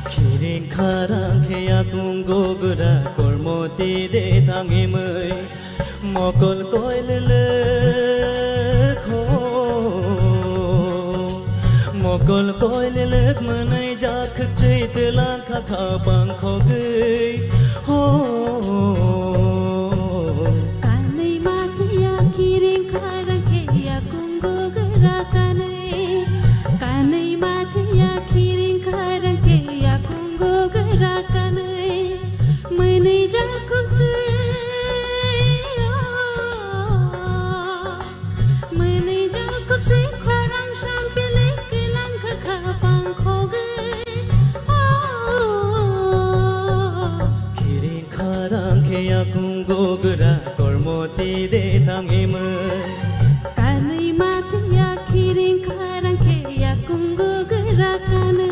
기린카랑케 야궁고그라 골모티데 탕임은 모콜 코일르 Mokol koilelek manai jak chait la kha bang khogai ho kanai matya kiring kharake ya kungo garakane kanai matya kiring kharake ya kungo garakane manai jak manai jak kharang sham pele 야궁고그라 골모티데 탕임은 kanai matya kiring kharangke ya kungo garakane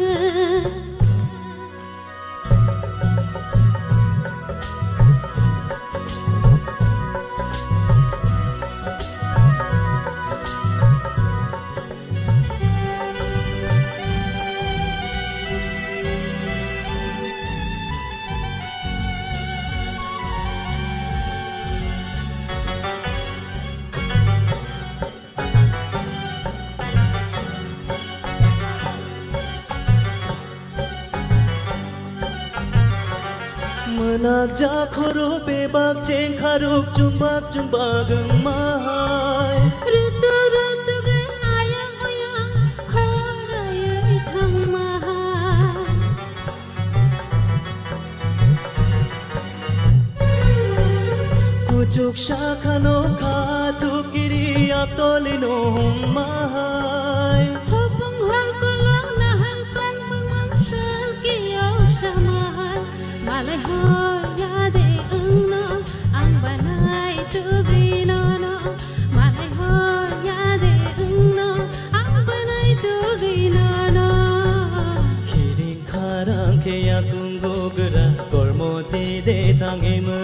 Menak jakhoro bebak cengkaruk jumbak mahai Rutu ge ayang oyang haraya ithang mahai Kucuk shakhano khatuk kiri atolino mahai Hopung har kolong nahan tong pemang shal kiyo shamahai Malay har yade ungno ang banay tugino no Malay har yade ungno ang banay tugino no Kiring kharang ke yakungogura golmoti de tangim은